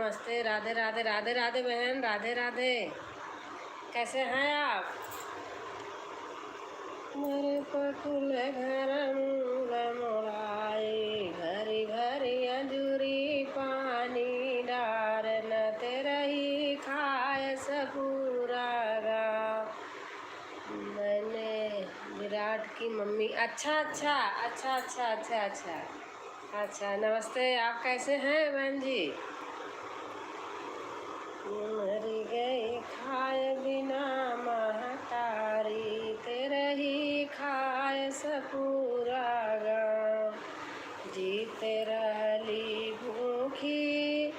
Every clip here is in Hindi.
नमस्ते, राधे राधे, राधे राधे बहन, राधे राधे। कैसे हैं आप? मेरे पकुल घर मोराई, घरी घरी अंजूरी पानी डार न तेरही खाए सपूरा गाँव। मैंने विराट की मम्मी। अच्छा अच्छा अच्छा अच्छा अच्छा अच्छा अच्छा। नमस्ते, आप कैसे हैं बहन जी? मरी गई खाए बिना महतारी, तेरे ही खाए सपूरा गाँव। जीते रहली भूखी,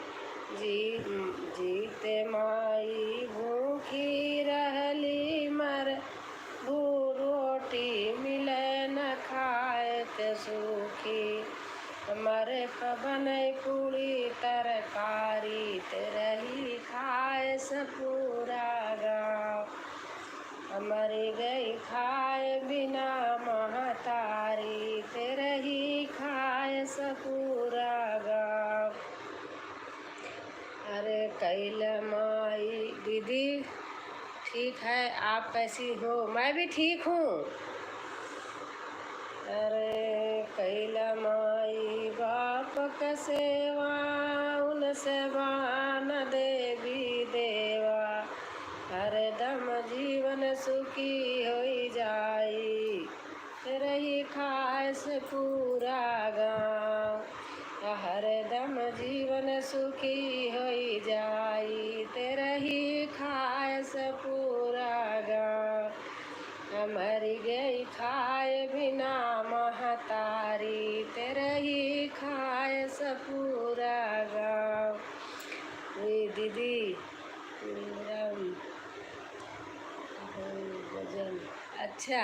जीते माई भूखी रहली, मर भू रोटी मिले न खाए ते सूखी। हमारे पबनई पूरी तरकारी, तेरे ही खाए सपूरा गाँव। हमारी गई खाए बिना महतारी, तेरे ही खाए सपूरा गाँव। अरे कैल माई दीदी, ठीक है, आप कैसी हो? मैं भी ठीक हूँ। अरे कैला माई बाप का सेवा, उन सेवा न देवी देवा। हरदम जीवन सुखी होई जाई, तेरे ही खाए से पूरा गाँव। हरदम जीवन सुखी होई जाई, तेरे ही खाए से पूरा गाँव। मरी गई खाए बिना महतारी, तेरे ही खाए सपूरा गाँव। दीदी भजन अच्छा।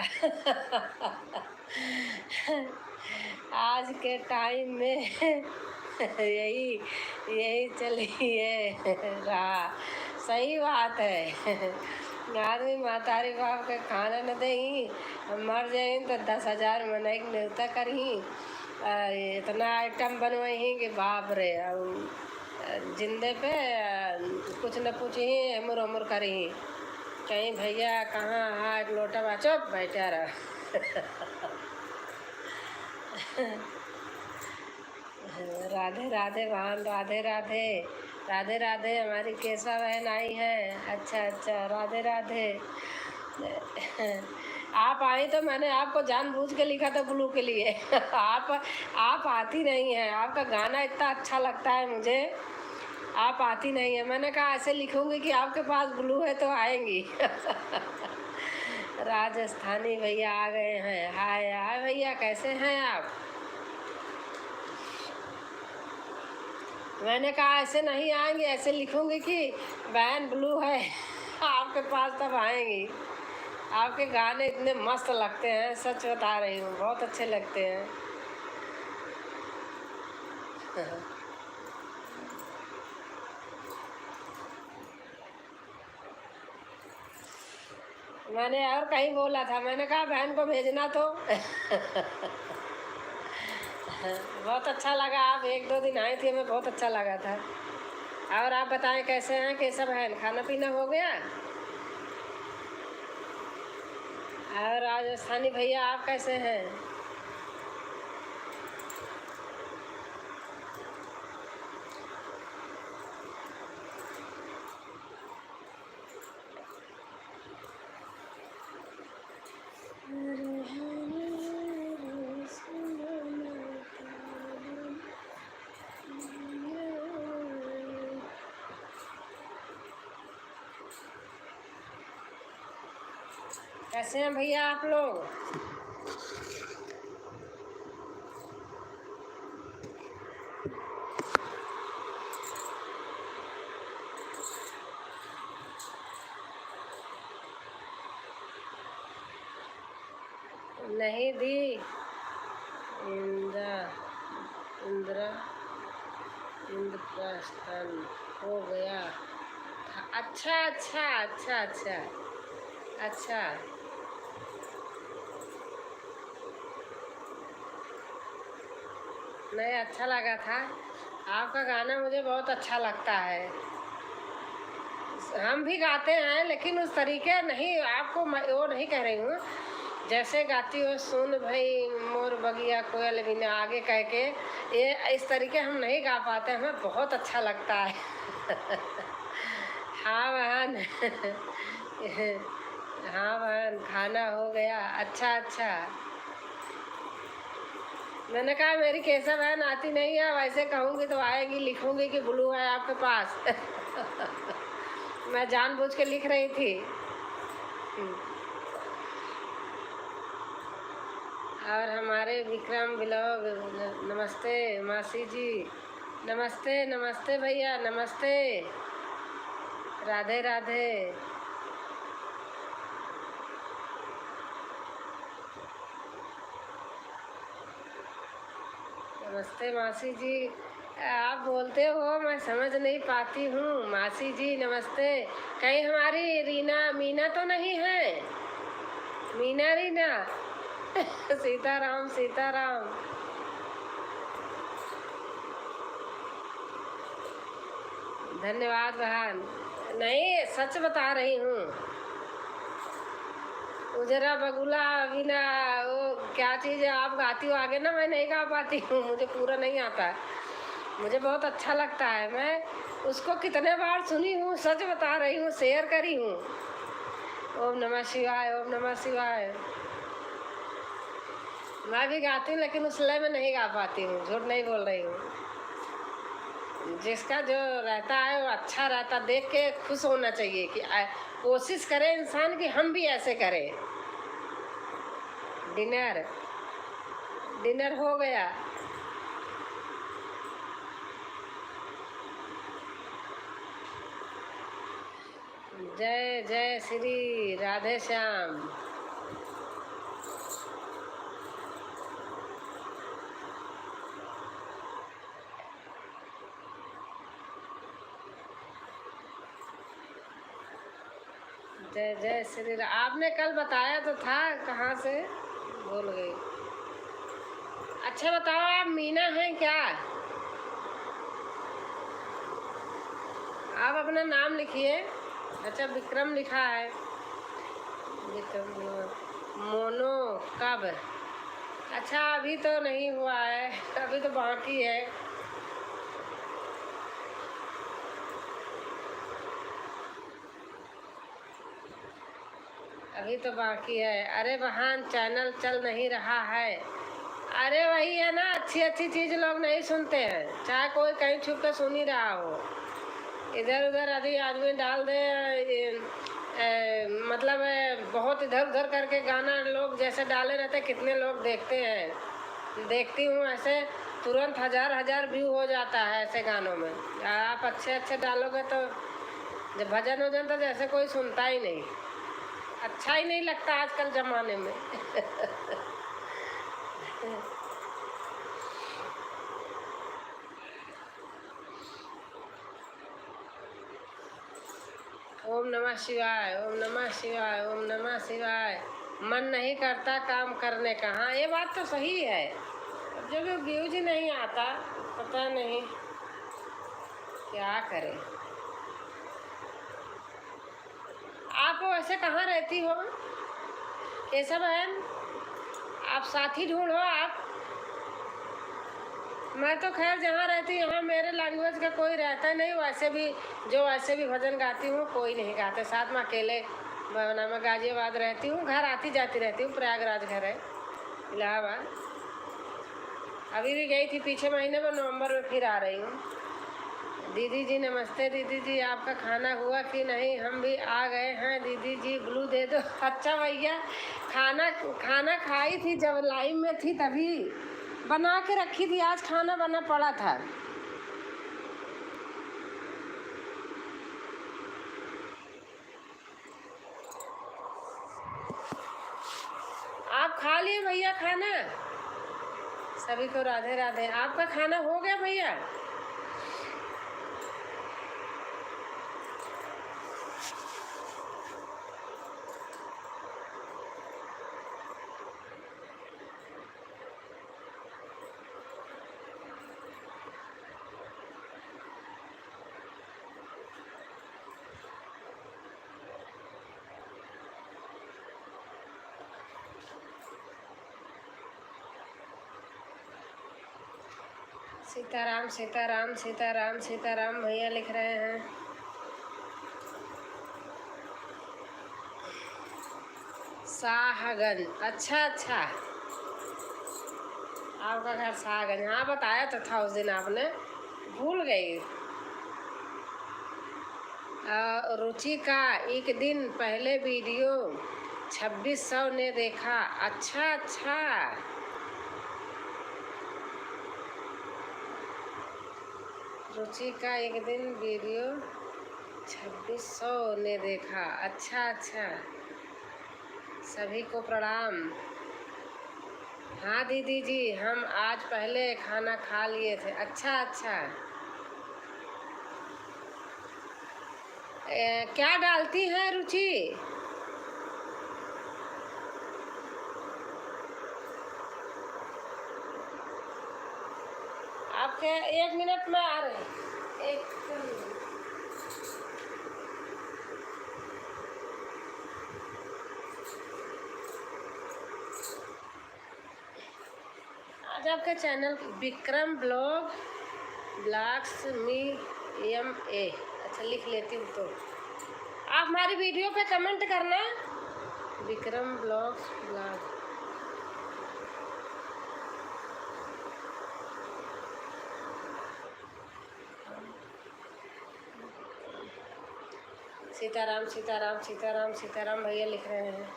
आज के टाइम में यही यही चलिए रहा। सही बात है। आदमी महतारी बाप के खाना न देही, मर जाए तो 10,000 मनई न्योता करही। इतना आइटम बनवही कि बाप रे। जिंदे पे कुछ न पूछही, मुर मुर करही। कहीं भैया कहाँ हाँ एक लोटा बा, चुप बैठा रह। राधे राधे बहन, राधे राधे, राधे राधे। हमारी केशव बहन आई है। अच्छा अच्छा, राधे राधे। आप आई तो मैंने आपको जानबूझ के लिखा था ब्लू के लिए। आप आती नहीं हैं। आपका गाना इतना अच्छा लगता है मुझे, आप आती नहीं है। मैंने कहा ऐसे लिखूंगी कि आपके पास ब्लू है तो आएंगी। राजस्थानी भैया आ गए हैं। हाय हाय भैया, कैसे हैं आप? मैंने कहा ऐसे नहीं आएंगे, ऐसे लिखूंगी कि बहन ब्लू है आपके पास, तब आएंगी। आपके गाने इतने मस्त लगते हैं, सच बता रही हूँ, बहुत अच्छे लगते हैं। मैंने और कहीं बोला था, मैंने कहा बहन को भेजना तो। बहुत अच्छा लगा, आप 1-2 दिन आई थी, हमें बहुत अच्छा लगा था। और आप बताएं कैसे हैं केशव बहन, खाना पीना हो गया? और राजस्थानी भैया आप कैसे हैं? कैसे हैं भैया आप लोग? नहीं दी इंद्रप्रस्थन हो गया था। अच्छा अच्छा अच्छा अच्छा अच्छा। नहीं, अच्छा लगा था। आपका गाना मुझे बहुत अच्छा लगता है। हम भी गाते हैं लेकिन उस तरीके नहीं, आपको मैं वो नहीं कह रही हूँ। जैसे गाती हो सुन भाई मोर बगिया कोयल बिना आगे कह के, ये इस तरीके हम नहीं गा पाते, हमें बहुत अच्छा लगता है। हाँ बहन। हाँ बहन, खाना हो गया। अच्छा अच्छा। मैंने कहा मेरी केशव बहन आती नहीं है, वैसे कहूँगी तो आएगी, लिखूंगी कि ब्लू है आपके पास। मैं जानबूझ के लिख रही थी। और हमारे विक्रम ब्लॉग, नमस्ते मासी जी। नमस्ते नमस्ते भैया, नमस्ते। राधे राधे। नमस्ते मासी जी। आप बोलते हो मैं समझ नहीं पाती हूँ। मासी जी नमस्ते। कहीं हमारी रीना मीना तो नहीं है? मीना रीना। सीताराम सीताराम। धन्यवाद बहन। नहीं, सच बता रही हूँ। उजरा बगुला बिना वो क्या चीज़ है आप गाती हो आगे ना, मैं नहीं गा पाती हूँ, मुझे पूरा नहीं आता है। मुझे बहुत अच्छा लगता है, मैं उसको कितने बार सुनी हूँ, सच बता रही हूँ, शेयर करी हूँ। ओम नमः शिवाय, ओम नमः शिवाय। मैं भी गाती हूँ लेकिन उस लय में नहीं गा पाती हूँ, झूठ नहीं बोल रही हूँ। जिसका जो रहता है वो अच्छा रहता, देख के खुश होना चाहिए कि कोशिश करे इंसान कि हम भी ऐसे करें। डिनर डिनर हो गया। जय जय श्री राधे श्याम। जय जय श्री आपने कल बताया तो था, कहाँ से भूल गई। अच्छा बताओ, आप मीना हैं क्या? आप अपना नाम लिखिए। अच्छा, विक्रम लिखा है। विक्रम मोनो कब? अच्छा, अभी तो नहीं हुआ है, अभी तो बाकी है। अभी तो बाकी है। अरे बहन, चैनल चल नहीं रहा है। अरे वही है ना, अच्छी अच्छी चीज़ लोग नहीं सुनते हैं, चाहे कोई कहीं छुप के सुन ही रहा हो। इधर उधर यदि आदमी डाल दे मतलब बहुत इधर उधर करके गाना लोग जैसे डाले रहते, कितने लोग देखते हैं, देखती हूँ ऐसे तुरंत हजार हजार व्यू हो जाता है ऐसे गानों में। आप अच्छे अच्छे डालोगे तो जब भजन वजन तो जैसे कोई सुनता ही नहीं, अच्छा ही नहीं लगता आजकल ज़माने में। ओम नमः शिवाय, ओम नमः शिवाय, ओम नमः शिवाय। मन नहीं करता काम करने का, हाँ ये बात तो सही है। जब व्यूज ही नहीं आता, पता नहीं क्या करें। आप वैसे कहाँ रहती हो केशव बहन? आप साथी ढूंढो आप। मैं तो खैर जहाँ रहती यहाँ मेरे लैंग्वेज का कोई रहता नहीं, वैसे भी जो वैसे भी भजन गाती हूँ कोई नहीं गाते साथ में, अकेले। मैं गाजियाबाद रहती हूँ, घर आती जाती रहती हूँ, प्रयागराज घर है, इलाहाबाद। अभी भी गई थी पिछले महीने में, नवंबर में फिर आ रही हूँ। दीदी जी नमस्ते। दीदी जी आपका खाना हुआ कि नहीं? हम भी आ गए हैं दीदी जी, ब्लू दे दो। अच्छा भैया, खाना खाना खाई थी जब लाइव में थी, तभी बना के रखी थी, आज खाना बना पड़ा था। आप खा लिए भैया खाना? सभी को राधे राधे। आपका खाना हो गया भैया? सीताराम सीताराम सीताराम सीताराम भैया लिख रहे हैं। शाहगंज, अच्छा अच्छा, आपका घर शाहगंज। हाँ बताया तो था उस दिन, आपने भूल गई। रुचि का एक दिन पहले वीडियो 2600 ने देखा। अच्छा अच्छा, रुचि का एक दिन वीडियो 2600 ने देखा। अच्छा अच्छा, सभी को प्रणाम। हाँ दीदी जी, हम आज पहले खाना खा लिए थे। अच्छा अच्छा, क्या डालती हैं रुचि? आपके 1 मिनट में आ रहे हैं, एक आज आपके चैनल विक्रम ब्लॉग्स मी MA। अच्छा लिख लेती हूँ, तो आप हमारी वीडियो पे कमेंट करना, विक्रम ब्लॉग। सीताराम सीताराम सीताराम सीताराम भैया लिख रहे हैं।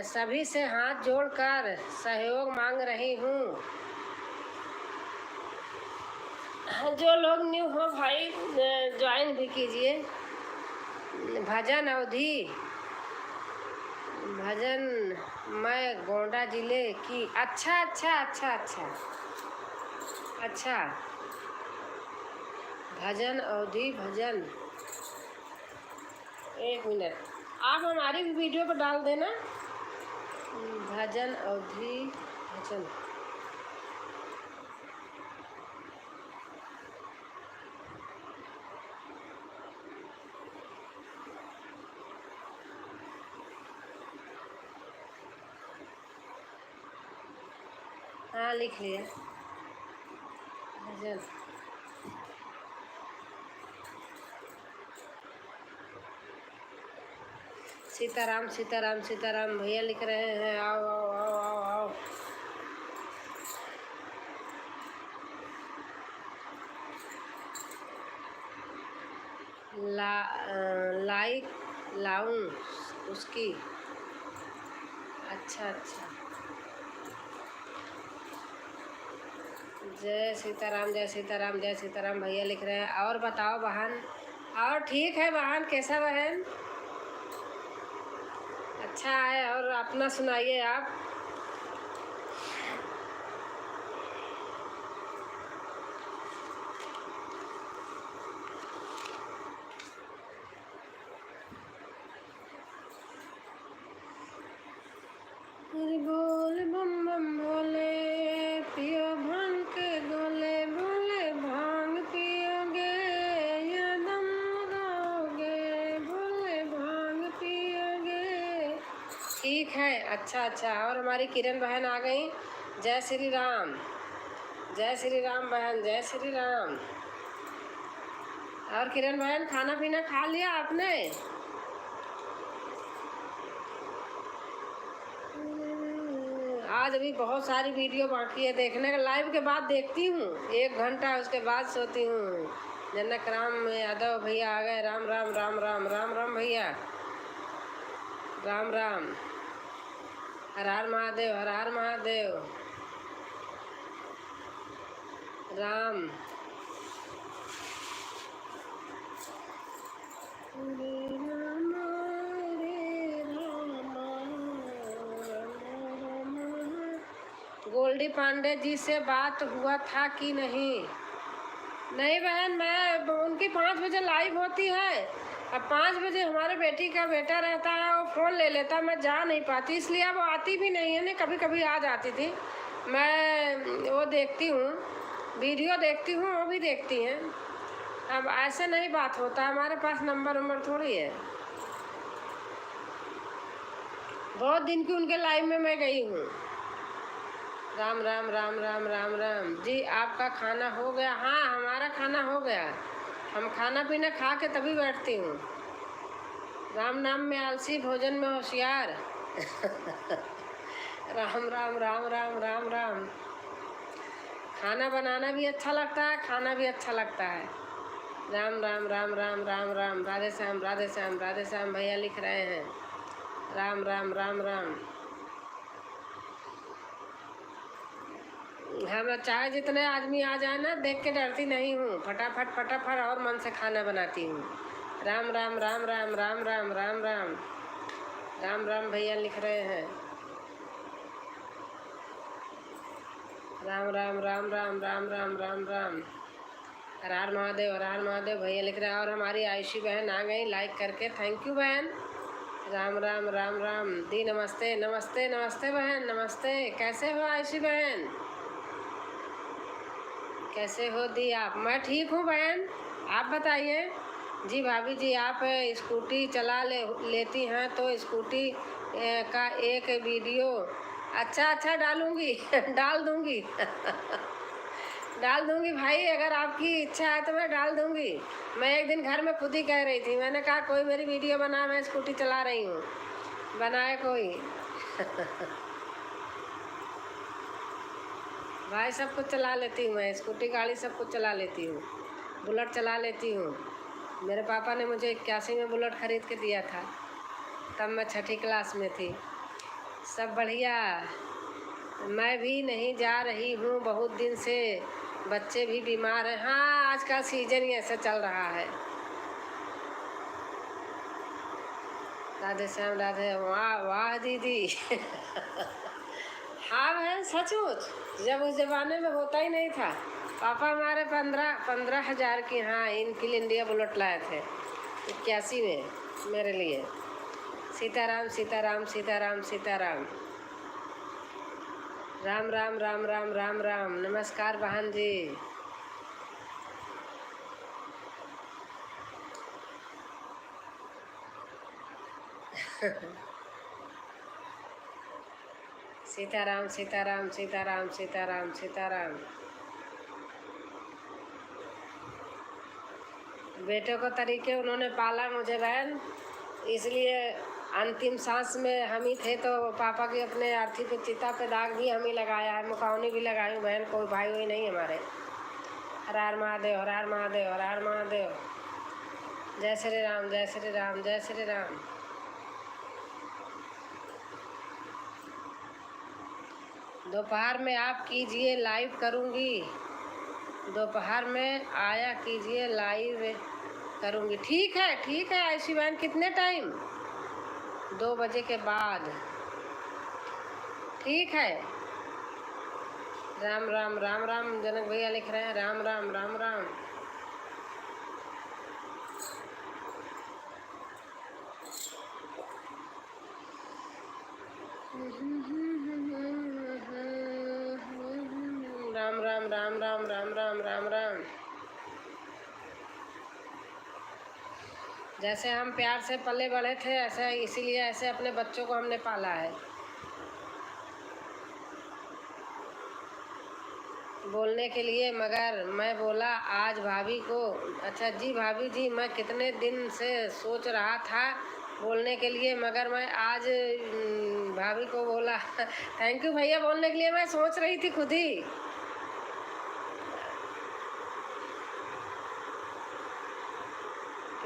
सभी से हाथ जोड़कर सहयोग मांग रही हूँ। जो लोग न्यू हो भाई, ज्वाइन भी कीजिए। भजन अवधि, भजन मैं गोंडा जिले की। अच्छा अच्छा अच्छा अच्छा अच्छा, भजन अवधि भजन। 1 मिनट, आप हमारी भी वीडियो पर डाल देना, भजन अवधि भजन। हाँ लिख लिया, भजन। सीताराम सीताराम सीताराम भैया लिख रहे हैं। आओ आओ आओ आओ आओ। लाइक लाऊं उसकी। अच्छा अच्छा, जय सीताराम जय सीताराम जय सीताराम भैया लिख रहे हैं। और बताओ बहन, और ठीक है बहन, कैसा बहन? अच्छा है, और अपना सुनाइए आप। बोल बम बम भोले, पियो भांग के गोले, बोले भांग पियोगे या दम लगाओगे, बोले भांग पियोगे। ठीक है, अच्छा अच्छा। और हमारी किरण बहन आ गई। जय श्री राम, जय श्री राम बहन, जय श्री राम। और किरण बहन, खाना पीना खा लिया आपने? आज अभी बहुत सारी वीडियो बाकी है देखने का। लाइव के बाद देखती हूँ 1 घंटा, उसके बाद सोती हूँ। जनक राम यादव भैया आ गए। राम राम राम राम राम राम भैया, राम राम। हर हर महादेव, हर हर महादेव। राम गोल्डी पांडे जी से बात हुआ था कि नहीं? नहीं बहन, मैं उनकी 5 बजे लाइव होती है। अब 5 बजे हमारे बेटी का बेटा रहता है, वो फ़ोन ले लेता, मैं जा नहीं पाती, इसलिए अब वो आती भी नहीं है। नहीं, कभी कभी आ जाती थी। मैं वो देखती हूँ, वीडियो देखती हूँ, वो भी देखती हैं। अब ऐसे नहीं बात होता, हमारे पास नंबर थोड़ी है। बहुत दिन की उनके लाइफ में मैं गई हूँ। राम राम राम राम राम राम जी, आपका खाना हो गया? हाँ, हमारा खाना हो गया। हम खाना पीना खा के तभी बैठती हूँ। राम नाम में आलसी, भोजन में होशियार। राम राम राम राम राम राम। खाना बनाना भी अच्छा लगता है, खाना भी अच्छा लगता है। राम राम राम राम राम राम। राधे श्याम राधे श्याम राधे श्याम भैया लिख रहे हैं। राम राम राम राम। हम चाहे जितने आदमी आ जाए ना, देख के डरती नहीं हूँ, फटाफट फटाफट और मन से खाना बनाती हूँ। राम राम राम राम राम राम राम राम राम राम भैया लिख रहे हैं। राम राम राम राम राम राम राम राम। हर हर महादेव, हर हर महादेव भैया लिख रहे हैं। और हमारी आयुषी बहन आ गई लाइक करके, थैंक यू बहन। राम राम राम राम दी, नमस्ते नमस्ते नमस्ते बहन, नमस्ते। कैसे हो आयुषी बहन? कैसे हो दी आप? मैं ठीक हूँ बहन, आप बताइए। जी भाभी जी, आप स्कूटी चला लेती हैं तो स्कूटी का एक वीडियो। अच्छा अच्छा डालूंगी। डाल दूंगी। डाल दूंगी भाई, अगर आपकी इच्छा है तो मैं डाल दूंगी। मैं एक दिन घर में खुद ही कह रही थी, मैंने कहा कोई मेरी वीडियो बना, मैं स्कूटी चला रही हूँ, बनाए कोई। भाई सब कुछ चला लेती हूँ मैं, स्कूटी गाड़ी सब कुछ चला लेती हूँ, बुलेट चला लेती हूँ। मेरे पापा ने मुझे 81 में बुलेट ख़रीद के दिया था, तब मैं 6ठी क्लास में थी। सब बढ़िया। मैं भी नहीं जा रही हूँ बहुत दिन से, बच्चे भी बीमार हैं। हाँ, आज का सीजन ही ऐसा चल रहा है। राधे श्याम राधे। वाह वाह दीदी। हाँ बहन, सचमुच जब उस ज़माने में होता ही नहीं था। पापा हमारे 15,000 की, हाँ, इनफील्ड इंडिया बुलेट लाए थे 81 में मेरे लिए। सीताराम सीताराम सीताराम सीताराम। राम राम राम राम राम राम। नमस्कार बहन जी। सीताराम सीताराम सीताराम सीताराम सीताराम। बेटे को तरीके उन्होंने पाला मुझे बहन, इसलिए अंतिम सांस में हम ही थे, तो पापा की अपने अर्थी पे, चिता पे दाग भी हम ही लगाया है, मुखौनी भी लगाई बहन, कोई भाई वही नहीं हमारे। हर हर महादेव, हर हर महादेव, हर हर महादेव। जय श्री राम, जय श्री राम, जय श्री राम। दोपहर में आप कीजिए, लाइव करूँगी। दोपहर में आया कीजिए, लाइव करूँगी। ठीक है आयुषी बहन, कितने टाइम? 2 बजे के बाद। ठीक है। राम राम राम राम। जनक भैया लिख रहे हैं राम राम राम राम। राम राम राम राम राम राम राम राम। जैसे हम प्यार से पले बड़े थे, ऐसा इसीलिए ऐसे अपने बच्चों को हमने पाला है। बोलने के लिए, मगर मैं बोला आज भाभी को। अच्छा जी भाभी जी, मैं कितने दिन से सोच रहा था बोलने के लिए, मगर मैं आज भाभी को बोला। थैंक यू भैया बोलने के लिए, मैं सोच रही थी खुद ही।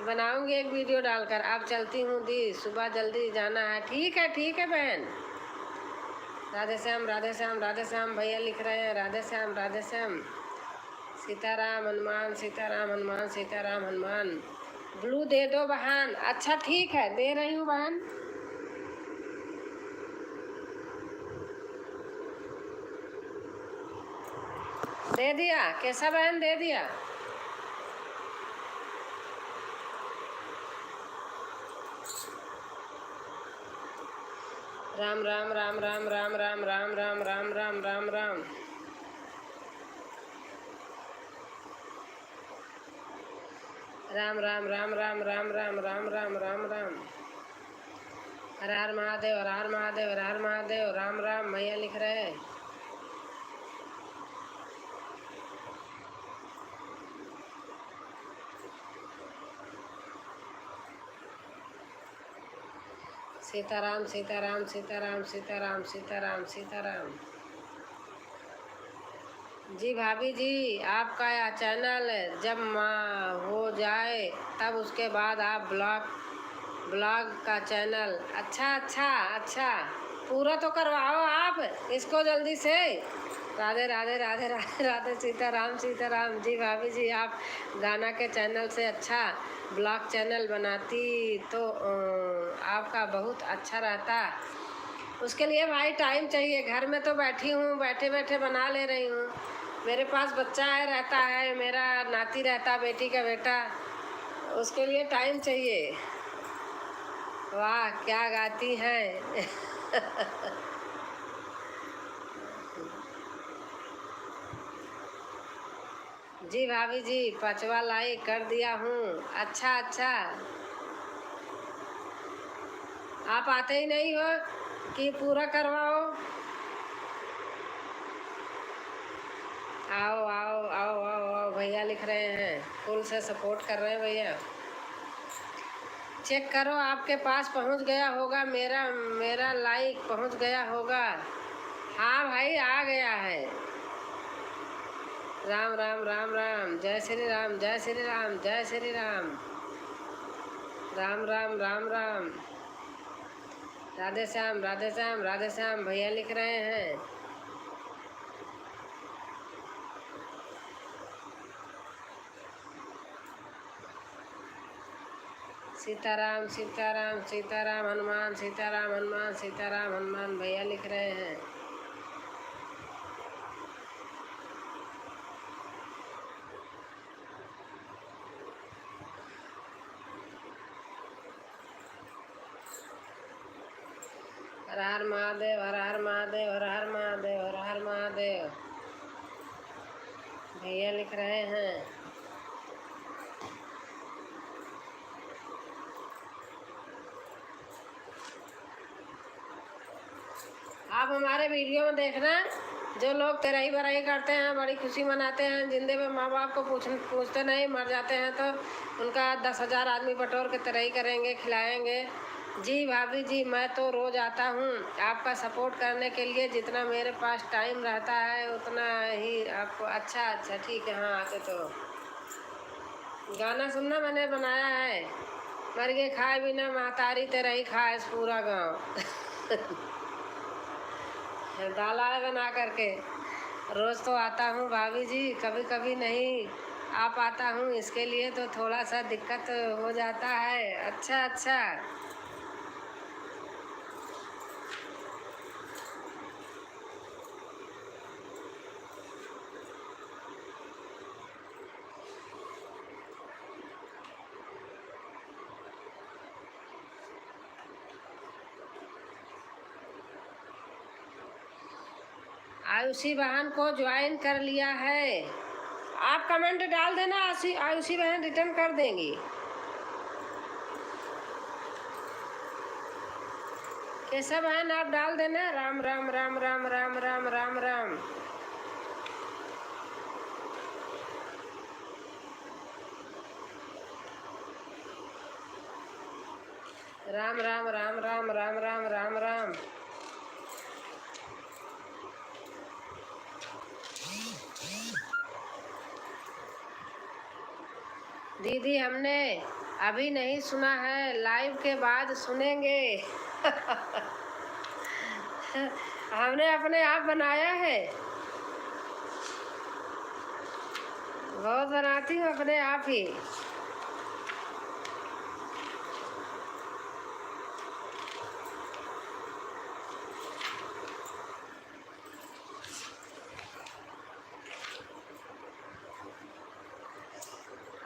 बनाऊंगी एक वीडियो डालकर। अब चलती हूँ दी, सुबह जल्दी जाना है। ठीक है बहन। राधे श्याम राधे श्याम राधे श्याम भैया लिख रहे हैं राधे श्याम राधे श्याम। सीताराम हनुमान सीताराम हनुमान सीताराम हनुमान। ब्लू दे दो बहन। अच्छा ठीक है, दे रही हूँ बहन। दे दिया कैसा बहन? दे दिया। राम राम राम राम राम राम राम राम राम राम राम राम। राम राम राम राम राम राम राम राम राम राम। हर हर महादेव, हर हर महादेव, हर हर महादेव। राम राम भैया लिख रहे हैं। सीताराम सीताराम सीताराम सीताराम सीताराम सीताराम। जी भाभी जी, आपका यह चैनल जब हो जाए तब उसके बाद आप ब्लॉग का चैनल। अच्छा अच्छा अच्छा, पूरा तो करवाओ आप इसको जल्दी से। राधे राधे राधे राधे राधे। सीताराम सीताराम। जी भाभी जी, आप गाना के चैनल से अच्छा ब्लॉग चैनल बनाती तो आपका बहुत अच्छा रहता। उसके लिए भाई टाइम चाहिए। घर में तो बैठी हूँ, बैठे बैठे बना ले रही हूँ। मेरे पास बच्चा है, रहता है, मेरा नाती रहता, बेटी का बेटा, उसके लिए टाइम चाहिए। वाह क्या गाती हैं। जी भाभी जी, 5वां लाइक कर दिया हूँ। अच्छा अच्छा, आप आते ही नहीं हो कि पूरा करवाओ। आओ आओ आओ आओ आओ, भैया लिख रहे हैं, फुल से सपोर्ट कर रहे हैं भैया। चेक करो, आपके पास पहुंच गया होगा, मेरा लाइक पहुंच गया होगा। हाँ भाई, आ गया है। राम राम राम राम। जय श्री राम जय श्री राम जय श्री राम। राम राम राम राम। राधे श्याम राधे श्याम राधे श्याम भैया लिख रहे हैं। सीताराम सीताराम सीताराम हनुमान, सीताराम हनुमान, सीताराम हनुमान भैया लिख रहे हैं। हर हर महादेव, हर हर महादेव, हर हर महादेव, हर हर महादेव भैया लिख रहे हैं। आप हमारे वीडियो में देखना, जो लोग तेराही बराही करते हैं, बड़ी खुशी मनाते हैं, जिंदे में माँ बाप को पूछते नहीं, मर जाते हैं तो उनका 10,000 आदमी बटोर के तेराही करेंगे, खिलाएंगे। जी भाभी जी, मैं तो रोज़ आता हूँ आपका सपोर्ट करने के लिए। जितना मेरे पास टाइम रहता है उतना ही आपको। अच्छा अच्छा ठीक है, हाँ आते तो। गाना सुनना मैंने बनाया है। मर गए खाए बिना महतारी तेराही खाए पूरा गाँव। दाल आए बना करके। रोज़ तो आता हूँ भाभी जी, कभी कभी नहीं आ पाता हूँ, इसके लिए तो थोड़ा सा दिक्कत हो जाता है। अच्छा अच्छा, आयुषी बहन को ज्वाइन कर लिया है। आप कमेंट डाल देना, आयुषी बहन रिटर्न कर देंगी। केशव बहन आप डाल देना। राम राम राम राम राम राम राम राम। राम राम राम राम राम राम राम राम। दीदी हमने अभी नहीं सुना है, लाइव के बाद सुनेंगे। हमने अपने आप बनाया है, बहुत बनाती हूँ अपने आप ही।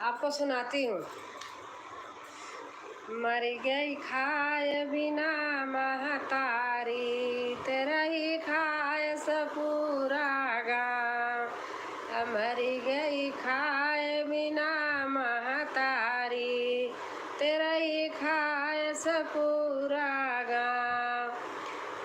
आपको सुनाती हूँ। मर गई खाए बिना महतारी, तेरा ही खाए सपूरा गाँव। मर गई खाए बिना महतारी,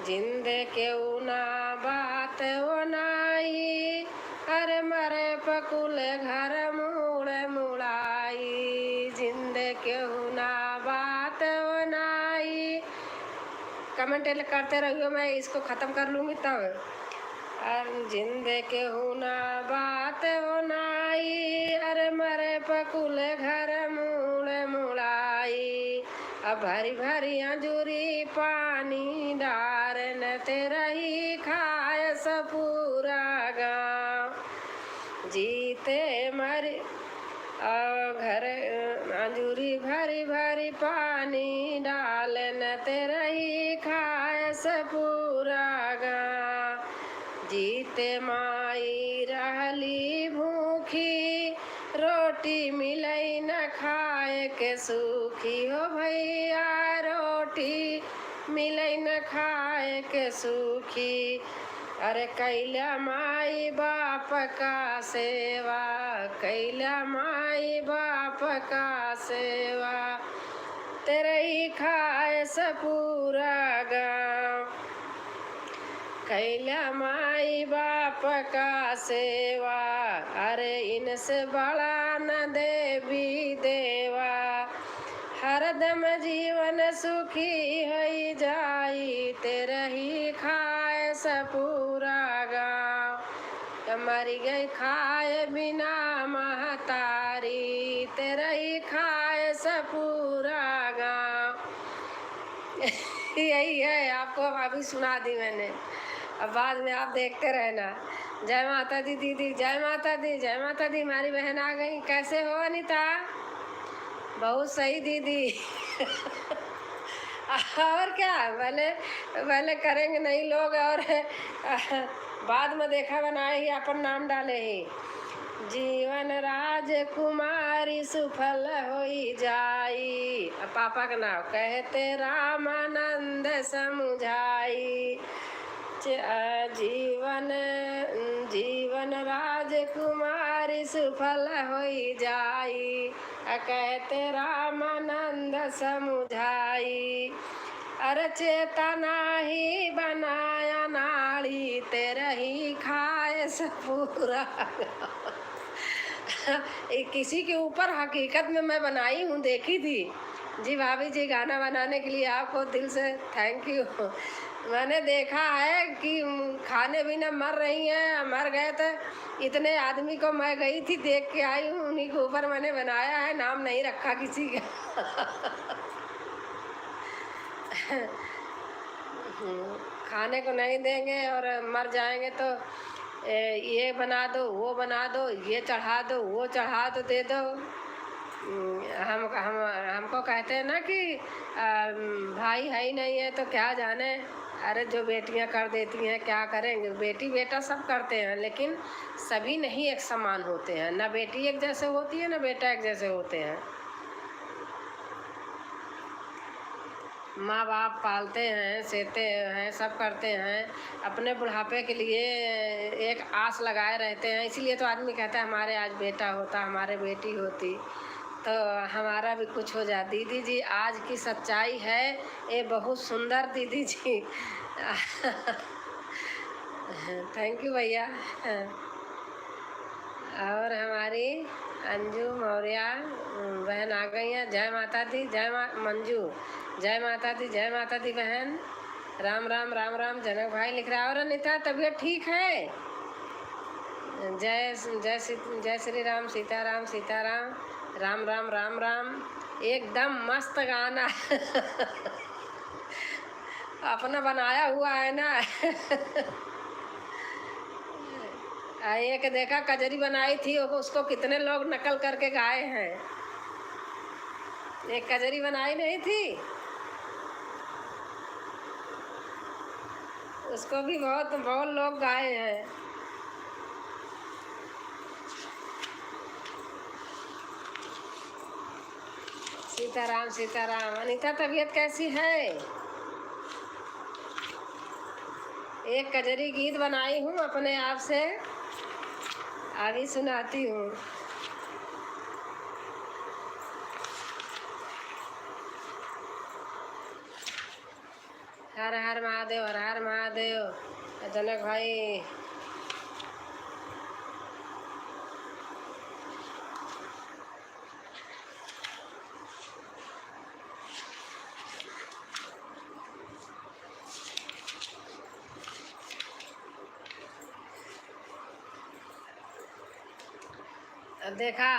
जिंद क्यों ना बात वो नाई, अरे मरे पकुल घर मुड़ मुड़ाई, जिंद क्यों ना बात वो नाई। कमेंट करते रहियो, मैं इसको ख़त्म कर लूँगी तब। जिंद क्यों ना बात वो नाई, अरे मरे पकुल घर मुड़ मुड़ाई। अब भरी भरी अंजूरी पानी डार न तेरा ही खाए पूरा गाँव। जीते मर घर अंजूरी भरी भरी पानी डाल न तेरा ही खाए पूरा गाँव। जीते माई रहली भूखी, रोटी मिलई न खाए के सूखी हो भैया, रोटी मिलई न खाए के सूखी। अरे कैला माई बाप का सेवा, कैला माई बाप का सेवा, तेरे ही खाए पूरा गाँव। कैला माई बाप का सेवा, अरे इनसे बड़ा न देवी देवा। हरदम जीवन सुखी है जाई, तेरे ही खाए पूरा गाँव। मर गई खाए बिना महतारी, तेरे ही खाए पूरा गाँव। यही है, आपको अभी सुना दी मैंने, अब बाद में आप देखते रहना। जय माता दी दीदी, जय माता दी, जय माता दी। हमारी बहन आ गई। कैसे हो अनीता? बहुत सही दीदी। और क्या, पहले करेंगे नहीं लोग, और बाद में देखा बनाए ही अपन नाम डाले ही। जीवन राजकुमारी सुफल होई जाई, पापा का नाम कहते रामानंद समुझाई। जीवन राजकुमारी सुफल होई जाई, कहते रामानंद समुझाई। अरे चेतना ही बनाया नाड़ी, तेरे ही खाए पूरा। किसी के ऊपर हकीकत में मैं बनाई हूँ, देखी थी जी। भाभी जी, गाना बनाने के लिए आपको दिल से थैंक यू। मैंने देखा है कि खाने बिना मर रही हैं, मर गए थे इतने आदमी को मैं गई थी, देख के आई हूँ, उन्हीं के ऊपर मैंने बनाया है, नाम नहीं रखा किसी का। खाने को नहीं देंगे और मर जाएंगे तो ये बना दो, वो बना दो, ये चढ़ा दो, वो चढ़ा दो, दे दो। हमको कहते हैं ना कि भाई है ही नहीं है तो क्या जाने। अरे जो बेटियां कर देती हैं क्या करेंगे, बेटी बेटा सब करते हैं, लेकिन सभी नहीं एक समान होते हैं। ना बेटी एक जैसे होती है, ना बेटा एक जैसे होते हैं। माँ बाप पालते हैं, सेते हैं, सब करते हैं, अपने बुढ़ापे के लिए एक आस लगाए रहते हैं। इसीलिए तो आदमी कहता है हमारे आज बेटा होता, हमारे बेटी होती तो हमारा भी कुछ हो जाए। दीदी जी आज की सच्चाई है ये, बहुत सुंदर दीदी जी। थैंक यू भैया। और हमारी अंजू मौर्य बहन आ गई हैं। जय माता दी, जय मंजू, जय माता दी, जय माता दी बहन। राम राम राम राम। जनक भाई लिख रहा है। और अनीता तबीयत ठीक है? जय जय श्री राम, सीताराम सीताराम, राम राम राम राम। एकदम मस्त गाना। अपना बनाया हुआ है ना। एक देखा कजरी बनाई थी, उसको कितने लोग नकल करके गाए हैं। एक कजरी बनाई नहीं थी, उसको भी बहुत बहुत लोग गाए हैं। सीताराम सीताराम। अनीता तबीयत कैसी है? एक कजरी गीत बनाई हूँ अपने आप से, अभी सुनाती हूँ। हर हर महादेव, हर हर महादेव। जनक भाई देखा,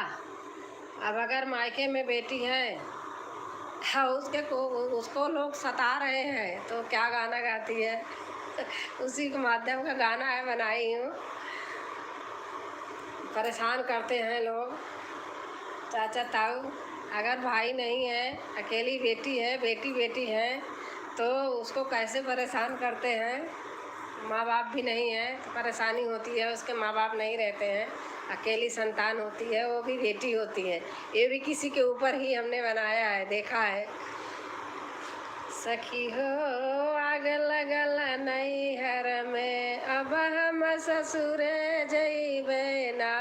अब अगर मायके में बेटी है हाँ उसको लोग सता रहे हैं तो क्या गाना गाती है उसी के माध्यम का गाना है, बनाई हूँ। परेशान करते हैं लोग चाचा ताऊ। अगर भाई नहीं है, अकेली बेटी है तो उसको कैसे परेशान करते हैं। माँ बाप भी नहीं है तो परेशानी होती है, उसके माँ बाप नहीं रहते हैं, अकेली संतान होती है, वो भी बेटी होती है। ये भी किसी के ऊपर ही हमने बनाया है, देखा है। सखी हो आग लगल नैहर में, अब हम ससुर जइबे ना।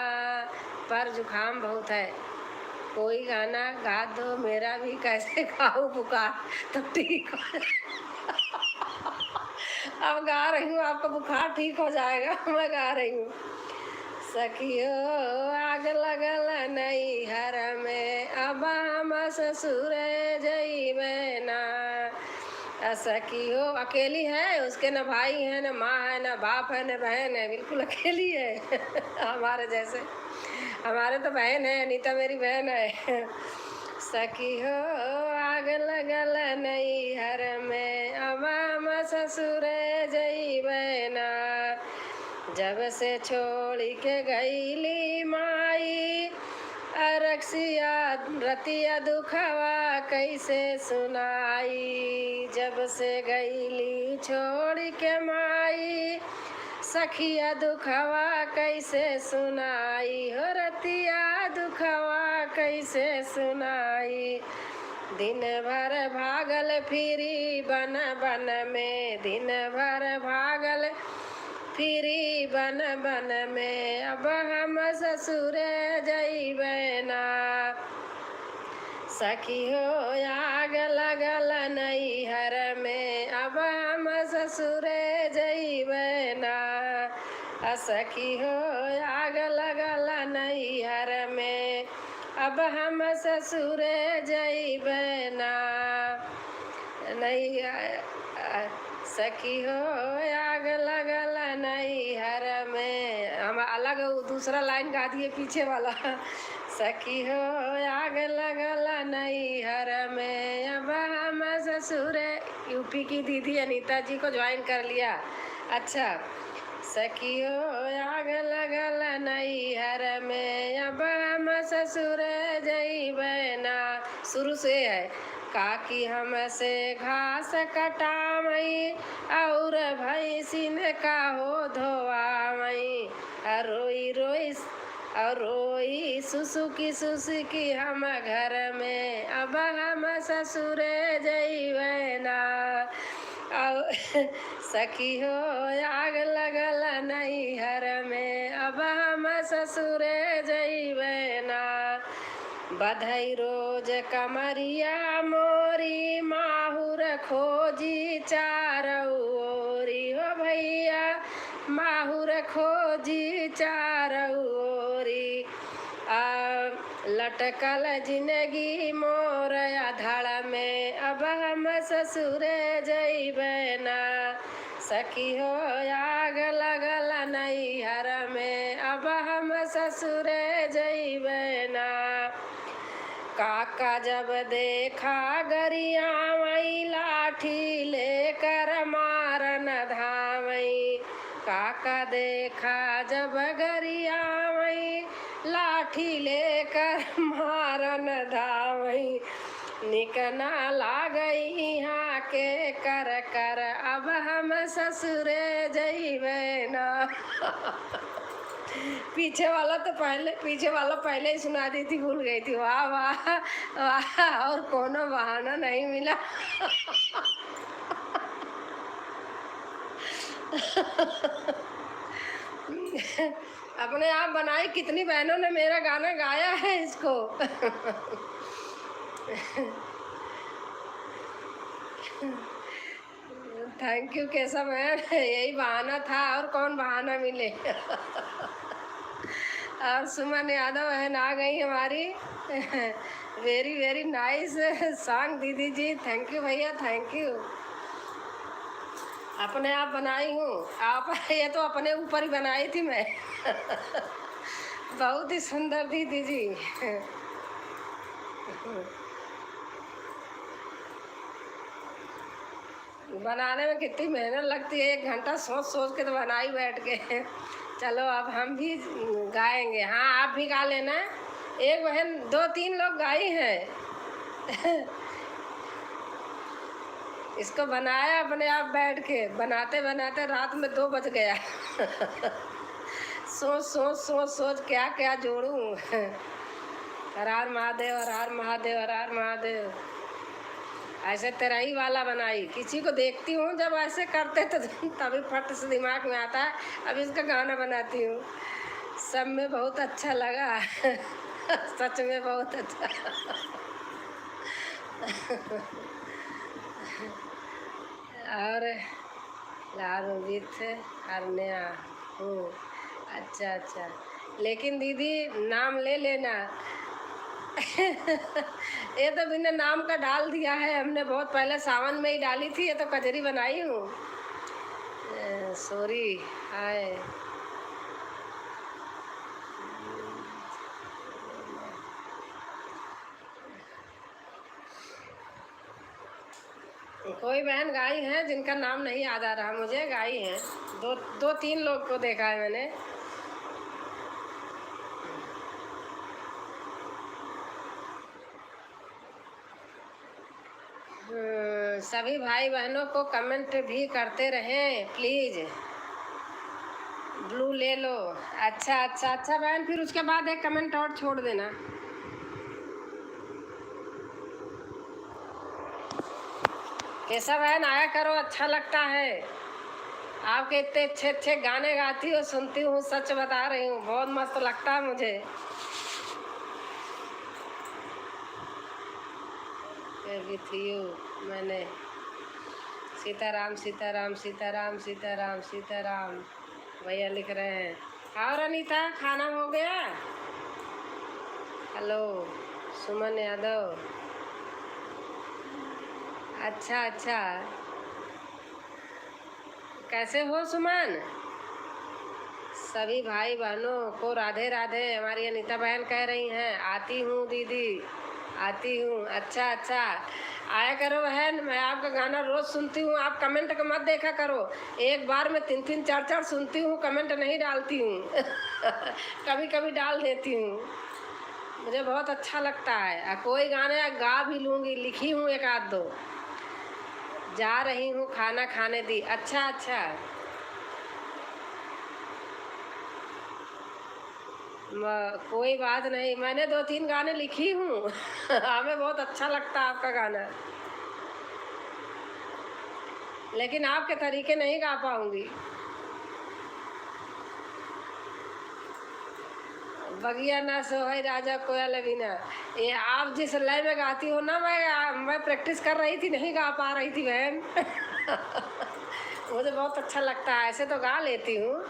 पर जुकाम बहुत है, कोई गाना गा दो मेरा भी, कैसे गाऊं बुखार तो ठीक हो अब गा रही हूँ, आपका बुखार ठीक हो जाएगा। मैं गा रही हूँ। सखियो आग लगल नैहर में, अब हम ससुर जइबे ना। सखियो अकेली है, उसके न भाई है, न माँ है, न बाप है, न बहन है, बिल्कुल अकेली है हमारे जैसे। हमारे तो बहन है, अनीता मेरी बहन है। सखी हो आग लगल नैहर में, अब हम ससुर जइबे ना। जब से छोड़ के गईली माई, अरक्सिया रतिया दुखवा कैसे सुनाई। जब से गईली छोड़ के माई, सखिया दुखवा कैसे सुनाई। हो रतिया दुखवा कैसे सुनाई। दिन भर भागल फिरी बन बन में, दिन भर भागल फिरी बन बन में, अब हम ससुर जइबे ना। सखी हो आग लगल नैहर में, अब हम ससुर जइबे ना। सखी हो आग लगल नैहर में, अब हम ससुर जइबे ना। नहीं सखी हो आग लगल नैहर में, हम अलग दूसरा लाइन गा दिए पीछे वाला। सखी हो आग लगल नैहर में, अब हम ससुर। यूपी की दीदी अनीता जी को ज्वाइन कर लिया। अच्छा। सखी हो आग लगल नैहर में, अब हम ससुर जइबे ना। शुरू से है। काकी हमसे घास कटावई, और भैंसिन का हो धोआवई। रोई रोई और रोई सुसुकी हम घर में, अब हम ससुर जइबे ना। सखी हो आग लगल नैहर में, अब हम ससुर जइबे ना। बधई रोज कमरिया मोरी, माहुर खोजी चारौरी। हो भैया माहुर खोजी चारौरी। लटकल जिंदगी मोर अधड़ में, अब हम ससुर जइबे ना। सखी हो आग लगल नैहर में, अब हम ससुर जइबे ना। काका जब देखा गरियावई, लाठी लेकर मारन धावई। काका देखा जब गरियावई, लाठी लेकर मारन धावई। निक ना लागई यहाँ के कर कर, अब हम ससुर जइबे ना। पीछे वाला पहले ही सुना दी थी, भूल गई थी। वाह वाह वाह, और कोनो बहाना नहीं मिला। अपने आप बनाई, कितनी बहनों ने मेरा गाना गाया है इसको। थैंक यू केशव बहन, यही बहाना था और कौन बहाना मिले। और सुमन यादव बहन आ गई हमारी। वेरी वेरी नाइस सॉन्ग दीदी जी, थैंक यू भैया, थैंक यू। अपने आप बनाई हूँ आप। ये तो अपने ऊपर ही बनाई थी मैं। बहुत ही सुंदर दीदी जी। बनाने में कितनी मेहनत लगती है, 1 घंटा सोच सोच के तो बनाई बैठ के। चलो अब हम भी गाएंगे। हाँ आप भी गा लेना। एक बहन 2-3 लोग गाई हैं। इसको बनाया अपने आप बैठ के, बनाते बनाते रात में 2 बज गया। सोच सोच सोच सोच क्या क्या जोड़ूं। हर हर महादेव, हर हर महादेव, हर हर महादेव। ऐसे तेरही वाला बनाई, किसी को देखती हूँ जब ऐसे करते तो तभी फट से दिमाग में आता है, अब इसका गाना बनाती हूँ। सब में बहुत अच्छा लगा। सच में बहुत अच्छा। और लारूबित अरण्या हूँ। अच्छा अच्छा, लेकिन दीदी नाम ले लेना। ये तो बिना नाम का डाल दिया है हमने, बहुत पहले सावन में ही डाली थी। ये तो कजरी बनाई हूँ। सॉरी। हाय कोई बहन गाई हैं जिनका नाम नहीं याद आ रहा मुझे, गाई हैं। 2-3 लोग को देखा है मैंने। सभी भाई बहनों को कमेंट भी करते रहें प्लीज़। ब्लू ले लो। अच्छा अच्छा अच्छा बहन, फिर उसके बाद एक कमेंट और छोड़ देना। केशव बहन आया करो, अच्छा लगता है। आपके इतने अच्छे अच्छे गाने गाती हो, सुनती हूँ, सच बता रही हूँ, बहुत मस्त लगता है मुझे। विथ यू मैंने सीताराम सीताराम सीताराम सीताराम सीताराम भैया लिख रहे हैं। और अनीता खाना हो गया? हेलो सुमन यादव। अच्छा अच्छा, कैसे हो सुमन? सभी भाई बहनों को राधे राधे। हमारी अनीता बहन कह रही हैं आती हूँ दीदी, आती हूँ। अच्छा अच्छा, आया करो बहन, मैं आपका गाना रोज़ सुनती हूँ। आप कमेंट का मत देखा करो, एक बार में 3-3 4-4 सुनती हूँ, कमेंट नहीं डालती हूँ। कभी कभी डाल देती हूँ, मुझे बहुत अच्छा लगता है। कोई गाना गा भी लूँगी, लिखी हूँ 1-2। जा रही हूँ खाना खाने दी। अच्छा अच्छा, कोई बात नहीं, मैंने 2-3 गाने लिखी हूँ। हमें बहुत अच्छा लगता है आपका गाना, लेकिन आपके तरीके नहीं गा पाऊंगी। बगिया ना सोहई राजा कोयल बिना, ये आप जिस लय में गाती हो ना, मैं प्रैक्टिस कर रही थी, नहीं गा पा रही थी बहन। मुझे बहुत अच्छा लगता है, ऐसे तो गा लेती हूँ।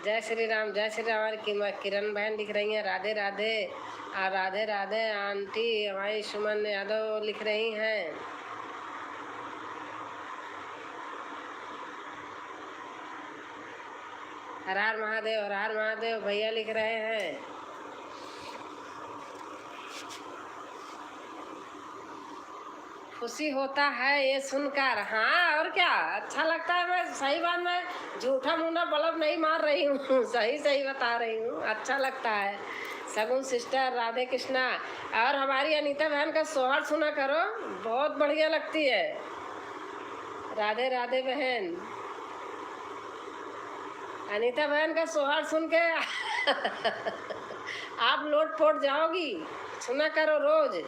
जय श्री राम, जय श्री राम की किरण बहन लिख रही हैं राधे राधे। और राधे राधे आंटी हमारी सुमन यादव लिख रही हैं। हर हर महादेव, हर हर महादेव भैया लिख रहे हैं। खुशी होता है ये सुनकर। हाँ और क्या, अच्छा लगता है। मैं सही बात, मैं झूठा मुन्ना बलब नहीं मार रही हूँ। सही सही बता रही हूँ, अच्छा लगता है। सगुन सिस्टर राधे कृष्णा। और हमारी अनीता बहन का सोहर सुना करो, बहुत बढ़िया लगती है। राधे राधे बहन, अनीता बहन का सोहर सुन के आप लोट पोट जाओगी। सुना करो रोज।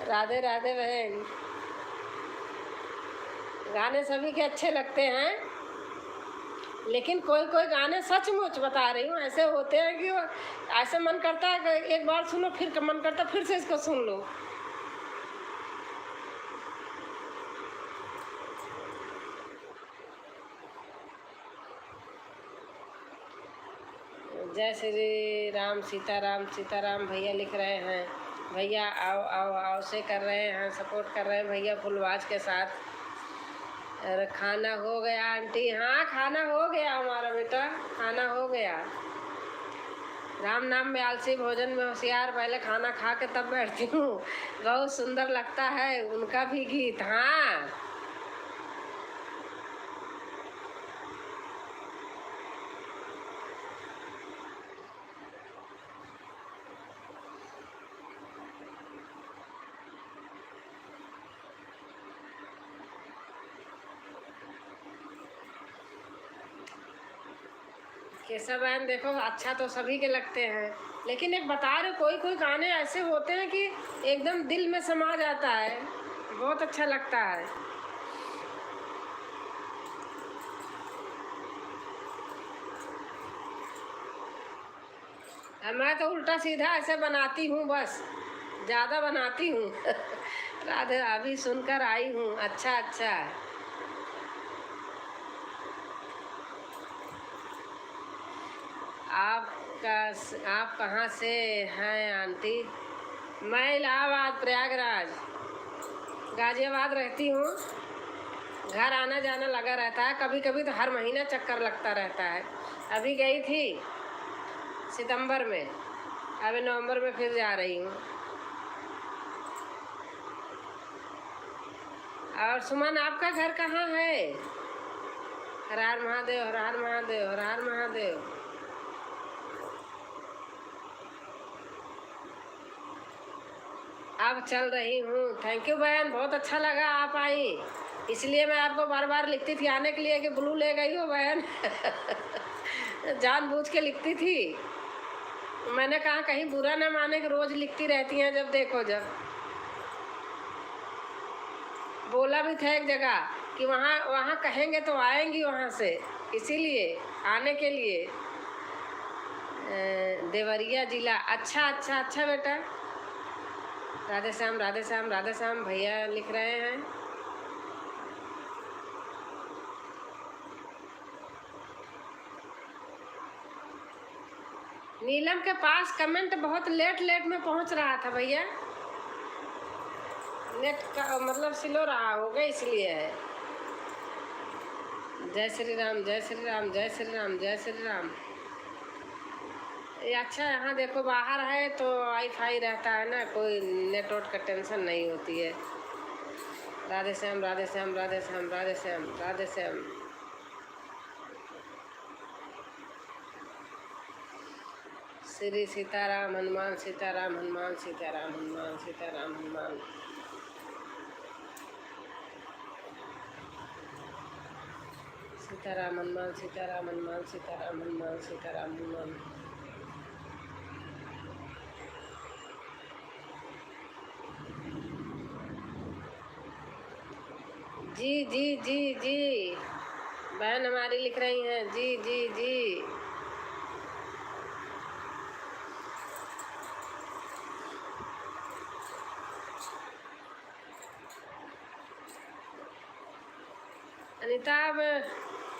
राधे राधे बहन, गाने सभी के अच्छे लगते हैं, लेकिन कोई कोई गाने सचमुच बता रही हूँ ऐसे होते हैं कि ऐसे मन करता है कि एक बार सुनो, फिर मन करता फिर से इसको सुन लो। जय श्री राम, सीताराम सीताराम भैया लिख रहे हैं। भैया आओ आओ आओ से कर रहे हैं, सपोर्ट कर रहे हैं भैया फुलवाज के साथ। अरे खाना हो गया आंटी? हाँ खाना हो गया हमारा बेटा, खाना हो गया। राम नाम में आलसी, भोजन में होशियार, पहले खाना खा के तब बैठती हूँ। बहुत सुंदर लगता है उनका भी गीत। हाँ केशव बहन देखो, अच्छा तो सभी के लगते हैं, लेकिन एक बता रहे कोई कोई गाने ऐसे होते हैं कि एकदम दिल में समा जाता है, बहुत अच्छा लगता है। मैं तो उल्टा सीधा ऐसे बनाती हूँ, बस ज़्यादा बनाती हूँ। राधे अभी सुनकर आई हूँ। अच्छा अच्छा, आपका आप कहाँ से हैं आंटी? मैं इलाहाबाद प्रयागराज गाजियाबाद रहती हूँ। घर आना जाना लगा रहता है, कभी कभी तो हर महीना चक्कर लगता रहता है। अभी गई थी सितंबर में, अभी नवंबर में फिर जा रही हूँ। और सुमन आपका घर कहाँ है? हर हर महादेव, हर हर महादेव, हर हर महादेव। अब चल रही हूँ। थैंक यू बहन, बहुत अच्छा लगा आप आई, इसलिए मैं आपको बार बार लिखती थी आने के लिए कि ब्लू ले गई हो बहन। जानबूझ के लिखती थी। मैंने कहा कहीं बुरा ना माने कि रोज लिखती रहती हैं, जब देखो जब बोला भी था एक जगह कि वहाँ वहाँ कहेंगे तो आएंगी वहाँ से, इसीलिए आने के लिए। देवरिया जिला। अच्छा अच्छा अच्छा बेटा, राधे श्याम राधे श्याम राधे श्याम भैया लिख रहे हैं। नीलम के पास कमेंट बहुत लेट लेट में पहुंच रहा था भैया, नेट का मतलब स्लो रहा होगा, इसलिए है। जय श्री राम जय श्री राम जय श्री राम जय श्री राम। ये अच्छा, यहाँ देखो बाहर है तो वाईफाई रहता है ना, कोई नेटवर्क का टेंशन नहीं होती है। राधे श्याम राधे श्याम राधे श्याम राधे श्याम राधे श्याम। श्री सीताराम हनुमान सीताराम हनुमान सीताराम हनुमान सीताराम हनुमान। सीताराम हनुमान सीताराम हनुमान सीताराम हनुमान सीताराम हनुमान। जी जी जी जी, बहन हमारी लिख रही हैं। जी जी जी। अनीता अब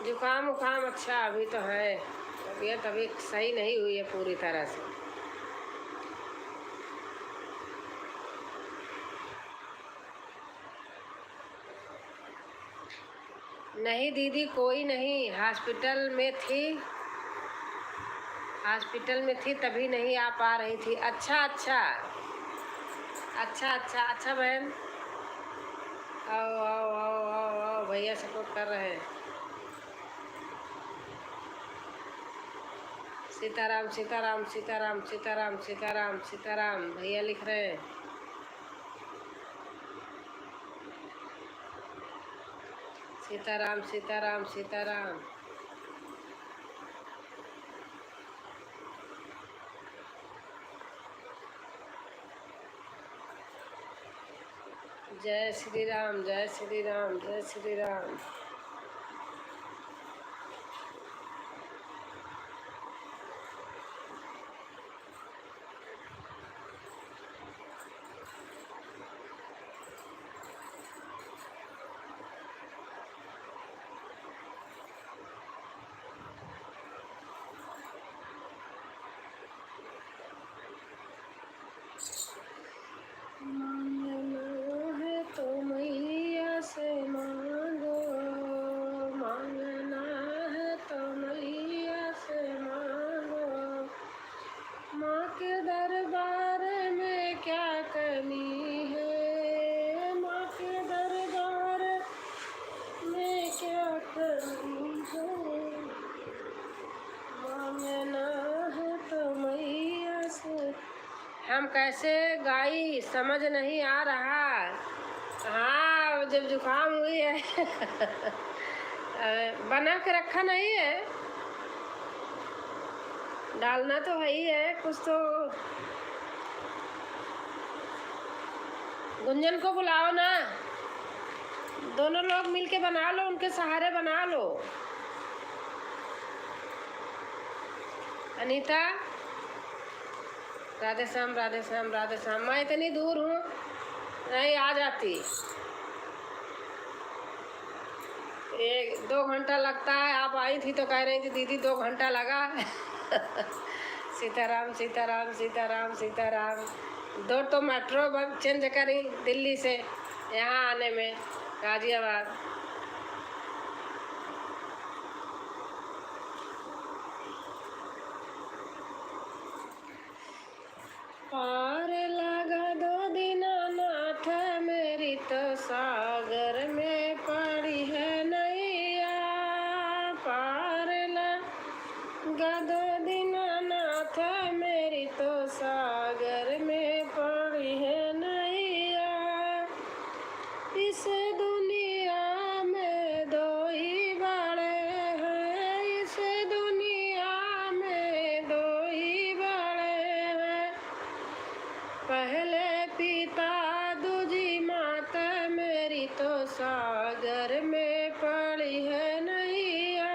जुकाम उकाम अच्छा अभी तो है, तबीयत अभी सही नहीं हुई है पूरी तरह से। नहीं दीदी कोई नहीं, हॉस्पिटल में थी, हॉस्पिटल में थी तभी नहीं आ पा रही थी। अच्छा अच्छा अच्छा अच्छा अच्छा बहन, आओ आओ आओ आओ आओ, भैया सपोर्ट कर रहे हैं। सीताराम सीताराम सीताराम सीताराम सीताराम सीताराम भैया लिख रहे हैं। सीताराम सीताराम सीताराम। जय श्री राम जय श्री राम जय श्री राम। हम कैसे गाई समझ नहीं आ रहा। हाँ, जब जुकाम हुई है बना के रखा नहीं है, डालना तो है ही है कुछ तो। गुंजन को बुलाओ ना, दोनों लोग मिलके बना लो, उनके सहारे बना लो। अनीता, राधे श्याम राधे श्याम राधे श्याम। मैं इतनी दूर हूँ, नहीं आ जाती। 1-2 घंटा लगता है। आप आई थी तो कह रही थी दीदी 2 घंटा लगा सीताराम सीताराम सीताराम सीताराम। 2 तो मेट्रो चेंज करी दिल्ली से यहाँ आने में, गाजियाबाद। पार लगा 2 दीनानाथ मेरी तो सागर में पड़ी है नैया। पार लगा 2 दीनानाथ मेरी तो सागर में पड़ी है नैया। इस दुनिया में 2 ही बड़े हैं, इस दुनिया में 2 ही बड़े हैं। पहले पिता दूजी माता मेरी तो सागर में पड़ी है नैया।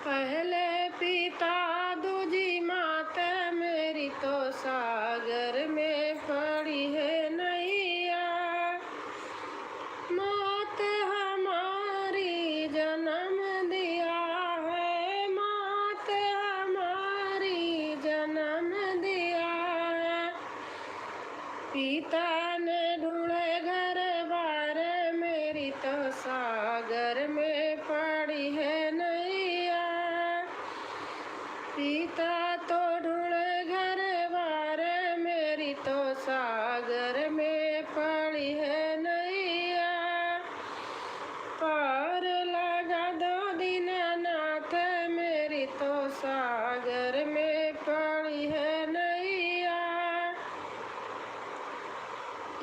पहले पिता दूजी माता मेरी तो सागर में पड़ी है नैया। मात हमारी जन्म दिया है, मात हमारी जन्म दिया है। पिता ने ढूंढे घर बार मेरी तो सागर में पड़ी है नैया। पिता तो ढूंढे घर बार मेरी तो सागर में पड़ी है नैया। पार लगा 2 दीनानाथ मेरी तो सागर में पड़ी है नैया।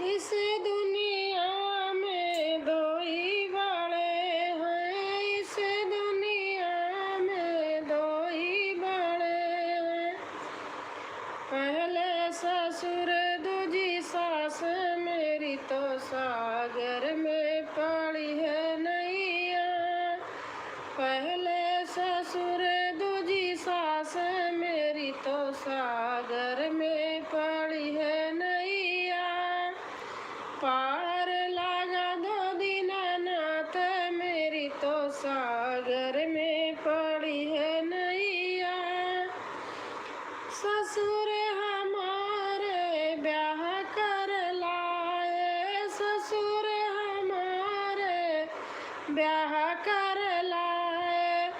इस दुनिया में 2 ही बड़े हैं, इस दुनिया में 2 ही बड़े हैं। पहले ससुर दूजी सास मेरी तो सागर में पड़ी है नैया। पहले ससुर दूजी सास मेरी तो सागर में पड़ी है नैया। पार लगा 2 दीनानाथ मेरी तो सागर में पड़ी है नैया। ससुर हमारे ब्याह कर लाए, ससुर हमारे ब्याह कर लाए।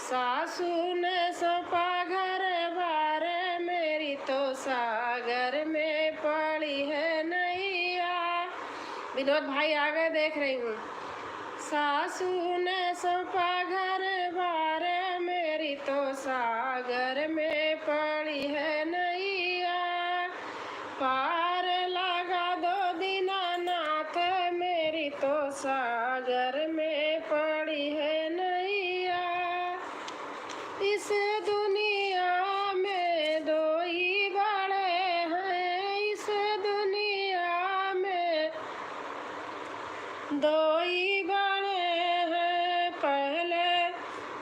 सासू ने सौंपा घर बार मेरी तो सागर में पड़ी है नैया। विनोद भाई आ गए, देख रही हूँ। सासू ने सौंपा घर बार मेरी तो सागर में पड़ी है नैया। पार लगा 2 दीनानाथ मेरी तो सागर में पड़ी है नैया। इस दुनिया में 2 ही बड़े हैं, इस दुनिया में 2 ही बड़े हैं।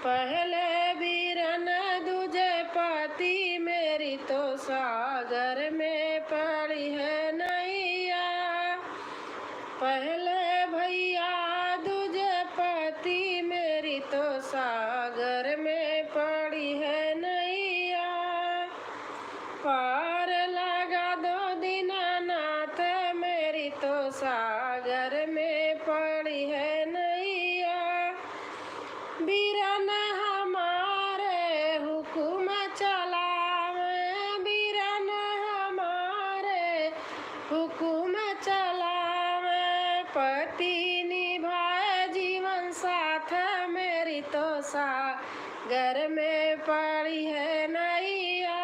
पहले बीरन दूजे पति मेरी तो सागर में पड़ी है नैया। पहले भैया दूजे पति मेरी तो सागर में पड़ी है नैया। पार लगा 2 दीनानाथ मेरी तो सागर में पड़ी है नैया। बीरन हमारे हुकुम चलावे, बीरन हमारे हुकुम चलावे। पति निभाए जीवन साथ मेरी तो सागर में पड़ी है नैया।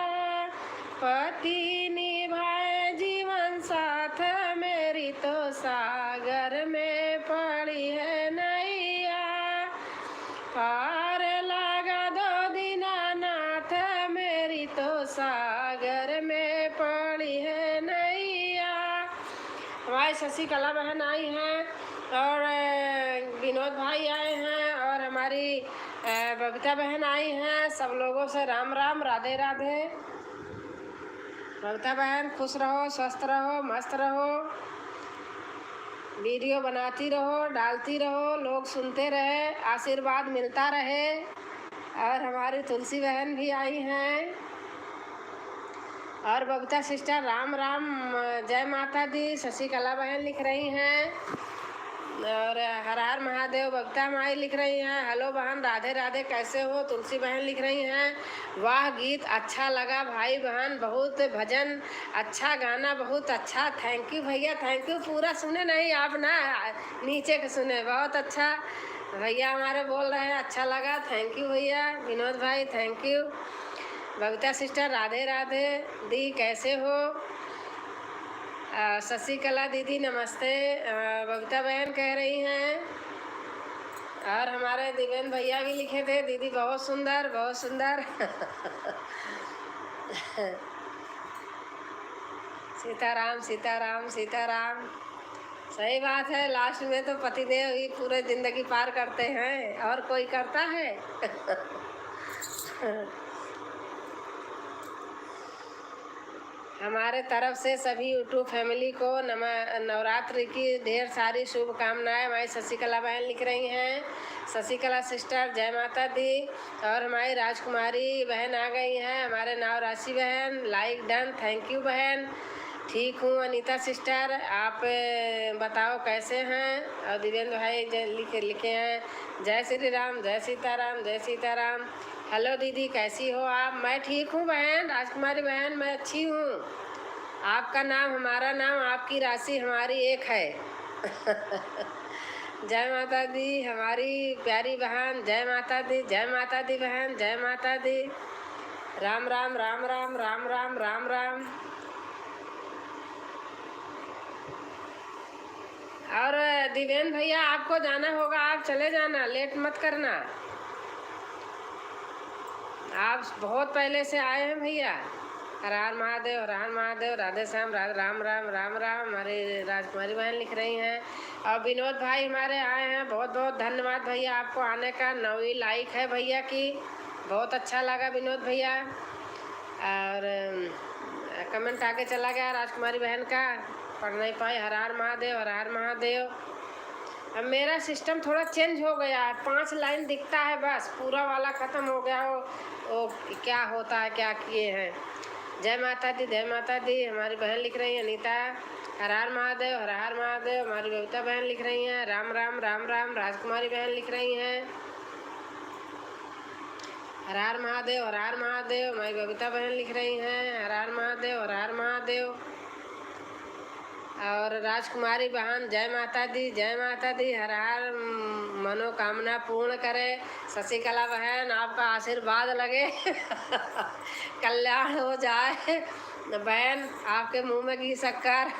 शशि कला बहन आई हैं और विनोद भाई आए हैं और हमारी बबीता बहन आई हैं। सब लोगों से राम राम, राधे राधे। बबीता बहन खुश रहो, स्वस्थ रहो, मस्त रहो, वीडियो बनाती रहो, डालती रहो, लोग सुनते रहे, आशीर्वाद मिलता रहे। और हमारी तुलसी बहन भी आई हैं और बबीता सिस्टर राम राम, जय माता दी। शशि कला बहन लिख रही हैं और हर हर महादेव। बबीता माई लिख रही हैं, हेलो बहन, राधे राधे, कैसे हो। तुलसी बहन लिख रही हैं, वाह गीत अच्छा लगा भाई बहन, बहुत भजन अच्छा, गाना बहुत अच्छा, थैंक यू भैया, थैंक यू। पूरा सुने नहीं आप ना, नीचे के सुने, बहुत अच्छा भैया हमारे बोल रहे हैं, अच्छा लगा, थैंक यू भैया। विनोद भाई thank you. Babita sister Radhe Radhe दी, कैसे हो। शशि कला दीदी नमस्ते, बबीता बहन कह रही हैं। और हमारे दिवेन भैया भी लिखे थे, दीदी बहुत सुंदर, बहुत सुंदर। सीताराम सीताराम सीताराम, सही बात है। लास्ट में तो पतिदेव ही पूरे जिंदगी पार करते हैं, और कोई करता है। हमारे तरफ से सभी यूट्यूब फैमिली को नवरात्रि की ढेर सारी शुभकामनाएं। हमारी शशि कला बहन लिख रही हैं, शशि कला सिस्टर जय माता दी। और हमारी राजकुमारी बहन आ गई हैं, हमारे नाव राशि बहन, लाइक डन, थैंक यू बहन। ठीक हूँ अनीता सिस्टर, आप बताओ कैसे हैं। और दिवेंद्र भाई लिखे हैं, जय श्री राम, जय सीताराम, जय सीताराम। हेलो दीदी कैसी हो आप। मैं ठीक हूँ बहन, राजकुमारी बहन, मैं अच्छी हूँ। आपका नाम हमारा नाम, आपकी राशि हमारी एक है। जय माता दी हमारी प्यारी बहन, जय माता दी, जय माता दी बहन, जय माता दी। राम राम राम राम राम राम राम राम। और दिवेन भैया आपको जाना होगा, आप चले जाना, लेट मत करना। आप बहुत पहले से आए हैं भैया। हर हर महादेव, हर हर महादेव, राधे श्याम, राम राम राम राम। हमारी राजकुमारी बहन लिख रही हैं और विनोद भाई हमारे आए हैं, बहुत बहुत धन्यवाद भैया आपको आने का। 9 लाइक है भैया की, बहुत अच्छा लगा विनोद भैया। और कमेंट आगे चला गया राजकुमारी बहन का, पढ़ नहीं पाई। हर हर महादेव, हर हर महादेव। अब मेरा सिस्टम थोड़ा चेंज हो गया है, 5 लाइन दिखता है बस, पूरा वाला ख़त्म हो गया हो। वो क्या होता है, क्या किए हैं। जय माता दी, जय माता दी। हमारी बहन लिख रही है अनीता, हर हर महादेव, हर हर महादेव। हमारी बबीता बहन लिख रही हैं, राम राम राम राम। राजकुमारी बहन लिख रही हैं, हर हर महादेव, हर हर महादेव। हमारी बबीता बहन लिख रही हैं, हर हर महादेव, हर हर महादेव। और राजकुमारी बहन जय माता दी, जय माता दी, हर हर मनोकामना पूर्ण करे। शशि कला बहन आपका आशीर्वाद लगे। कल्याण हो जाए बहन, आपके मुंह में घी शक्कर।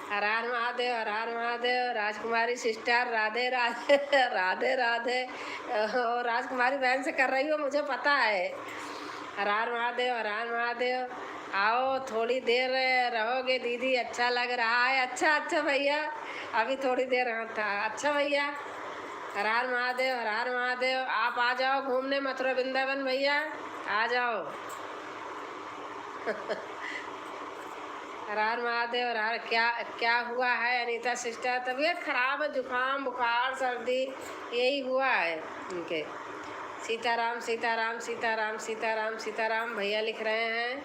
हर हर महादेव, हर हर महादेव। राजकुमारी सिस्टर राधे राधे, राधे राधे। और राजकुमारी बहन से कर रही हो मुझे पता है। हर हर महादेव, हर हर महादेव। आओ थोड़ी देर रहोगे दीदी, अच्छा लग रहा है। अच्छा अच्छा भैया, अभी थोड़ी देर था। अच्छा भैया, हर हर महादेव, हर हर महादेव। आप आ जाओ घूमने मथुरा वृंदावन भैया, आ जाओ। हर हर महादेव, हर हर। क्या क्या हुआ है अनीता सिस्टर, तबीयत खराब है, जुकाम बुखार सर्दी यही हुआ है उनके। सीताराम सीताराम सीताराम सीताराम सीताराम भैया लिख रहे हैं,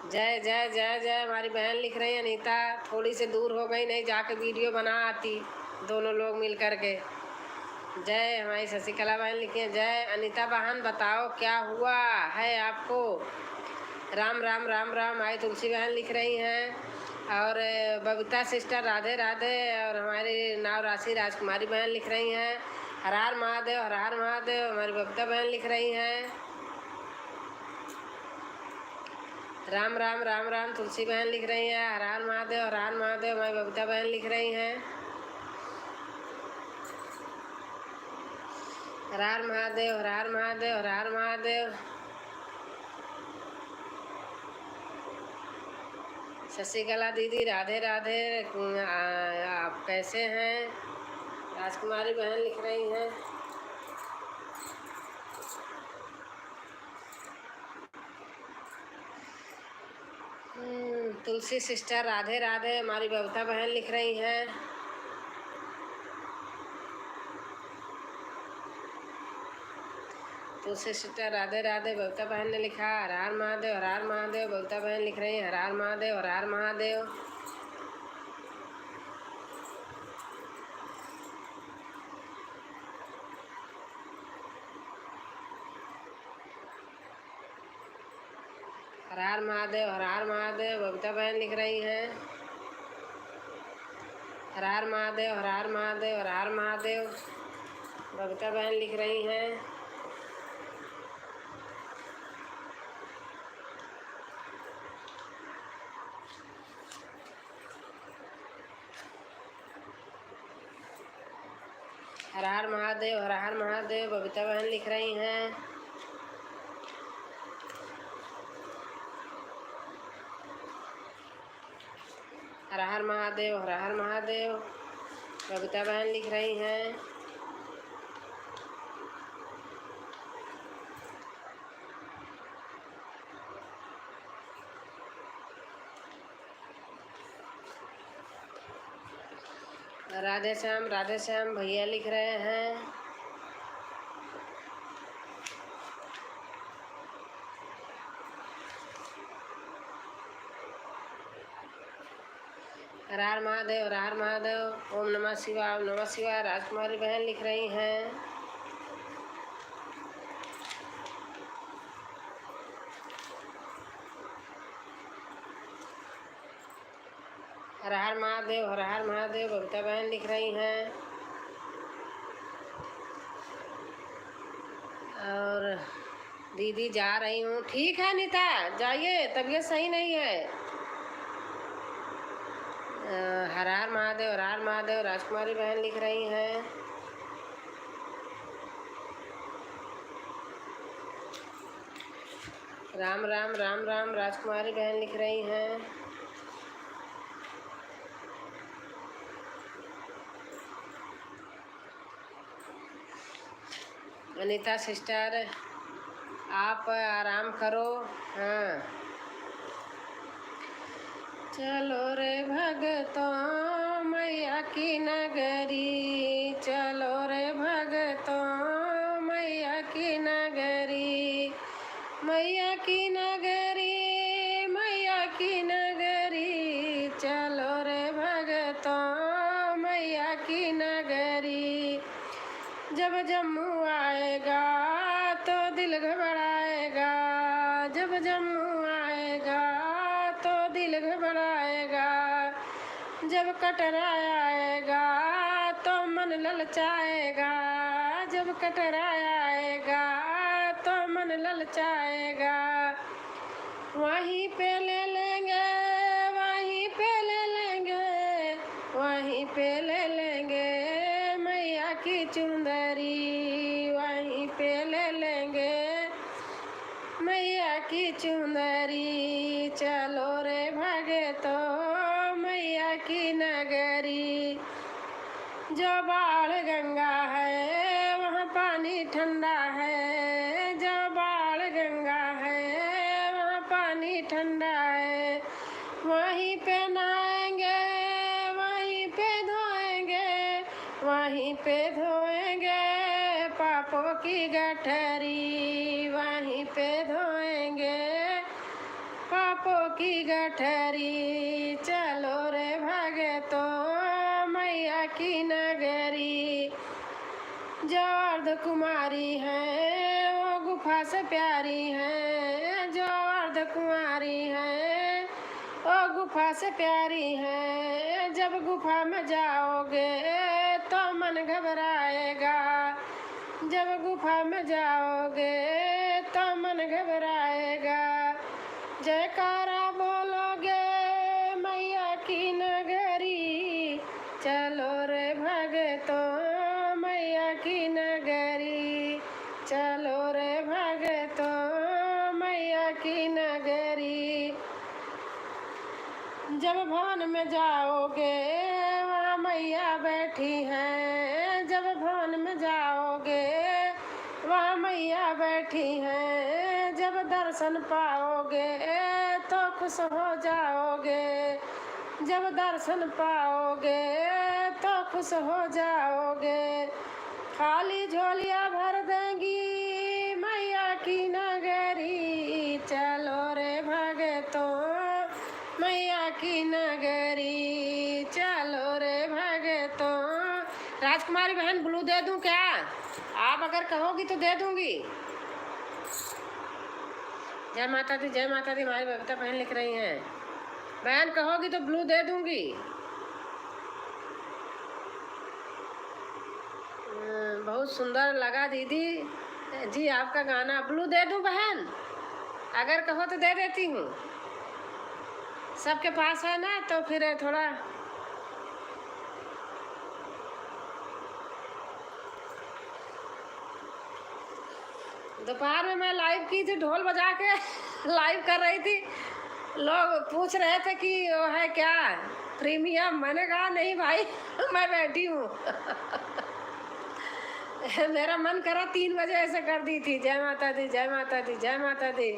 जय जय जय जय। हमारी बहन लिख रही है अनीता, थोड़ी सी दूर हो गई, नहीं जाके वीडियो बना आती दोनों लोग मिल कर के। जय। हमारी शशि कला बहन लिखी है, जय। अनीता बहन बताओ क्या हुआ है आपको। राम राम राम राम। हमारी तुलसी बहन लिख रही हैं और बबीता सिस्टर राधे राधे। और हमारी नाव राशि राजकुमारी बहन लिख रही हैं, हर हर महादेव, हर हर महादेव। हमारी बबीता बहन लिख रही हैं, राम राम राम राम। तुलसी बहन लिख रही हैं, हर हर महादेव, हर हर महादेव। हमारी बबीता बहन लिख रही हैं, हर हर महादेव, हर हर महादेव, हर हर महादेव। शशिकला दीदी राधे राधे। आप कैसे हैं? राजकुमारी बहन लिख रही हैं। तुलसी सिस्टर राधे राधे। हमारी बबीता बहन लिख रही हैं। तुलसी सिस्टर राधे राधे। बबीता बहन ने लिखा हर हर महादेव, हर हर महादेव। बबीता बहन लिख रही हैं हर हर महादेव, हर हर महादेव। हर हर महादेव, हर हर महादेव। बबीता बहन लिख रही हैं हर हर महादेव, हर हर महादेव, हर हर महादेव। बबीता बहन लिख रही हैं। हर हर महादेव, हर हर महादेव। बबीता बहन लिख रही हैं। हर हर महादेव, हर हर महादेव। बबीता बहन लिख रही हैं। राधे श्याम भैया लिख रहे हैं। हर हर महादेव, हर हर महादेव। ओम नमः शिवाय, ओम नमः शिवाय। राजकुमारी बहन लिख रही हैं। हर हर महादेव, हर हर महादेव। बबीता बहन लिख रही हैं। और दीदी जा रही हूँ। ठीक है नीता, जाइए, तबीयत सही नहीं है। हर हर महादेव, हर हर महादेव। राजकुमारी बहन लिख रही हैं। राम राम, राम राम। राजकुमारी बहन लिख रही हैं। अनीता सिस्टर आप आराम करो। हाँ, चलो रे भगतों मैया की नगरी, चलो रे भगतों मैया की नगरी, मैया की नगरी, मैया की नगरी। चलो रे भगतों मैया की नगरी। जब जम्मू आएगा तो दिल घबराएगा, जब जम्मू आएगा तो दिल घबराएगा, जब कटरा आएगा तो मन ललचाएगा, जब कटरा आएगा तो मन ललचाएगा। वहीं पे ले लेंगे, वहीं पे ले लेंगे, वहीं पे ले लेंगे मैया की चुंदरी, वहीं पे ले लेंगे मैया की चुंदरी। चलो रे भगतों मैया की नगरी। जो बाढ़ गंगा है वहाँ पानी ठंडा है, जो बाढ़ गंगा है वहाँ पानी ठंडा है। वहीं पे नहाएंगे, वहीं पे धोएंगे, वहीं पे धोएंगे पापों की गठरी, वहीं पे धोएंगे पापों की गठरी। चलो रे भगतों मैया की नगरी। जो अर्ध कुमारी है वो गुफा से प्यारी है, जो अर्ध कुमारी है वो गुफा से प्यारी है। जब गुफा में जाओगे तो मन घबराएगा, जब गुफा में जाओगे तो मन घबराएगा। जयकारा बोलोगे मैया की नगरी। चलो रे भगतों मैया की नगरी, चलो रे भगतों मैया की नगरी। जब भवन में जाओगे वहाँ मैया बैठी हैं, जब भवन में जाओगे वहाँ मैया बैठी हैं, जब दर्शन पाओगे तो खुश हो जाओगे, जब दर्शन पाओगे तो खुश हो जाओगे, खाली झोलियाँ भर देंगी मैया की नगरी, चलो रे भगतों मैया की नगरी, चलो रे भगतों। राजकुमारी बहन ब्लू दे दूं क्या? आप अगर कहोगी तो दे दूंगी। जय माता दी, जय माता दी। हमारी बबीता बहन लिख रही हैं, बहन कहोगी तो ब्लू दे दूंगी। बहुत सुंदर लगा दीदी जी आपका गाना। ब्लू दे दूं बहन? अगर कहो तो दे देती हूँ। सबके पास है ना, तो फिर थोड़ा दोपहर में मैं लाइव की थी, ढोल बजा के लाइव कर रही थी। लोग पूछ रहे थे कि वो है क्या प्रीमियम, मैंने कहा नहीं भाई मैं बैठी हूँ मेरा मन करा 3 बजे ऐसे कर दी थी। जय माता दी, जय माता दी, जय माता दी,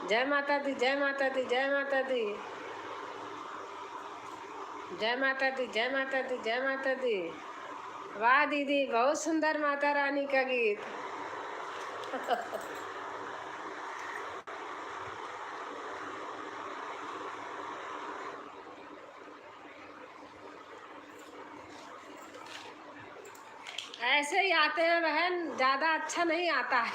जय माता दी, जय माता दी, जय माता दी, जय माता दी, जय माता दी, जय माता दी। वाह दीदी, बहुत सुंदर माता रानी का गीत ऐसे ही आते हैं बहन, ज़्यादा अच्छा नहीं आता है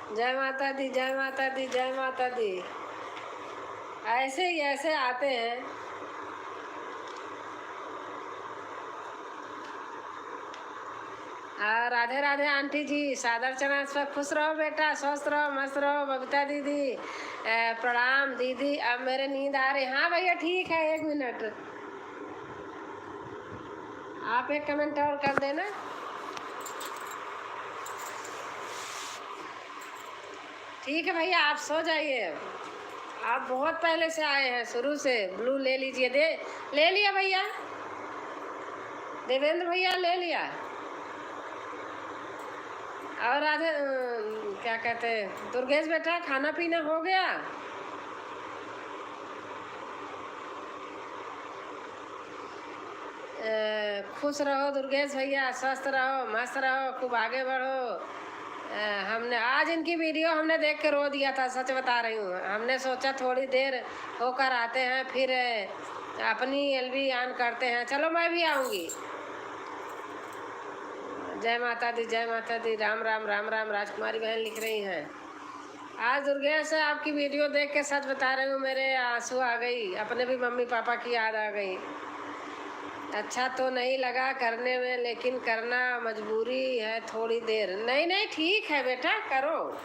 जय माता दी, जय माता दी, जय माता दी। ऐसे ही ऐसे आते हैं। राधे राधे आंटी जी, सादर चरण स्वस्थ, खुश रहो बेटा, स्वस्थ रहो, मस्त रहो। बबीता दीदी प्रणाम दीदी, अब मेरे नींद आ रही। हाँ भैया ठीक है, 1 मिनट आप एक कमेंट और कर देना। ठीक है भैया, आप सो जाइए। आप बहुत पहले से आए हैं, शुरू से। ब्लू ले लीजिए, ले लिया भैया, देवेंद्र भैया ले लिया। और राधे क्या कहते हैं, दुर्गेश बेटा खाना पीना हो गया? खुश रहो दुर्गेश भैया, स्वस्थ रहो, मस्त रहो, खूब आगे बढ़ो। हमने आज इनकी वीडियो हमने देख के रो दिया था, सच बता रही हूँ। हमने सोचा थोड़ी देर होकर आते हैं, फिर अपनी एलबी ऑन करते हैं। चलो मैं भी आऊँगी। जय माता दी, जय माता दी। राम राम, राम राम। राजकुमारी बहन लिख रही हैं, आज दुर्गेश आपकी वीडियो देख के सच बता रही हूँ, मेरे आंसू आ गई। अपने भी मम्मी पापा की याद आ गई। अच्छा तो नहीं लगा करने में, लेकिन करना मजबूरी है। थोड़ी देर नहीं नहीं ठीक है बेटा, करो।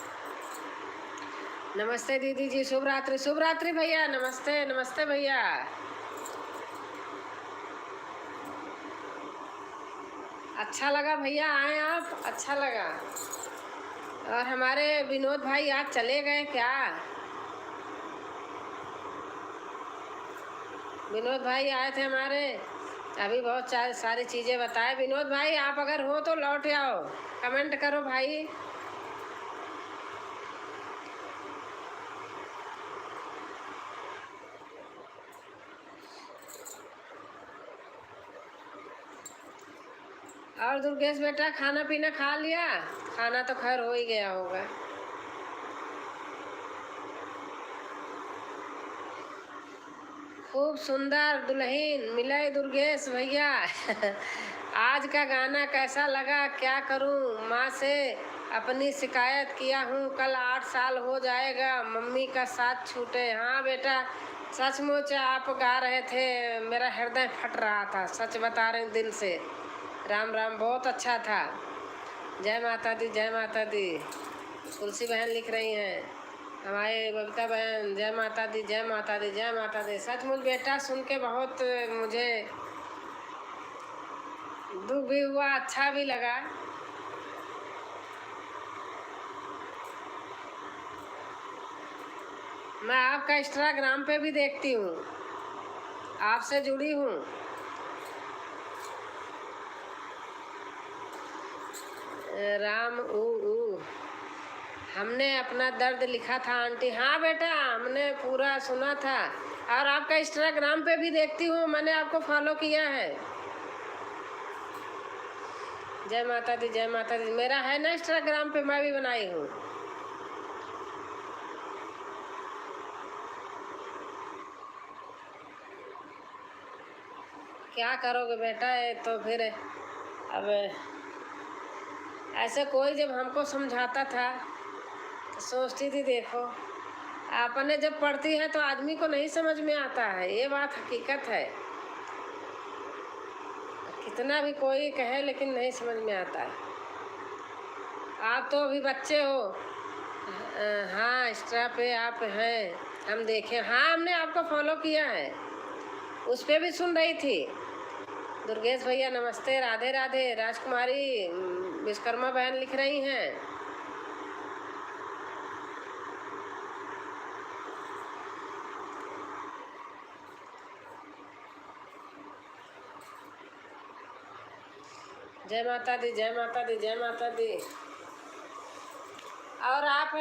नमस्ते दीदी जी, शुभ रात्रि। शुभ रात्रि भैया, नमस्ते नमस्ते भैया। अच्छा लगा भैया आए आप, अच्छा लगा। और हमारे विनोद भाई आज चले गए क्या? विनोद भाई आए थे हमारे, अभी बहुत सारी चीज़ें बताए। विनोद भाई आप अगर हो तो लौट आओ, कमेंट करो भाई। और दुर्गेश बेटा खाना पीना खा लिया? खाना तो खैर हो ही गया होगा। खूब सुंदर दुल्हन मिले दुर्गेश भैया आज का गाना कैसा लगा? क्या करूं, माँ से अपनी शिकायत किया हूँ, कल 8 साल हो जाएगा मम्मी का साथ छूटे। हाँ बेटा, सचमुच आप गा रहे थे, मेरा हृदय फट रहा था, सच बता रहे दिल से। राम राम, बहुत अच्छा था। जय माता दी, जय माता दी। तुलसी बहन लिख रही हैं, हमारे बबीता बहन, जय माता दी, जय माता दी, जय माता दी। सचमुच बेटा सुन के बहुत मुझे दुख भी हुआ, अच्छा भी लगा। मैं आपका इंस्टाग्राम पे भी देखती हूँ, आपसे जुड़ी हूँ। राम ऊ हमने अपना दर्द लिखा था आंटी। हाँ बेटा, हमने पूरा सुना था और आपका इंस्टाग्राम पे भी देखती हूँ, मैंने आपको फॉलो किया है। जय माता दी, जय माता दी। मेरा है ना इंस्टाग्राम पे, मैं भी बनाई हूँ। क्या करोगे बेटा, तो फिर अब ऐसे कोई जब हमको समझाता था तो सोचती थी देखो, आपने जब पढ़ती है तो आदमी को नहीं समझ में आता है, ये बात हकीकत है। कितना भी कोई कहे लेकिन नहीं समझ में आता है। आप तो अभी बच्चे हो। हाँ, इंस्टा पे आप हैं, हम देखें। हाँ, हमने आपको फॉलो किया है, उस पर भी सुन रही थी। दुर्गेश भैया नमस्ते, राधे राधे। राजकुमारी विश्वकर्मा बहन लिख रही हैं। जय माता दी, जय माता दी, जय माता दी। और आप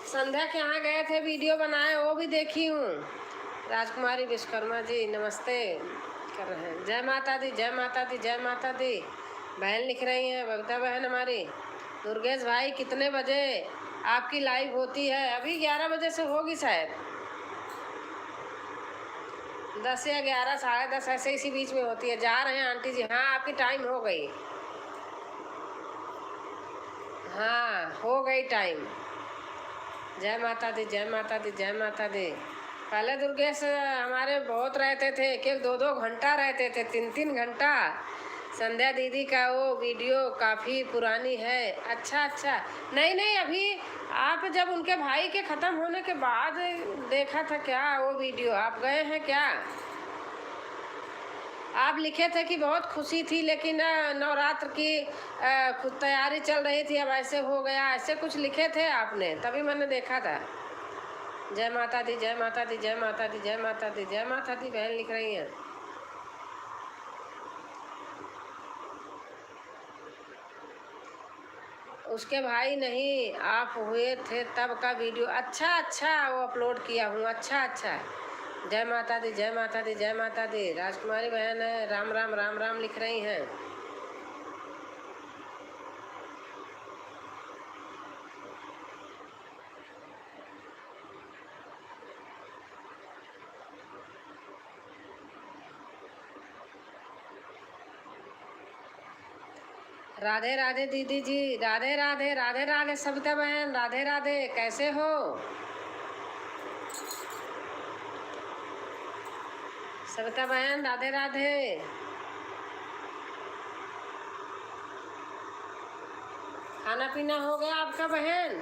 संध्या के यहाँ गए थे, वीडियो बनाए, वो भी देखी हूँ। राजकुमारी विश्वकर्मा जी नमस्ते कर रहे हैं। जय माता दी, जय माता दी, जय माता दी। बहन लिख रही हैं, बबीता बहन हमारी। दुर्गेश भाई कितने बजे आपकी लाइव होती है? अभी 11 बजे से होगी शायद, 10 या 11, 10:30 ऐसे इसी बीच में होती है। जा रहे हैं आंटी जी? हाँ, आपकी टाइम हो गई। हाँ, हो गई टाइम। जय माता दी, जय माता दी, जय माता दी। पहले दुर्गेश हमारे बहुत रहते थे, एक एक 2-2 घंटा रहते थे, 3-3 घंटा। संध्या दीदी का वो वीडियो काफ़ी पुरानी है। अच्छा अच्छा, नहीं नहीं, अभी आप जब उनके भाई के ख़त्म होने के बाद देखा था क्या वो वीडियो? आप गए हैं क्या? आप लिखे थे कि बहुत खुशी थी, लेकिन नवरात्र की खुद तैयारी चल रही थी, अब ऐसे हो गया, ऐसे कुछ लिखे थे आपने, तभी मैंने देखा था। जय माता दी, जय माता दी, जय माता दी, जय माता दी, जय माता दी। बहन लिख रही हैं। उसके भाई नहीं, आप हुए थे तब का वीडियो। अच्छा अच्छा, वो अपलोड किया हूँ। अच्छा अच्छा। जय माता दी, जय माता दी, जय माता दी। राजकुमारी बहन है, राम राम राम राम लिख रही हैं। राधे राधे दीदी जी, राधे राधे, राधे राधे सविता बहन, राधे राधे। कैसे हो? सविता बहन राधे राधे। खाना पीना हो गया आपका बहन?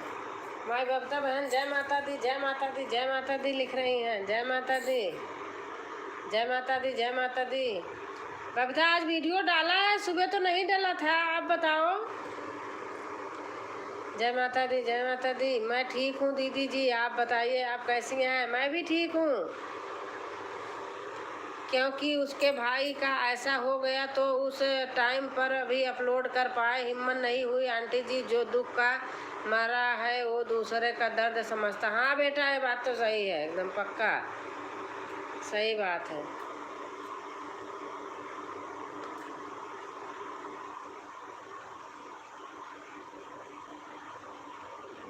माई बबता बहन जय माता दी, जय माता दी, जय माता दी लिख रही हैं। जय माता दी, जय माता दी, जय माता दी। बबता आज वीडियो डाला है, सुबह तो नहीं डाला था, आप बताओ। जय माता दी, जय माता दी। मैं ठीक हूँ दीदी जी, आप बताइए आप कैसी हैं? मैं भी ठीक हूँ, क्योंकि उसके भाई का ऐसा हो गया तो उस टाइम पर अभी अपलोड कर पाए, हिम्मत नहीं हुई। आंटी जी, जो दुख का मारा है वो दूसरे का दर्द समझता। हाँ बेटा, ये बात तो सही है, एकदम पक्का सही बात है।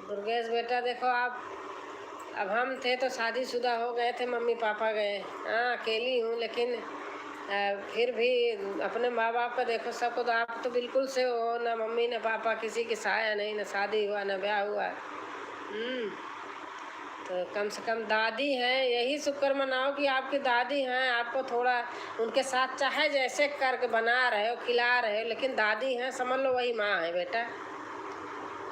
दुर्गेश बेटा देखो, आप अब हम थे तो शादीशुदा हो गए थे, मम्मी पापा गए। हाँ, अकेली हूँ, लेकिन फिर भी अपने माँ बाप का देखो, सबको तो आप तो बिल्कुल से हो ना, मम्मी ना पापा, किसी की साया नहीं, ना शादी हुआ ना ब्याह हुआ। तो कम से कम दादी हैं, यही शुक्र मनाओ कि आपकी दादी हैं, आपको थोड़ा उनके साथ चाहे जैसे करके बना रहे हो, खिला रहे हो, लेकिन दादी हैं, समझ लो वही माँ है बेटा।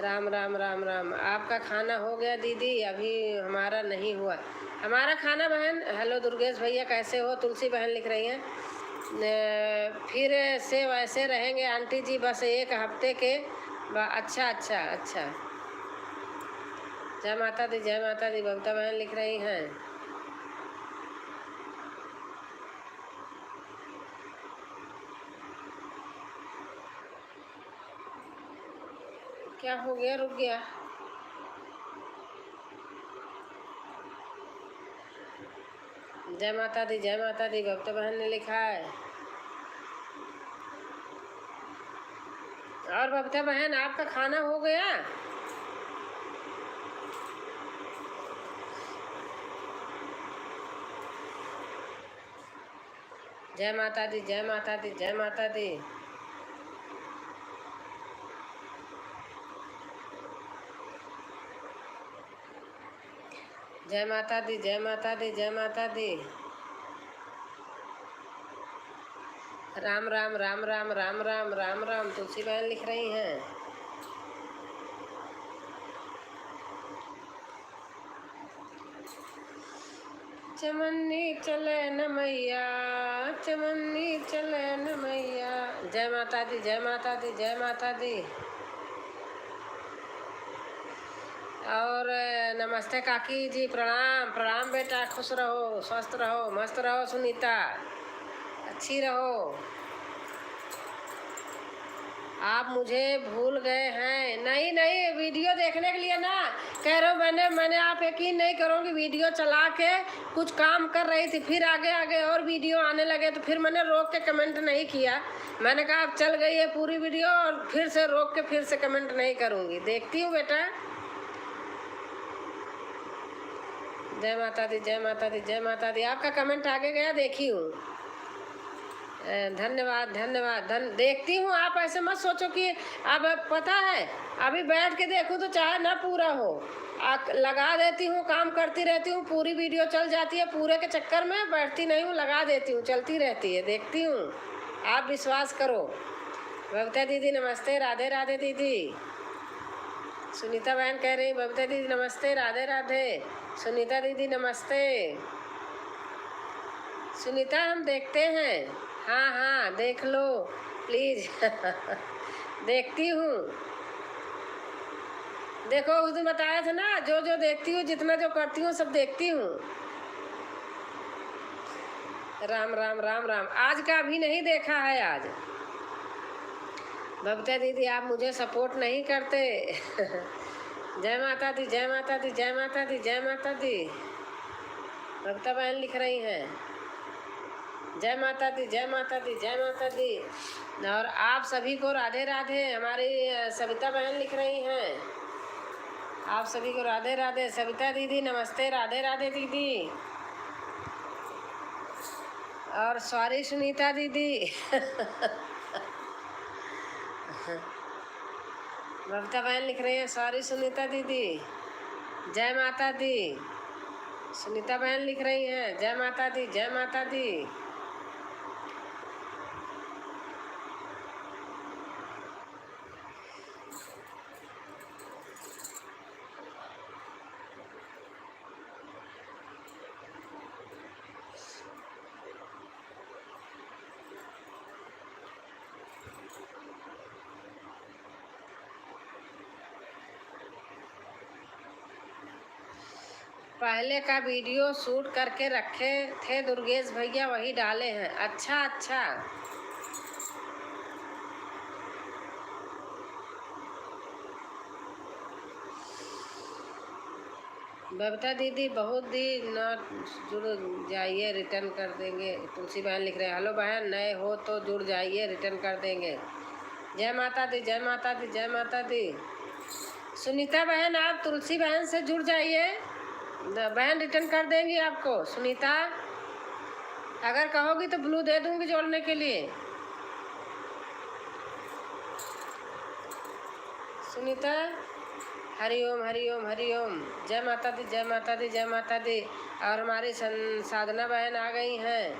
राम राम राम राम। आपका खाना हो गया दीदी? अभी हमारा नहीं हुआ। हमारा खाना बहन। हेलो दुर्गेश भैया कैसे हो? तुलसी बहन लिख रही हैं। फिर से वैसे रहेंगे आंटी जी, बस 1 हफ्ते के अच्छा अच्छा अच्छा। जय माता दी, जय माता दी। बबीता बहन लिख रही हैं। क्या हो गया, रुक गया? जय माता दी, जय माता दी। बबीता बहन ने लिखा है। और बबीता बहन, आपका खाना हो गया? जय माता दी, जय माता दी, जय माता दी। जय माता दी, जय माता दी, जय माता दी। राम राम राम राम राम राम राम राम। तुलसी बहन लिख रही हैं। चमन्नी चले न मैया, चमन्नी चले न मैया। जय माता दी, जय माता दी, जय माता दी। और नमस्ते काकी जी, प्रणाम प्रणाम बेटा। खुश रहो, स्वस्थ रहो, मस्त रहो सुनीता, अच्छी रहो। आप मुझे भूल गए हैं? नहीं नहीं, वीडियो देखने के लिए ना कह रहा हूँ। मैंने आप यकीन नहीं करोगे, वीडियो चला के कुछ काम कर रही थी, फिर आगे आगे और वीडियो आने लगे, तो फिर मैंने रोक के कमेंट नहीं किया। मैंने कहा अब चल गई है पूरी वीडियो, और फिर से रोक के फिर से कमेंट नहीं करूँगी। देखती हूँ बेटा। जय माता दी, जय माता दी, जय माता दी। आपका कमेंट आगे गया, देखी हूँ। धन्यवाद धन्यवाद। देखती हूँ। आप ऐसे मत सोचो कि अब पता है, अभी बैठ के देखूँ तो चाहे ना पूरा हो, लगा देती हूँ, काम करती रहती हूँ, पूरी वीडियो चल जाती है। पूरे के चक्कर में बैठती नहीं हूँ, लगा देती हूँ, चलती रहती है, देखती हूँ। आप विश्वास करो। बबीता दीदी नमस्ते, राधे राधे दीदी। सुनीता बहन कह रही, बबीता दीदी नमस्ते, राधे राधे। सुनीता दीदी नमस्ते। सुनीता हम देखते हैं। हाँ हाँ, देख लो प्लीज। देखती हूँ। देखो, उस दिन बताया था ना, जो जो देखती हूँ, जितना जो करती हूँ, सब देखती हूँ। राम राम राम राम। आज का अभी नहीं देखा है आज। बबीता दीदी आप मुझे सपोर्ट नहीं करते। जय माता दी, जय माता दी, जय माता दी, जय माता दी। बबीता बहन लिख रही हैं। जय माता दी, जय माता दी, जय माता दी। और आप सभी को राधे राधे। हमारी सविता बहन लिख रही हैं, आप सभी को राधे राधे। सविता दीदी नमस्ते, राधे राधे दीदी। और सॉरी सुनीता दीदी। बबीता बहन लिख रही है, सॉरी सुनीता दीदी। जय माता दी। सुनीता बहन लिख रही हैं, जय माता दी, जय माता दी। पहले का वीडियो शूट करके रखे थे दुर्गेश भैया, वही डाले हैं। अच्छा अच्छा। बबीता दीदी बहुत दिन न जुड़ जाइए, रिटर्न कर देंगे। तुलसी बहन लिख रहे हैं, हेलो बहन, नए हो तो जुड़ जाइए, रिटर्न कर देंगे। जय माता दी, जय माता दी, जय माता दी। सुनीता बहन आप तुलसी बहन से जुड़ जाइए, बहन रिटर्न कर देंगी आपको। सुनीता अगर कहोगी तो ब्लू दे दूंगी जोड़ने के लिए। सुनीता हरिओम हरिओम हरिओम। जय माता दी, जय माता दी, जय माता दी। और हमारी साधना बहन आ गई हैं।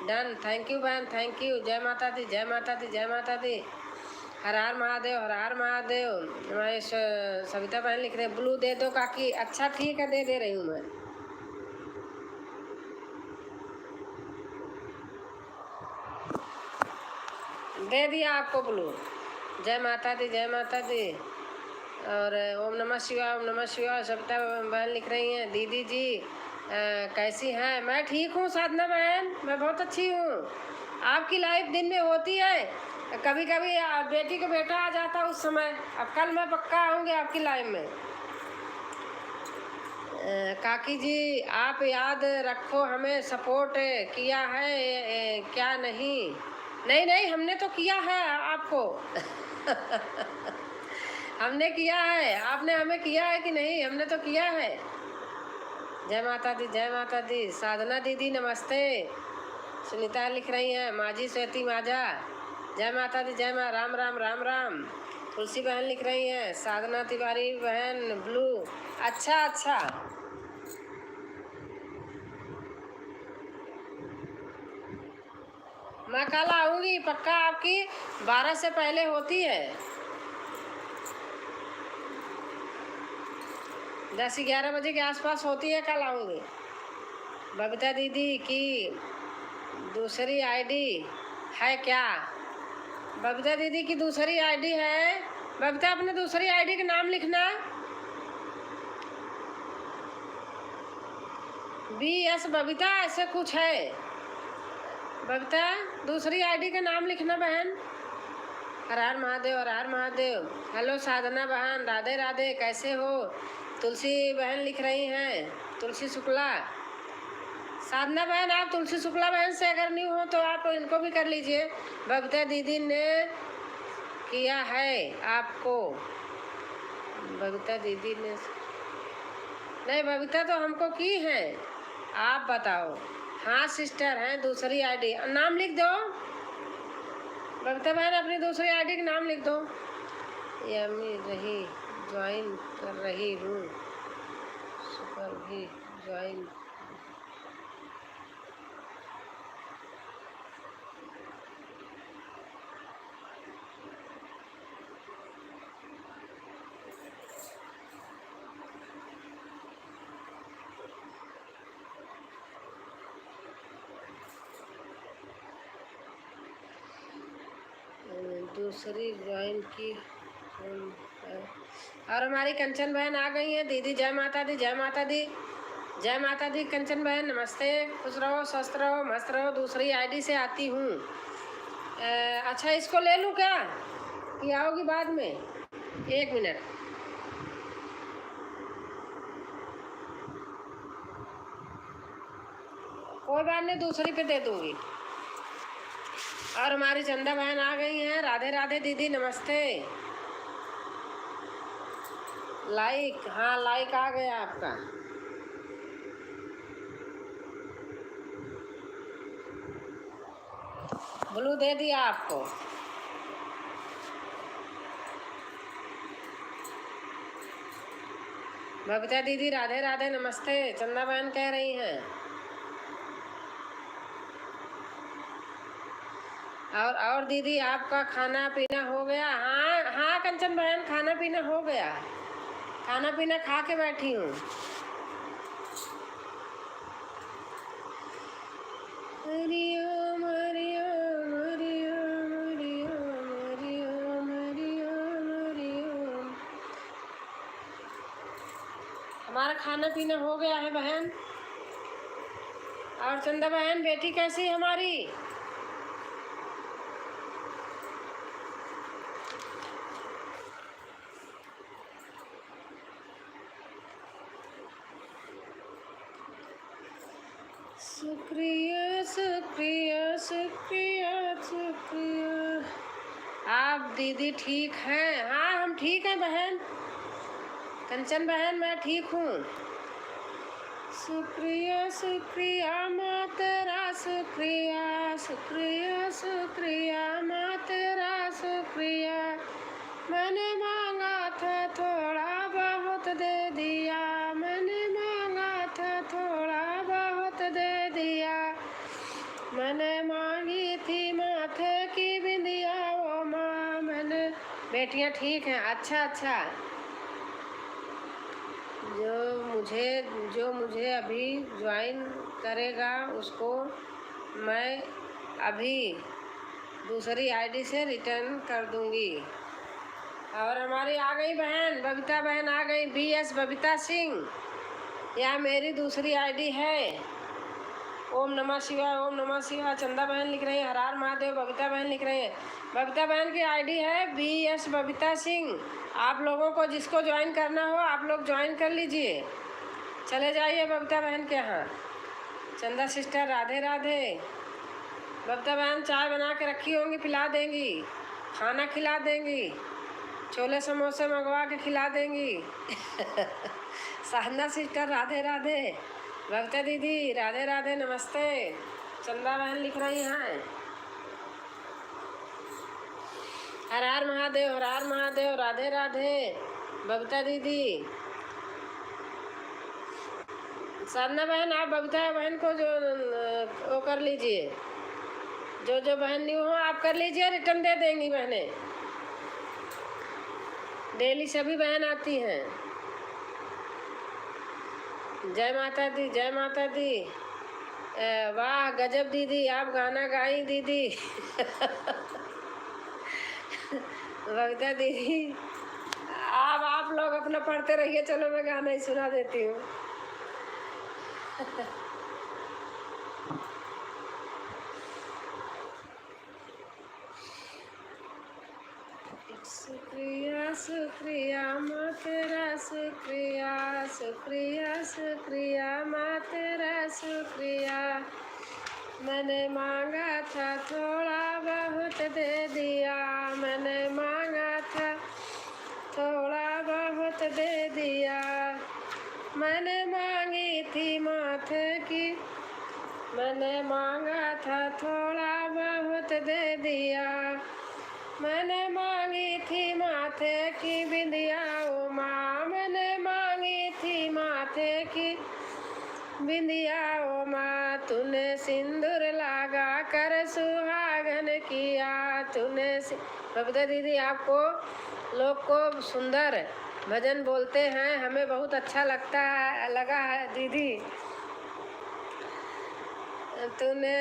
डन, थैंक यू बहन, थैंक यू। जय माता दी, जय माता दी, जय माता दी। हर हर महादेव, हर हर महादेव। हमारी सविता बहन लिख रहे ब्लू दे दो काकी। अच्छा ठीक है, दे रही हूँ मैं। दे दिया आपको ब्लू। जय माता दी, जय माता दी। और ओम नमः शिवाय, ओम नमः शिवाय। सविता बहन लिख रही हैं, दीदी जी कैसी हैं? मैं ठीक हूँ साधना बहन, मैं बहुत अच्छी हूँ। आपकी लाइफ दिन में होती है, कभी कभी बेटी का बेटा आ जाता है उस समय। अब कल मैं पक्का आऊँगी आपकी लाइफ में। काकी जी आप याद रखो, हमें सपोर्ट किया है क्या? नहीं नहीं नहीं, हमने तो किया है आपको हमने किया है, आपने हमें किया है कि नहीं? हमने तो किया है। जय माता दी, जय माता दी। साधना दीदी नमस्ते। सुनीता लिख रही हैं, माजी स्वेती माजा। जय माता दी, जय माँ। राम राम राम राम। तुलसी बहन लिख रही हैं, साधना तिवारी बहन ब्लू। अच्छा अच्छा, मैं कल आऊँगी पक्का। आपकी 12 से पहले होती है, 10-11 बजे के आसपास होती है, कल आऊँगी। बबीता दीदी की दूसरी आईडी है क्या? बबीता दीदी की दूसरी आईडी है। बबीता अपने दूसरी आईडी का नाम लिखना, BS बबीता ऐसे कुछ है। बबीता दूसरी आईडी का नाम लिखना बहन। हर हर महादेव, हर हर महादेव। हेलो साधना बहन, राधे राधे, कैसे हो? तुलसी बहन लिख रही हैं, तुलसी शुक्ला। साधना बहन आप तुलसी शुक्ला बहन से अगर न्यू हो तो आप इनको भी कर लीजिए। बबीता दीदी ने किया है आपको? बबीता दीदी ने नहीं, बबीता तो हमको की है, आप बताओ। हाँ सिस्टर हैं, दूसरी आईडी नाम लिख दो। बबीता बहन अपनी दूसरी आईडी का नाम लिख दो। यमी रही ज्वाइन कर रही हूँ, सुपर भी ज्वाइन। दूसरी ज्वाइन की। और हमारी कंचन बहन आ गई हैं। दीदी जय माता दी, जय माता दी, जय माता दी। कंचन बहन नमस्ते, खुश रहो, स्वस्थ रहो, मस्त रहो। दूसरी आईडी से आती हूँ। अच्छा इसको ले लूँ क्या, कि आओगी बाद में? 1 मिनट। कोई बात नहीं, दूसरी पे दे दूँगी। और हमारी चंदा बहन आ गई हैं, राधे राधे दीदी नमस्ते। लाइक, हाँ लाइक आ गया आपका। ब्लू दे दिया आपको। बबीता दीदी राधे राधे नमस्ते, चंदा बहन कह रही हैं। और दीदी आपका खाना पीना हो गया? हाँ हाँ कंचन बहन, खाना पीना हो गया, खाना पीना खा के बैठी हूँ। हरिओम हरिओम हरिओम हरिओम हरिओम हरिओम हरिओम। हमारा खाना पीना हो गया है बहन। और चंदा बहन बेटी कैसी है हमारी? शुक्रिया शुक्रिया शुक्रिया शुक्रिया। आप दीदी ठीक हैं? हाँ हम ठीक हैं बहन। कंचन बहन मैं ठीक हूँ। शुक्रिया शुक्रिया माँ तेरा, शुक्रिया शुक्रिया शुक्रिया माँ तेरा शुक्रिया। मैंने मांगा था थोड़ा बहुत दे दिया, मैंने मांगा था थोड़ा बहुत दे दिया। मैंने मांगी थी माथे की बिंदिया, वो माँ मैंने। बेटियाँ ठीक हैं? अच्छा अच्छा। जो मुझे अभी ज्वाइन करेगा उसको मैं अभी दूसरी आईडी से रिटर्न कर दूंगी। और हमारी आ गई बहन, बबीता बहन आ गई, BS बबीता सिंह। यह मेरी दूसरी आईडी है। ओम नमः शिवाय, ओम नमः शिवाय। चंदा बहन लिख रही है हर हर महादेव। बबीता बहन लिख रही है। बबीता बहन की आईडी है BS बबीता सिंह। आप लोगों को जिसको ज्वाइन करना हो आप लोग ज्वाइन कर लीजिए, चले जाइए बबीता बहन के यहाँ। चंदा सिस्टर राधे राधे। बबीता बहन चाय बना के रखी होंगी, पिला देंगी, खाना खिला देंगी, छोले समोसे मंगवा के खिला देंगी। साधना सिस्टर राधे राधे। बबीता दीदी राधे राधे, नमस्ते। चंदा बहन लिख रही हैं हर हर महादेव, हर हर महादेव, राधे राधे। बबीता दीदी, साधना बहन आप बबीता बहन को जो वो कर लीजिए, जो बहन न्यू हो आप कर लीजिए, रिटर्न दे देंगी बहनें। डेली सभी बहन आती हैं। जय माता दी, जय माता दी। वाह गजब दीदी, आप गाना गाई दीदी। बबीता दीदी आप लोग अपना पढ़ते रहिए, चलो मैं गाना ही सुना देती हूँ। शुक्रिया शुक्रिया माँ तेरा, शुक्रिया शुक्रिया शुक्रिया माँ तेरा, शुक्रिया। मैंने मांगा था थोड़ा बहुत दे दिया, मैंने मांगा था थोड़ा बहुत दे दिया। मैंने मांगी थी माथे की, मैंने मांगा था थोड़ा बहुत दे दिया। मैंने मांगी थी माथे की बिंदिया ओ माँ, मैंने मांगी थी माथे की बिंदिया ओ माँ। तूने सिंदूर लगा कर सुहागन किया, तूने। बबीता दीदी आपको लोग को सुंदर भजन बोलते हैं, हमें बहुत अच्छा लगता है, लगा है दीदी। तूने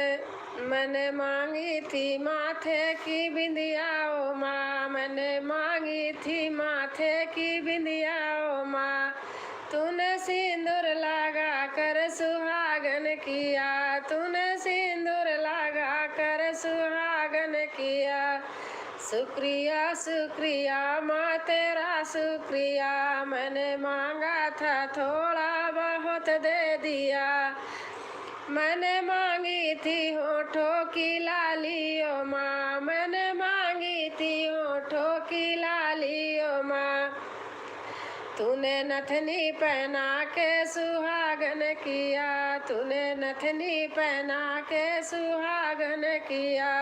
मैंने मांगी थी माथे की बिंदिया ओ माँ, मैंने मांगी थी माथे की बिंदिया ओ माँ। तूने सिंदूर लगा कर सुहागन किया, तूने सिंदूर लगा कर सुहागन किया। शुक्रिया शुक्रिया माँ तेरा, शुक्रिया। मैंने मांगा था थोड़ा बहुत दे दिया। मैंने मांगी थी होठों की लाली ओ माँ, मैंने मांगी थी होठों की लाली ओ माँ। तूने नथनी पहना के सुहागन किया, तूने नथनी पहना के सुहागन किया।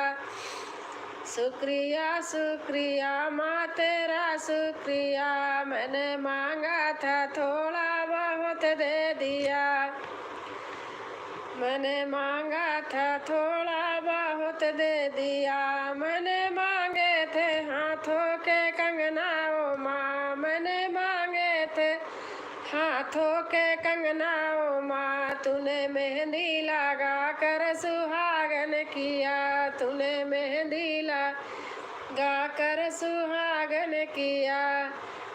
शुक्रिया शुक्रिया माँ तेरा, शुक्रिया। मैंने मांगा था थोड़ा बहुत दे दिया, मैंने मांगा था थोड़ा बहुत दे दिया। मैंने मांगे थे हाथों के कंगना ओ माँ, मैंने मांगे थे हाथों के कंगना ओ माँ। तूने मेहंदी लगा कर सुहागन किया, तूने मेहंदी लगा कर सुहागन किया।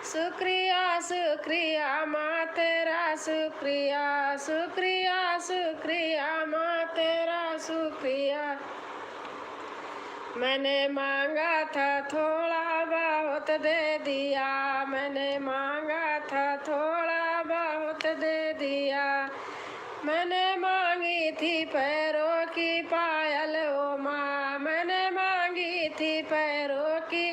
शुक्रिया शुक्रिया माँ तेरा, शुक्रिया शुक्रिया शुक्रिया माँ तेरा, शुक्रिया। मैंने मांगा था थोड़ा बहुत दे दिया, मैंने मांगा था थोड़ा बहुत दे दिया। मैंने मांगी थी पैरों की पायल ओ माँ, मैंने मांगी थी पैरों की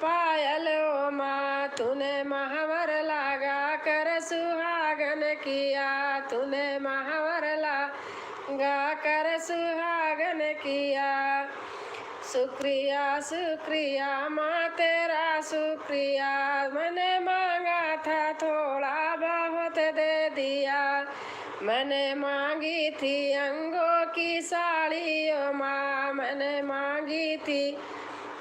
पायल ओ माँ। तूने महावर लगा कर सुहागन किया, तूने महावर लगा कर सुहागन किया। शुक्रिया शुक्रिया माँ तेरा, शुक्रिया। मैंने मांगा था थोड़ा बहुत दे दिया। मैंने मांगी थी अंगों की साड़ी ओ माँ, मैंने मांगी थी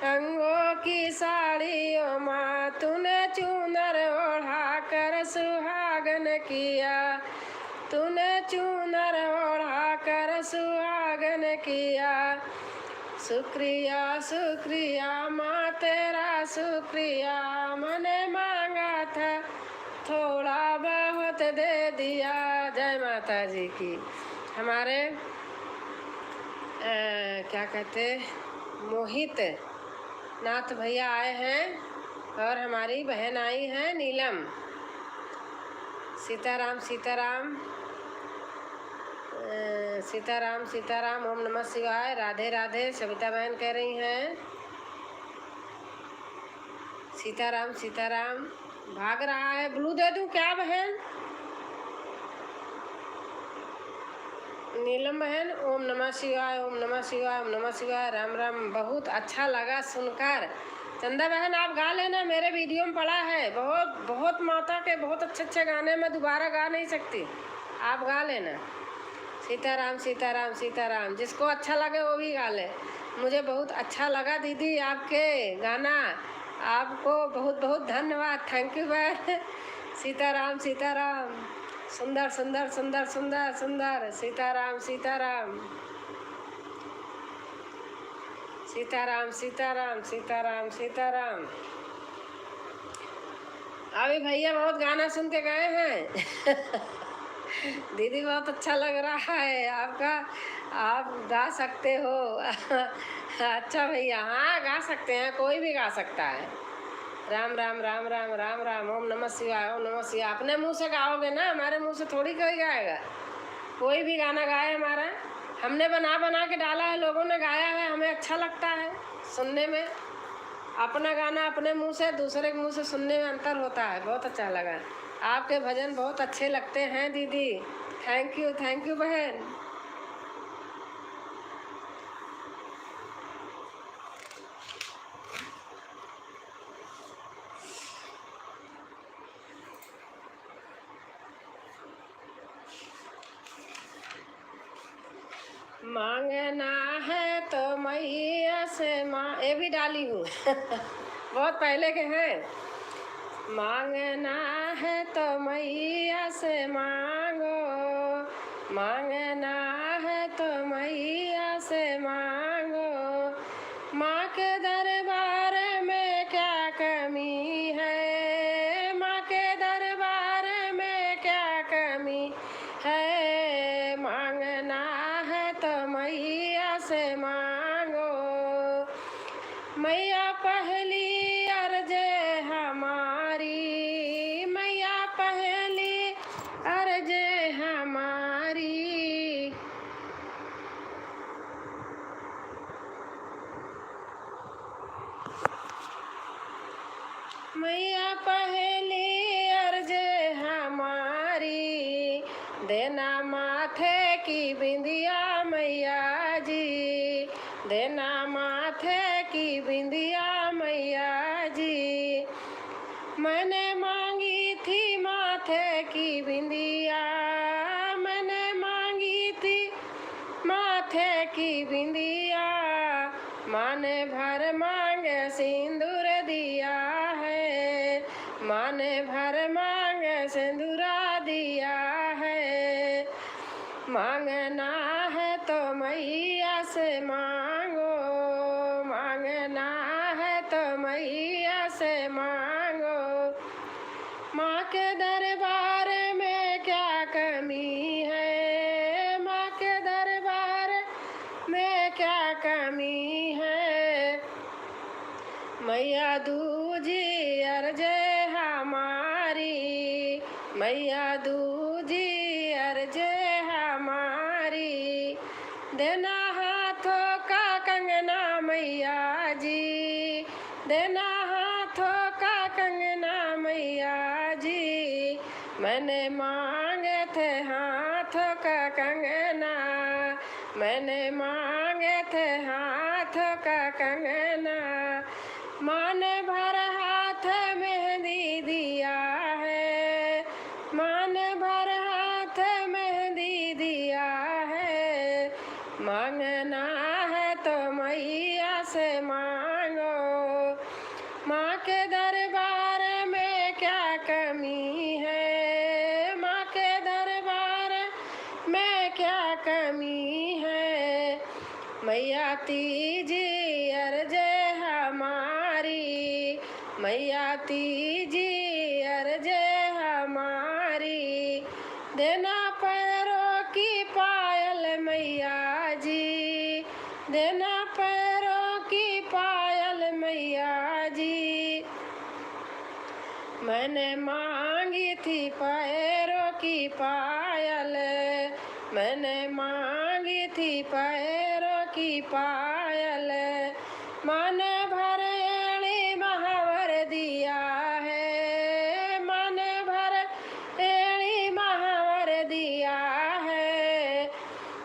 अंगों की साड़ी ओ माँ। तूने चूनर ओढ़ा कर सुहागन किया, तूने चूनर ओढ़ा कर सुहागन किया। शुक्रिया शुक्रिया माँ तेरा, शुक्रिया, मैंने मांगा था थोड़ा बहुत दे दिया। जय माता जी की। हमारे क्या कहते मोहित नाथ भैया आए हैं और हमारी बहन आई है नीलम। सीताराम सीताराम सीताराम सीताराम, ओम नमः शिवाय, राधे राधे। सविता बहन कह रही हैं सीताराम सीताराम। भाग रहा है, ब्लू दे दूं क्या बहन? नीलम बहन, ओम नमः शिवाय, ओम नमः शिवाय, ओम नमः शिवाय, राम राम। बहुत अच्छा लगा सुनकर। चंदा बहन आप गा लेना, मेरे वीडियो में पड़ा है। बहुत बहुत माता के बहुत अच्छे अच्छे गाने मैं दोबारा गा नहीं सकती, आप गा लेना। सीताराम सीताराम सीताराम, जिसको अच्छा लगे वो भी गा ले। मुझे बहुत अच्छा लगा दीदी आपके गाना, आपको बहुत बहुत धन्यवाद। थैंक यू बहन। सीताराम सीताराम, सुंदर सुंदर सुंदर सुंदर सुंदर। सीताराम सीताराम सीताराम सीताराम सीताराम सीताराम। अभी भैया बहुत गाना सुन के गए हैं। दीदी बहुत अच्छा लग रहा है आपका, आप गा सकते हो। अच्छा भैया, हाँ गा सकते हैं, कोई भी गा सकता है। राम राम राम राम राम राम, ओम नमः शिवाय, ओम नमः शिवाय। अपने मुंह से गाओगे ना, हमारे मुंह से थोड़ी कोई गाएगा। कोई भी गाना गाए हमारा, हमने बना बना के डाला है, लोगों ने गाया है, हमें अच्छा लगता है सुनने में। अपना गाना अपने मुंह से दूसरे के मुंह से सुनने में अंतर होता है। बहुत अच्छा लगा, आपके भजन बहुत अच्छे लगते हैं दीदी। थैंक यू बहन। मांगना है तो मैया से ये भी डाली हूँ। बहुत पहले के हैं। मांगना है तो मैया से मांगो, मांगना है तो मैया से मांगो। माँ के दरबार में क्या कमी है, माँ के दरबार में क्या कमी है। मांगना है तो मैया से मांगो। मैया पहली अर्ज हमारी, मैया पहली अर्ज हमारी। मैया पहली अर्ज हमारी, देना माथे की बिंदिया मैया जी, देना माथे की बिंदिया मैया जी। मैंने मांगी थी माथे की बिंदिया, मैंने मांगी थी माथे की बिंदिया। माँ ने भर मांग सिंदूर दिया है, माँ ने भर मांग सिंदूरा दिया है। मांगना है तो मैया से मांगो, मांगना है तो मैया से मांगो। माँ के दरबार में क्या कमी है, माँ के दरबार में क्या कमी है। मैया दूजी अर्ज हमारी, मैया दूजी अर्ज हमारी। देना हाथों का कंगना मैया जी, देना हाथों का कंगना मैया जी। मैंने मांगे थे हाथों का कंगना, मैंने मांगे थे हाथों का कंगना। माँ ने भर हाथ मेहंदी दिया है, माँ ने भर हाथ मेहंदी दिया है। मांगना है तो मैया से मांगो। माँ के दरबार में क्या कमी है, माँ के दरबार में क्या कमी है। मैया तीजी अर्ज हमारी, मैया तीजी अर्ज हमारी, देना पैरों की पायल मैया जी, देना पैरों की पायल मैया जी। मैंने मांगी थी पैरों की पायल, मैंने मांगी थी पैरों की पायल, मन भर एड़ी महावर दिया है, मन भर एड़ी महावर दिया है।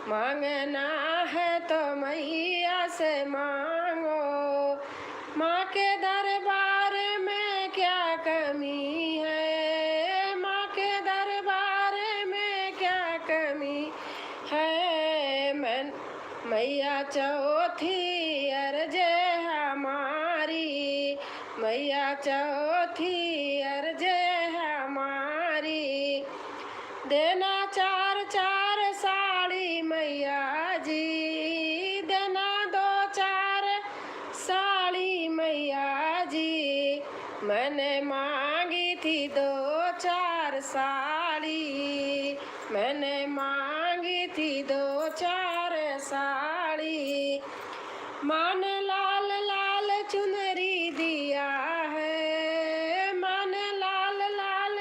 मांगना है तो मैया से मांगो, माँ के दरबार में क्या कमी है, माँ के दरबार में क्या कमी है। मैया चौथी अर्ज हमारी, मैया चौथी अर्ज हमारी, देना चार चार साड़ी मैया जी, देना दो चार साड़ी मैया जी। मैंने मांगी थी दो चार साड़ी, मैंने मांगी थी दो चार साड़ी, माँ ने लाल लाल चुनरी दिया है, माँ ने लाल लाल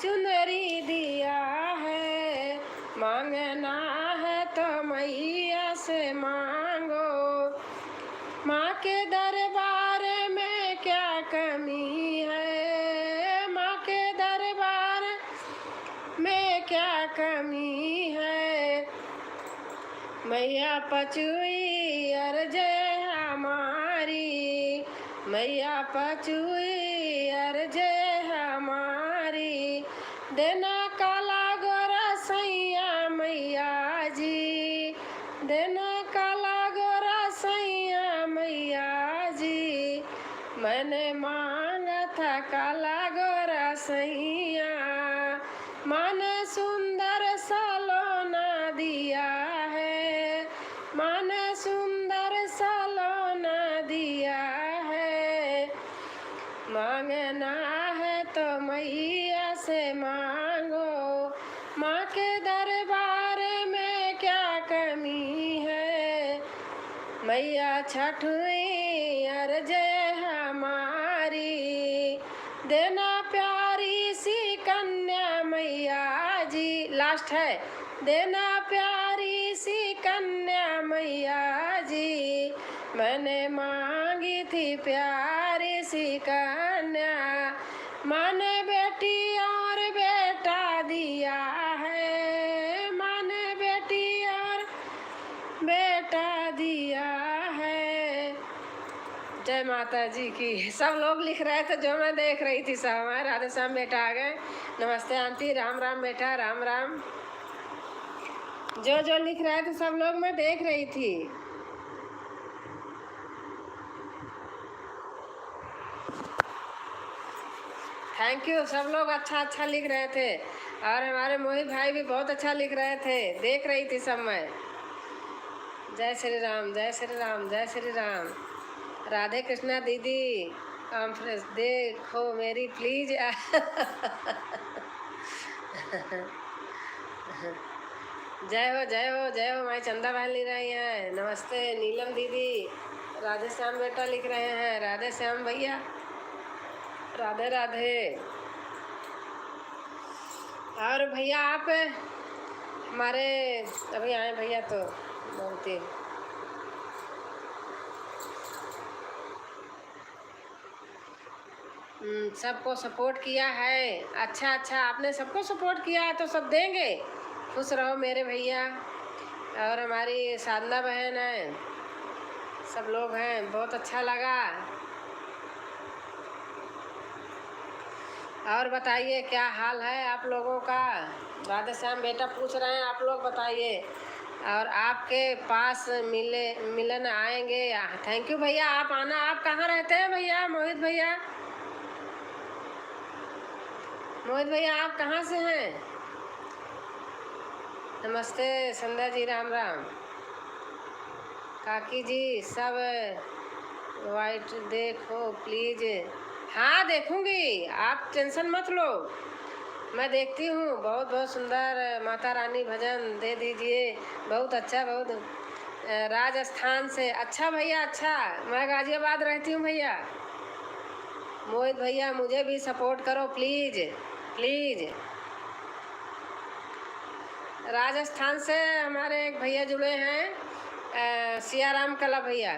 चुनरी दिया है। मांगना है तो मैया से मांगो, माँ के दरबार में क्या कमी है, माँ के दरबार में क्या कमी है। मैया पचुई अर्ज हमारी, मैया पचुई अर्ज हमारी, देना काला गोरा सैया मैया जी, देना काला गोरा सैया मैया जी। मैंने मांगा था काला गोरा सैया, माँ ने सुंदर सलोना दिया है, माँ ने सुंदर सलोना दिया है। मांगना है तो मैया से मांगो, माँ के दरबार में क्या कमी है। मैया छठवीं अर्ज हमारी, देना प्यारी सी कन्या मैया जी। लास्ट है, देना प्यारी सी कन्या मैया जी। मैंने मांगी थी प्यारी सी कन्या, माँ ने बेटी और बेटा दिया है, माँ ने बेटी और बेटा दिया है। जय माता जी की। सब लोग लिख रहे थे जो मैं देख रही थी। सब हमारे राधे श्याम बेटा आ गए। नमस्ते आंटी, राम राम बेटा, राम राम। जो जो लिख रहे थे सब लोग मैं देख रही थी। Thank you. सब लोग अच्छा अच्छा लिख रहे थे और हमारे मोहित भाई भी बहुत अच्छा लिख रहे थे। देख रही थी सब मैं। जय श्री राम, जय श्री राम, जय श्री राम। राधे कृष्णा दीदी कॉन्फ्रेंस देखो मेरी प्लीज। जय हो, जय हो, जय हो। माई चंदा बहन लिख रही हैं। नमस्ते नीलम दीदी। राधे श्याम बेटा लिख रहे हैं। राधे श्याम भैया, राधे राधे। और भैया आप हमारे अभी आए भैया तो बोलते सबको सपोर्ट किया है। अच्छा अच्छा, आपने सबको सपोर्ट किया है तो सब देंगे। खुश रहो मेरे भैया। और हमारी साधना बहन है, सब लोग हैं। बहुत अच्छा लगा। और बताइए क्या हाल है आप लोगों का। राधे श्याम बेटा पूछ रहे हैं, आप लोग बताइए। और आपके पास मिलन आएंगे। थैंक यू भैया, आप आना। आप कहाँ रहते हैं भैया? मोहित भैया, मोहित भैया आप कहाँ से हैं? नमस्ते संध्या जी, राम राम। काकी जी सब वाइट देखो प्लीज। हाँ देखूंगी, आप टेंशन मत लो, मैं देखती हूँ। बहुत बहुत सुंदर माता रानी भजन दे दीजिए, बहुत अच्छा, बहुत राजस्थान से। अच्छा भैया, अच्छा, मैं गाजियाबाद रहती हूँ भैया। मोहित भैया मुझे भी सपोर्ट करो प्लीज़ प्लीज़। राजस्थान से हमारे एक भैया जुड़े हैं, सियाराम कला भैया।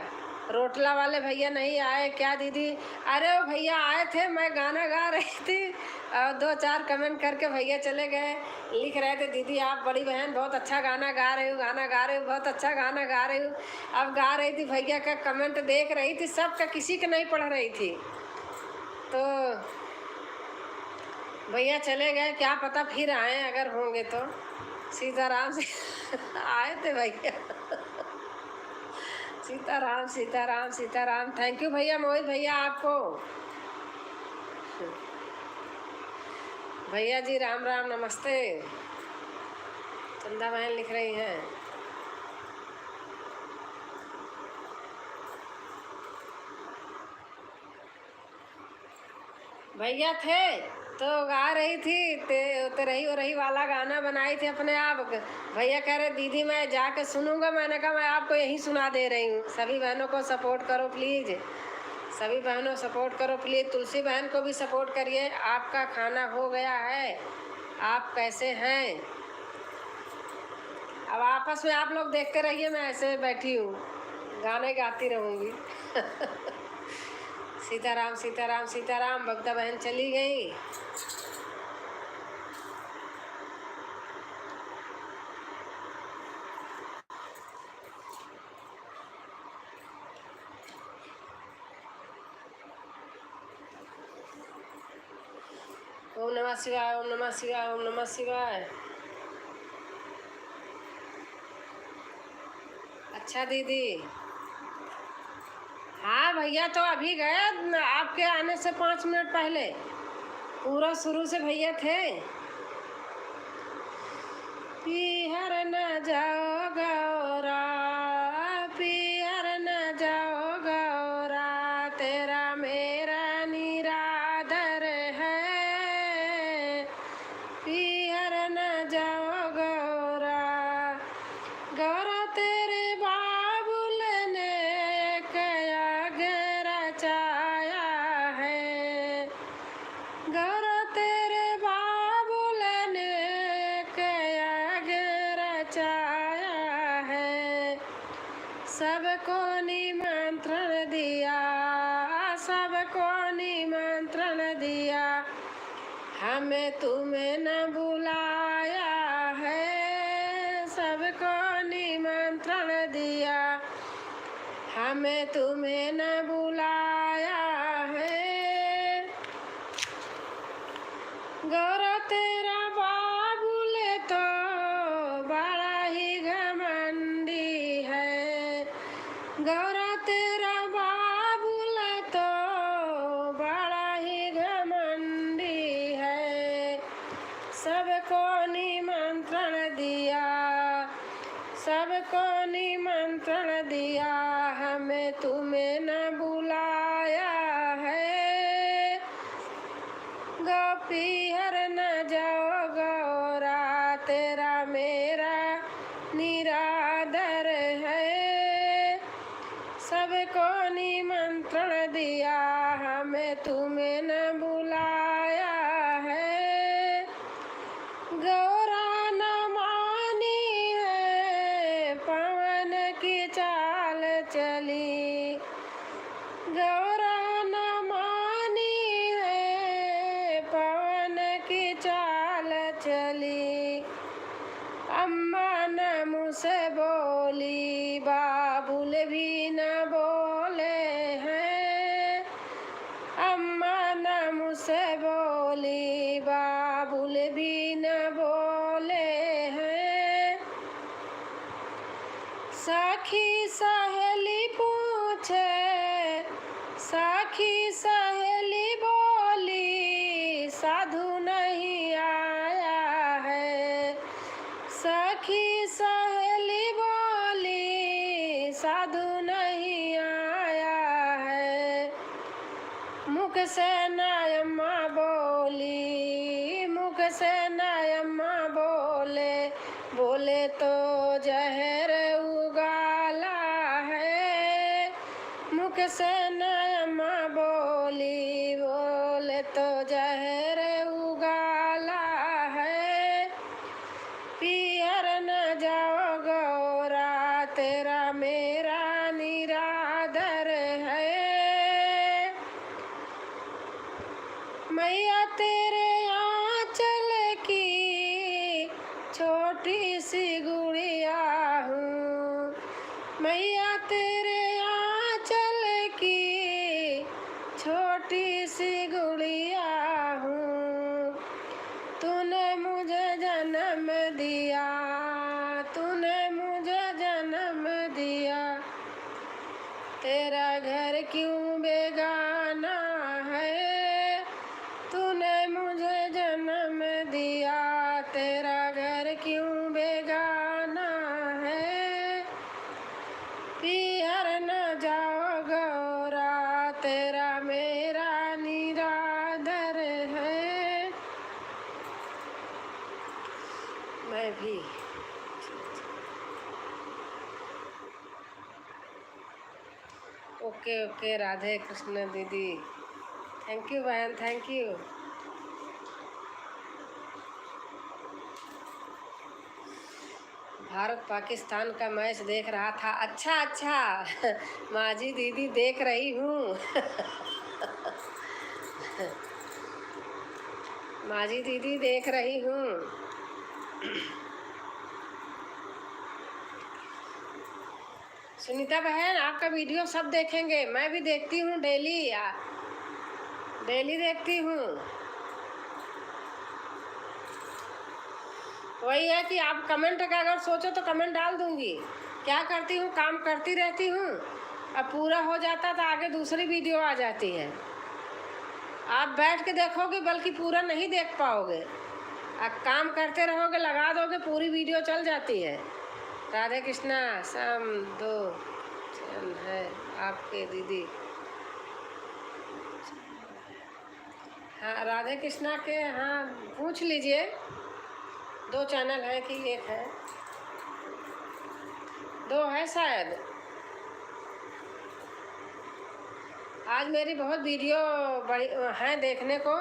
रोटला वाले भैया नहीं आए क्या दीदी? अरे वो भैया आए थे, मैं गाना गा रही थी और 2-4 कमेंट करके भैया चले गए। लिख रहे थे दीदी आप बड़ी बहन बहुत अच्छा गाना गा रही हो, गाना गा रही हो, बहुत अच्छा गाना गा रही हो। अब गा रही थी, भैया का कमेंट देख रही थी, सबका, किसी का नहीं पढ़ रही थी। तो भैया चले गए, क्या पता फिर आए अगर होंगे तो। सीताराम से आए थे भैया। सीताराम सीताराम सीताराम। थैंक यू भैया, मोहित भैया आपको। भैया जी राम राम, नमस्ते। चंदा बहन लिख रही हैं। भैया थे तो गा रही थी, तेरही रही वाला गाना बनाई थी अपने आप। भैया कह रहे दीदी मैं जाके सुनूंगा, मैंने कहा मैं आपको यही सुना दे रही हूँ। सभी बहनों को सपोर्ट करो प्लीज़, सभी बहनों सपोर्ट करो प्लीज़। तुलसी बहन को भी सपोर्ट करिए। आपका खाना हो गया है? आप कैसे हैं? अब आपस में आप लोग देखते रहिए, मैं ऐसे बैठी हूँ, गाने गाती रहूँगी। सीताराम सीताराम सीताराम। बगदा बहन चली गई। ओम नमः शिवाय, ओम नमः शिवाय, ओम नमः शिवाय। अच्छा दीदी। हाँ भैया तो अभी गए, आपके आने से 5 मिनट पहले। पूरा शुरू से भैया थे। पीहर न जाओ गौरा, पीहर न जाओ गौरा, तेरा मेरा निरादर है। पीहर न जाओ गौरा, गौरा तेरे बाबुल ने कया रचाया है। गौरा तेरे बाबुल ने कया रचाया है। सबको निमंत्रण दिया, सबको निमंत्रण दिया, हमें तुम्हें न बुलाया है। सबको निमंत्रण दिया, हमें तुम्हें न बुलाया है। गौरा तेरा बाबुल तो बड़ा ही घमंडी है। गौरा तेरा बाबुल तो बड़ा ही घमंडी है। सबको निमंत्रण दिया, सबको निमंत्रण दिया, हमें तुम्हें न बुलाया है। पीहर न जाओ गौरा, तेरा मेरा निरादर है। सबको निमंत्रण दिया, हमें तुम्हें न बुलाया है। गौरा न मानी है, पवन की चाल चली। गौरा न मानी है, पवन की चाल चली। अम्मा न मुझसे बोली, बाबुल भी न बोले हैं। अम्मा न मुझसे बोली, बाबुल भी न बोले हैं। सखी सहेली पूछे, सखी सहेली बोली, साधु नहीं आया है। सखी सहेली बोली, साधु नहीं आया है। मुख से न अम्मा बोली, मुख से न अम्मा बोले, बोले तो जहर उगाला है। मुख से न अम्मा बोली, बोले तो जहर उगाला है। पियर न जाओ गौरा, तेरा मेरा निरादर है। मैया तेरे आंचल की छोटी सी गुड़िया हूँ, मैया तेरे आंचल की छोटी सी गुड़िया हूँ। तूने मुझे जन्म दिया, तूने मुझे जन्म दिया, तेरा घर क्यों बेगाना है। तूने मुझे जन्म दिया, तेरा घर क्यों बेगाना है। पियर न जाओ गौरा, तेरा मेरा निरादर है। मैं भी ओके ओके। राधे कृष्ण दीदी, थैंक यू बहन, थैंक यू। भारत पाकिस्तान का मैच देख रहा था। अच्छा अच्छा माजी दीदी देख रही हूँ माजी दीदी देख रही हूँ। सुनीता बहन आपका वीडियो सब देखेंगे, मैं भी देखती हूँ डेली, डेली देखती हूँ। वही है कि आप कमेंट का अगर सोचो तो कमेंट डाल दूंगी। क्या करती हूँ, काम करती रहती हूँ, अब पूरा हो जाता तो आगे दूसरी वीडियो आ जाती है। आप बैठ के देखोगे बल्कि पूरा नहीं देख पाओगे, आप काम करते रहोगे, लगा दोगे, पूरी वीडियो चल जाती है। राधे कृष्णा, शाम 2 है आपके दीदी। हाँ राधे कृष्णा के, हाँ पूछ लीजिए, 2 चैनल है कि 1 है? 2 है शायद। आज मेरी बहुत वीडियो बड़ी हैं देखने को।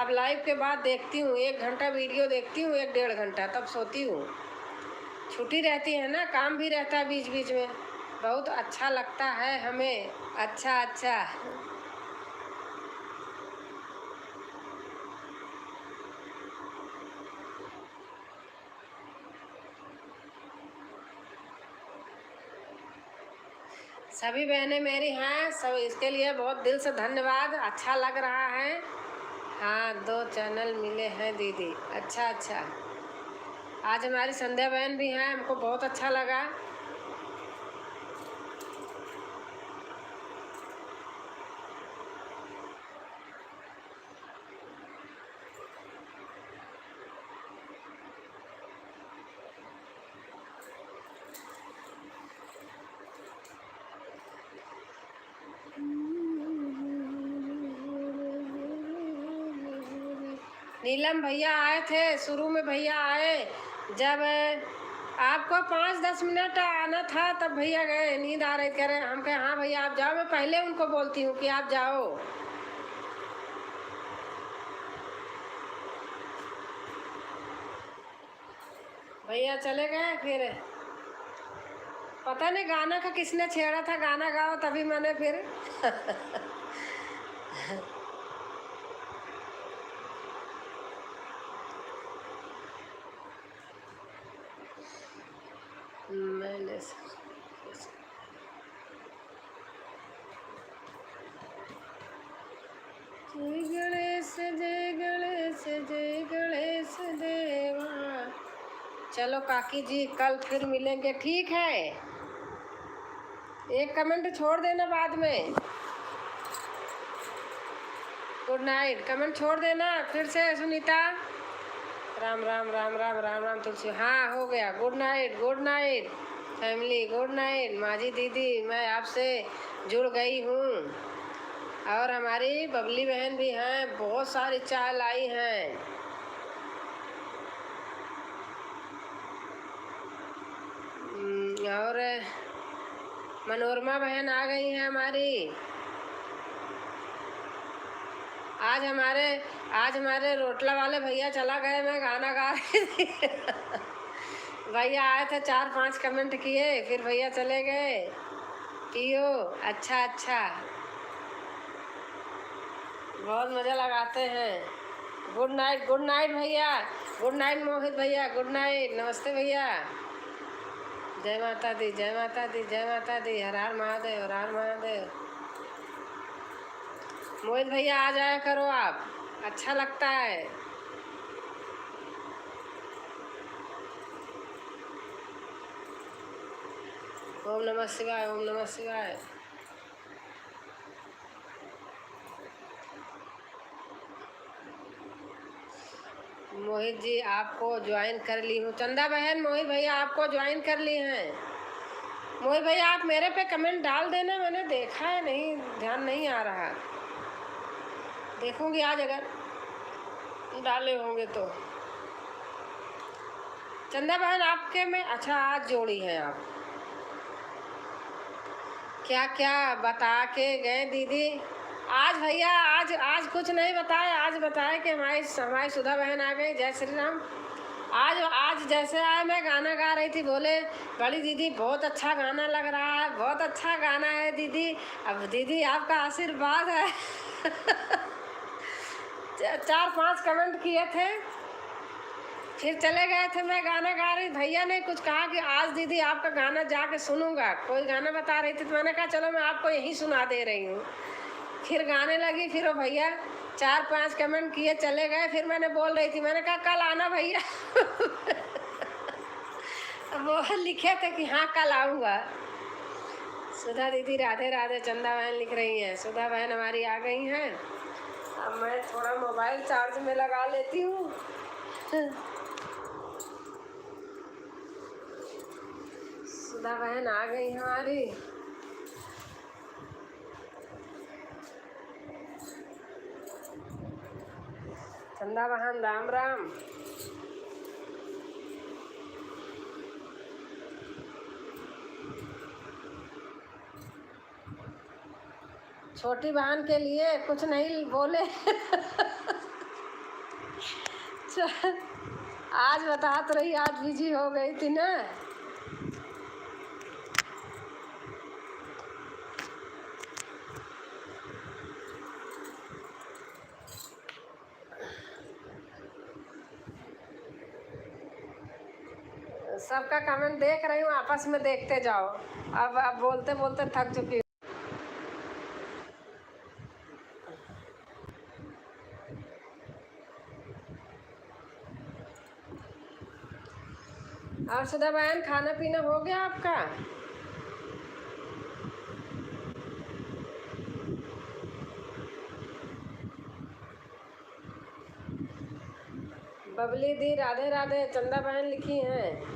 अब लाइव के बाद देखती हूँ, 1 घंटा वीडियो देखती हूँ, 1-1.5 घंटा, तब सोती हूँ। छुट्टी रहती है ना, काम भी रहता है बीच बीच में, बहुत अच्छा लगता है हमें। अच्छा अच्छा सभी बहनें मेरी हैं, सब इसके लिए बहुत दिल से धन्यवाद। अच्छा लग रहा है। हाँ 2 चैनल मिले हैं दीदी। अच्छा अच्छा। आज हमारी संध्या बहन भी हैं, हमको बहुत अच्छा लगा। नीलम भैया आए थे, शुरू में भैया आए, जब आपको 5-10 मिनट आना था तब भैया गए, नींद आ रही, कह रहे, हम कहे हाँ भैया आप जाओ, मैं पहले उनको बोलती हूँ कि आप जाओ। भैया चले गए, फिर पता नहीं गाना का किसने छेड़ा था, गाना गाओ, तभी मैंने फिर मैंने जय गणेश जय गणेश जय गणेश देवा। चलो काकी जी कल फिर मिलेंगे, ठीक है? एक कमेंट छोड़ देना बाद में। गुड नाइट कमेंट छोड़ देना फिर से। सुनीता, राम राम राम राम राम राम तुलसी, हाँ हो गया। Good night family, good night. माजी दीदी मैं आपसे जुड़ गई हूँ, और हमारी बबली बहन भी हैं, बहुत सारी चाय लाई हैं। और मनोरमा बहन आ गई हैं हमारी। आज हमारे रोटला वाले भैया चला गए, मैं गाना गा रही थी। भैया आए थे, 4-5 कमेंट किए, फिर भैया चले गए। पियो, अच्छा अच्छा, बहुत मज़ा लगाते हैं। गुड नाइट भैया, गुड नाइट मोहित भैया, गुड नाइट, नमस्ते भैया। जय माता दी, जय माता दी, जय माता दी, हर हर महादेव, हर हर महादेव। मोहित भैया आ जाया करो आप, अच्छा लगता है। ओम नमः शिवाय, ओम नमः शिवाय। मोहित जी आपको ज्वाइन कर ली हूँ। चंदा बहन, मोहित भैया आपको ज्वाइन कर ली हैं। मोहित भैया आप मेरे पे कमेंट डाल देना, मैंने देखा है नहीं, ध्यान नहीं आ रहा। देखूंगी आज अगर डाले होंगे तो। चंदा बहन आपके में, अच्छा आज जोड़ी हैं आप। क्या क्या बता के गए दीदी? आज भैया आज कुछ नहीं बताए, आज बताए कि हमारी सुधा बहन आ गई। जय श्री राम। आज जैसे आए मैं गाना गा रही थी, बोले बड़ी दीदी बहुत अच्छा गाना लग रहा है, बहुत अच्छा गाना है दीदी। अब दीदी आपका आशीर्वाद है। 4-5 कमेंट किए थे, फिर चले गए थे। मैं गाना गा रही, भैया ने कुछ कहा कि आज दीदी आपका गाना जाके सुनूंगा। कोई गाना बता रही थी तो मैंने कहा चलो मैं आपको यही सुना दे रही हूँ। फिर गाने लगी, फिर वो भैया 4-5 कमेंट किए चले गए। फिर मैंने बोल रही थी, मैंने कहा कल आना भैया। वो लिखे थे कि हाँ कल आऊँगा। सुधा दीदी राधे राधे। चंदा बहन लिख रही हैं, सुधा बहन हमारी आ गई हैं। अब मैं थोड़ा मोबाइल चार्ज में लगा लेती हूँ। सुधा बहन आ गई हमारी। चंदा बहन राम राम। छोटी बहन के लिए कुछ नहीं बोले। आज बता तो रही, आज बिजी हो गई थी ना। सबका कमेंट देख रही हूँ, आपस में देखते जाओ। अब बोलते बोलते थक चुकी हूँ। और सुधा बहन खाना पीना हो गया आपका? बबली दी राधे राधे। चंदा बहन लिखी हैं।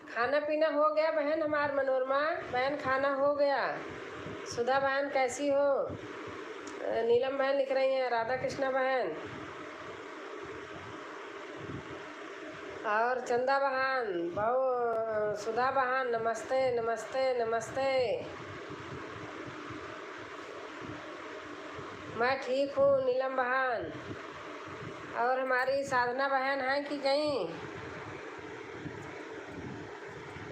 खाना पीना हो गया बहन हमार मनोरमा बहन, खाना हो गया। सुधा बहन कैसी हो? नीलम बहन लिख रही हैं, राधा कृष्णा बहन। और चंदा बहन, सुधा बहन नमस्ते नमस्ते नमस्ते। मैं ठीक हूँ नीलम बहन। और हमारी साधना बहन है कि कहीं?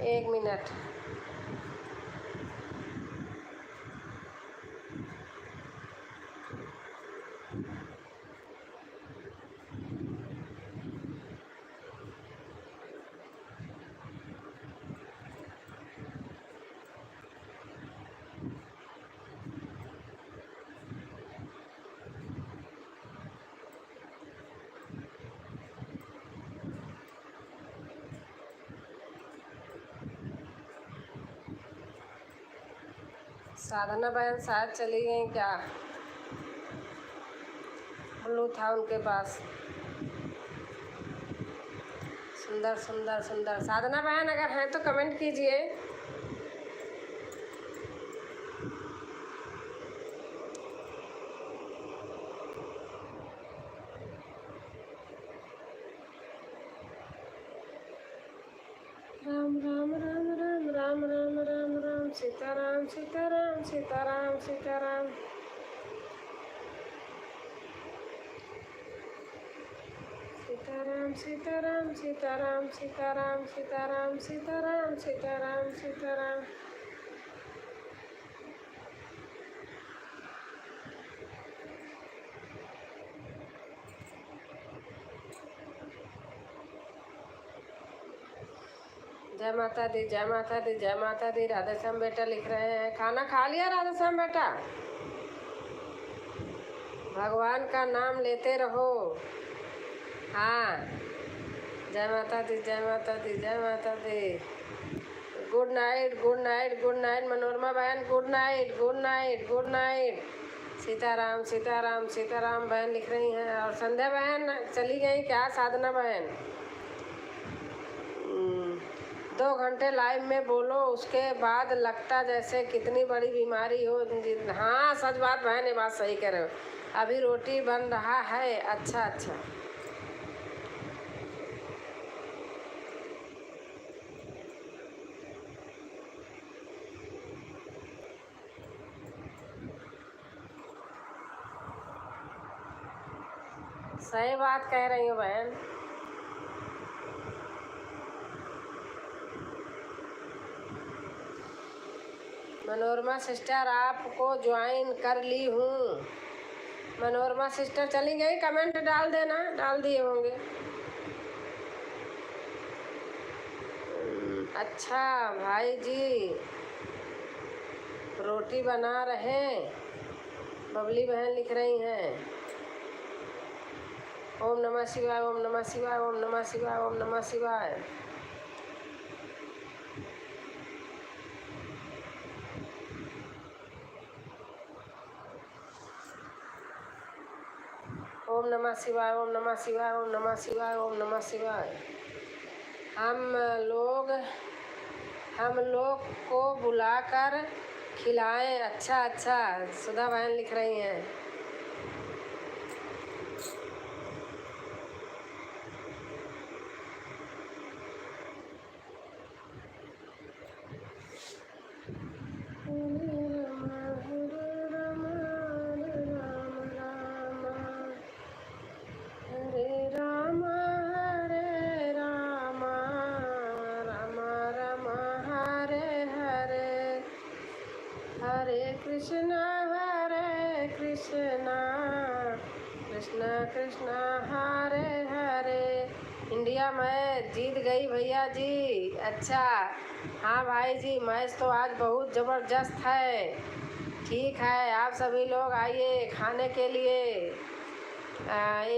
1 मिनट। साधना बहन शायद चली गई क्या? ब्लू था उनके पास। सुंदर सुंदर सुंदर। साधना बहन अगर हैं तो कमेंट कीजिए। राम राम राम राम राम राम राम राम सीताराम सीताराम सीताराम सीताराम। सीताराम सीताराम सीताराम सीताराम सीताराम सीताराम सीताराम सीताराम। जय माता दी जय माता दी जय माता दी। राधेश्याम बेटा लिख रहे हैं खाना खा लिया राधेश्याम बेटा? भगवान का नाम लेते रहो। हाँ, जय माता दी जय माता दी जय माता दी। Good night good night good night Manorama बहन, good night good night good night. Sitaram Sitaram Sitaram बहन लिख रही हैं। और संध्या बहन चली गई क्या? साधना बहन 2 घंटे लाइव में बोलो, उसके बाद लगता जैसे कितनी बड़ी बीमारी हो। हाँ सच बात बहन, ये बात सही कह रहे हो। अभी रोटी बन रहा है। अच्छा अच्छा। सही बात कह रही हूँ बहन। मनोरमा सिस्टर आपको ज्वाइन कर ली हूँ। मनोरमा सिस्टर चली गई? कमेंट डाल देना, डाल दिए होंगे। अच्छा भाई जी रोटी बना रहे हैं, बबली बहन लिख रही हैं। ओम नमः शिवाय ओम नमः शिवाय ओम नमः शिवाय ओम नमः शिवाय। ओम नमः शिवाय ओम नमः शिवाय ओम नमः शिवाय ओम नमः शिवाय। हम लोग को बुलाकर खिलाएं। अच्छा अच्छा, सुधा बहन लिख रही हैं। हरे कृष्णा कृष्णा कृष्णा हरे हरे। इंडिया मैच जीत गई भैया जी। अच्छा हाँ भाई जी, मैच तो आज बहुत ज़बरदस्त है। ठीक है, आप सभी लोग आइए खाने के लिए।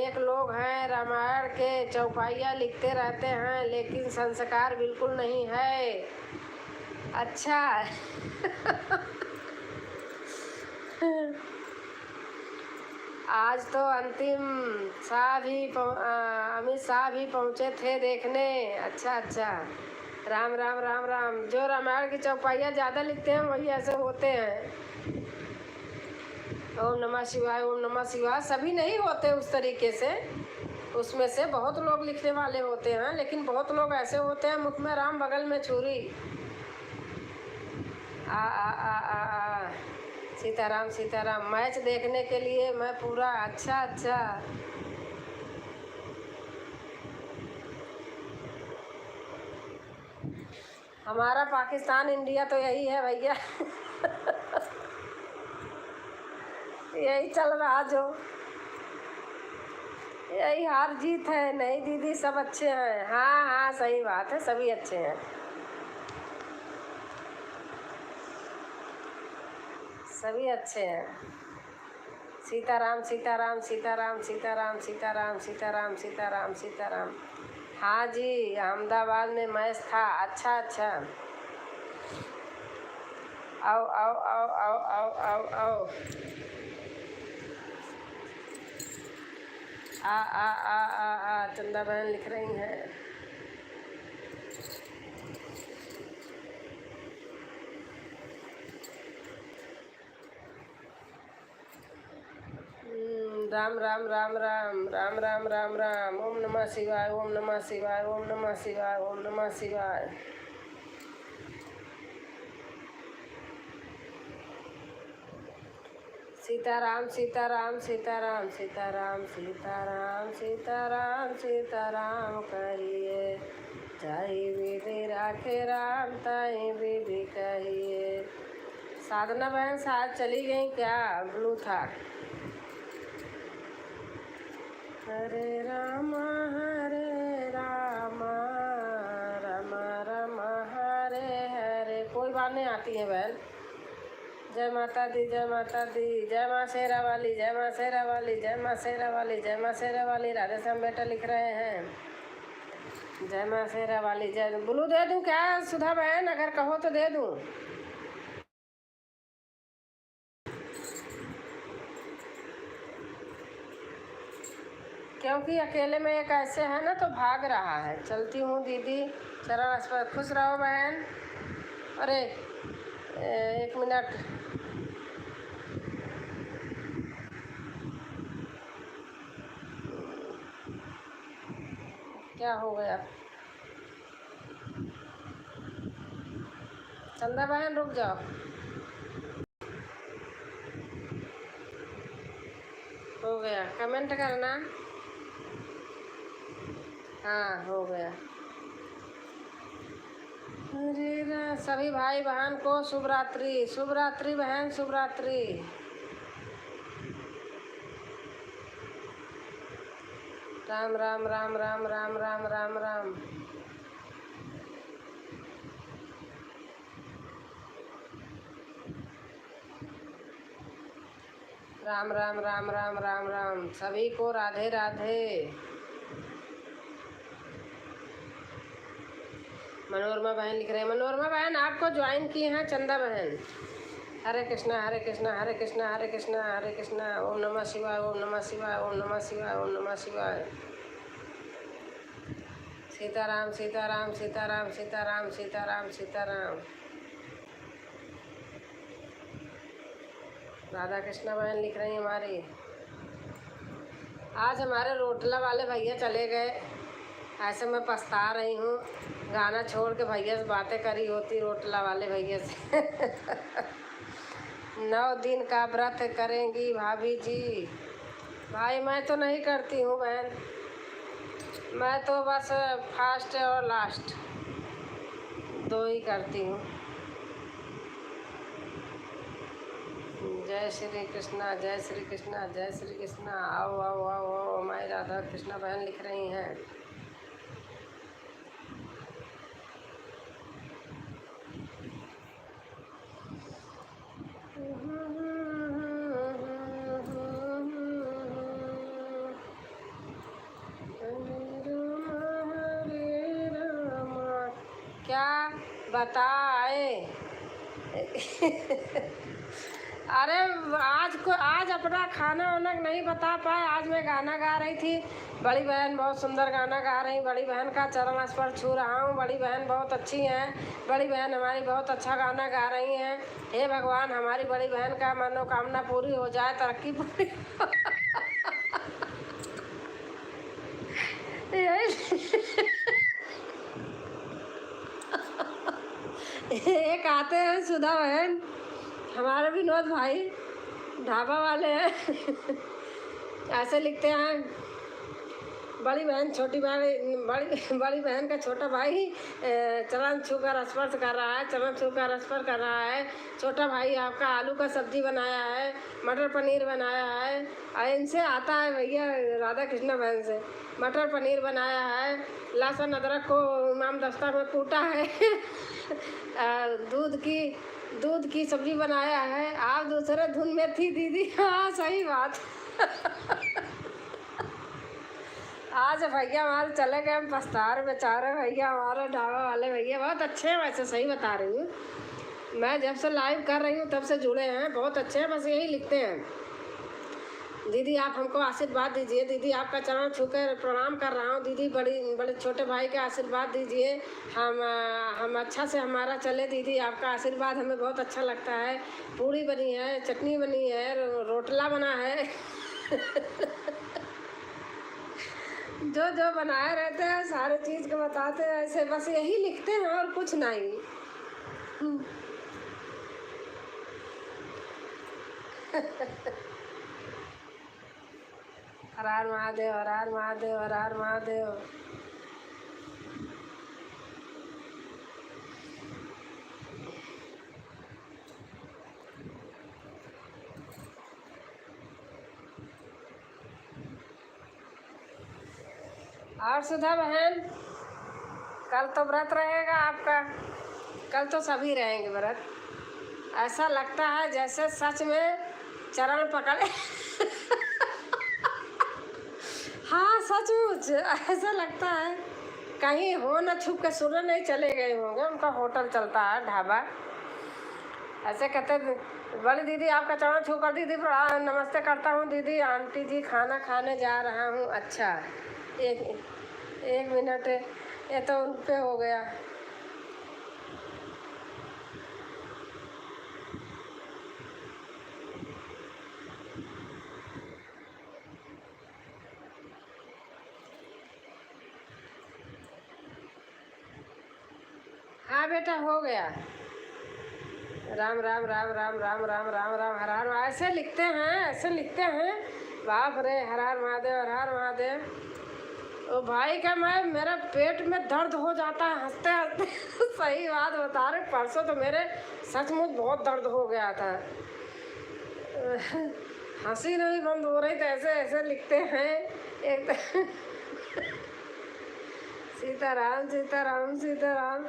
एक लोग हैं रामायण के चौपाइया लिखते रहते हैं लेकिन संस्कार बिल्कुल नहीं है। अच्छा आज तो अंतिम शाह भी अमित शाह भी पहुँचे थे देखने। अच्छा अच्छा, राम राम राम राम। जो रामायण की चौपाइया ज़्यादा लिखते हैं वही ऐसे होते हैं। ओम नमः शिवाय ओम नमः शिवाय। सभी नहीं होते उस तरीके से, उसमें से बहुत लोग लिखने वाले होते हैं, लेकिन बहुत लोग ऐसे होते हैं मुख में राम बगल में छुरी। आ सीताराम सीताराम। मैच देखने के लिए मैं पूरा। अच्छा अच्छा, हमारा पाकिस्तान इंडिया तो यही है भैया यही चल रहा, जो यही हार जीत है। नहीं दीदी सब अच्छे हैं। हाँ हाँ सही बात है, सभी अच्छे हैं, सभी अच्छे हैं। सीताराम सीताराम सीताराम सीताराम सीताराम सीताराम सीताराम सीताराम। हाँ जी, अहमदाबाद में मैच था। अच्छा अच्छा, आओ आओ आओ आओ आओ आओ आओ। आ चंदा बहन लिख रही हैं। राम राम राम राम राम राम राम राम। ओम नमः शिवाय, ओम नमः शिवाय, ओम नमः शिवाय, ओम नमः शिवाय। सीताराम सीताराम सीताराम सीताराम सीताराम सीताराम सीताराम कहिए, जाई विधि राखे राम ताई विधि कहिए। साधना बहन साथ चली गई क्या? ब्लू था। हरे राम राम राम राम हरे हरे। कोई बात नहीं आती है बहन। जय माता दी, जय माता दी, जय माँ शेरा वाली, जय माँ शेरा वाली, जय माँ शेरा वाली, जय माँ शेरा वाली। राधे श्याम बेटा लिख रहे हैं जय माँ शेरा वाली। जय। ब्लू दे दूं क्या सुधा बहन? अगर कहो तो दे दूं। क्योंकि अकेले में एक ऐसे है ना तो भाग रहा है। चलती हूँ दीदी, चरण स्पर्श। खुश रहो बहन। अरे 1 मिनट। क्या हो गया? चंदा बहन रुक जाओ। हो गया, कमेंट करना। हाँ हो गया। अरे सभी भाई बहन को शुभ रात्रि, शुभ रात्रि बहन, शुभ रात्रि। राम राम राम राम राम राम राम राम। राम राम राम राम राम राम। सभी को राधे राधे। मनोरमा बहन लिख रहे हैं। मनोरमा बहन आपको ज्वाइन किए हैं चंदा बहन। हरे कृष्णा हरे कृष्णा हरे कृष्णा हरे कृष्णा हरे कृष्णा। ओम नमः शिवाय, ओम नमः शिवाय, ओम नमः शिवाय, ओम नमः शिवाय। सीताराम सीताराम सीताराम सीताराम सीताराम सीताराम। राधा कृष्णा बहन लिख रही हमारी। आज हमारे रोटला वाले भैया चले गए। ऐसे मैं पछता रही हूँ। गाना छोड़ के भैया से बातें करी होती, रोटला वाले भैया से। 9 दिन का व्रत करेंगी भाभी जी। भाई मैं तो नहीं करती हूँ बहन, मैं तो बस फास्ट और लास्ट 2 ही करती हूँ। जय श्री कृष्णा, जय श्री कृष्णा, जय श्री कृष्णा। आओ आओ आओ आओ। हमारी राधा कृष्णा बहन लिख रही हैं। क्या बताए? अरे आज अपना खाना वाना नहीं बता पाए। आज मैं गाना गा रही थी। बड़ी बहन बहुत सुंदर गाना गा रही। बड़ी बहन का चरण स्पर्श छू रहा हूँ। बड़ी बहन बहुत अच्छी हैं। बड़ी बहन हमारी बहुत अच्छा गाना गा रही हैं। हे भगवान हमारी बड़ी बहन का मनोकामना पूरी हो जाए, तरक्की पूरी। एक आते हैं सुधा बहन, हमारे विनोद भाई ढाबा वाले हैं। ऐसे लिखते हैं, बड़ी बहन छोटी बहन, बड़ी बहन का छोटा भाई चरण छूकर स्पर्श कर रहा है, चरण छूकर स्पर्श कर रहा है। छोटा भाई आपका आलू का सब्जी बनाया है, मटर पनीर बनाया है। और इनसे आता है भैया राधा कृष्णा बहन से। मटर पनीर बनाया है, लहसुन अदरक को इमाम दस्ता में कूटा है। दूध की सब्जी बनाया है। आप दूसरे धुन में थी दीदी। हाँ सही बात। आज भैया हमारे चले गए, हम पछता रहे बेचारे भैया हमारे ढाबा वाले भैया। बहुत अच्छे हैं वैसे, सही बता रही हूँ। मैं जब से लाइव कर रही हूँ तब से जुड़े हैं, बहुत अच्छे हैं। बस यही लिखते हैं, दीदी आप हमको आशीर्वाद दीजिए। दीदी आपका चरण छू कर प्रणाम कर रहा हूँ। दीदी बड़े छोटे भाई का आशीर्वाद दीजिए। हम अच्छा से हमारा चले। दीदी आपका आशीर्वाद हमें बहुत अच्छा लगता है। पूड़ी बनी है, चटनी बनी है, रोटला बना है। जो जो बनाए रहते हैं सारे चीज़ को बताते हैं ऐसे, बस यही लिखते हैं और कुछ नहीं। हर हर महादेव, हर हर महादेव, हर हर महादेव। और सुधा बहन, कल तो व्रत रहेगा आपका। कल तो सभी रहेंगे व्रत। ऐसा लगता है जैसे सच में चरण पकड़े। हाँ सचमुच ऐसा लगता है कहीं हो न छुप के सुरन नहीं चले गए होंगे। उनका होटल चलता है, ढाबा। ऐसे कहते, बड़ी दीदी आपका चरण छू कर, दीदी प्रणाम, नमस्ते करता हूँ दीदी। आंटी जी खाना खाने जा रहा हूँ। अच्छा, एक एक मिनट, ये तो उन पे हो गया। हाँ बेटा हो गया। राम राम राम राम राम राम राम राम, हर हर, ऐसे लिखते हैं, ऐसे लिखते हैं। बाप रे, हर हर महादेव, हर हर महादेव। ओ भाई का मैं, मेरा पेट में दर्द हो जाता है हंसते हंसते। सही बात बता रहे, परसों तो मेरे सचमुच बहुत दर्द हो गया था। हंसी नहीं बंद हो रही, तो ऐसे ऐसे लिखते हैं। एक तो सीताराम सीताराम सीताराम।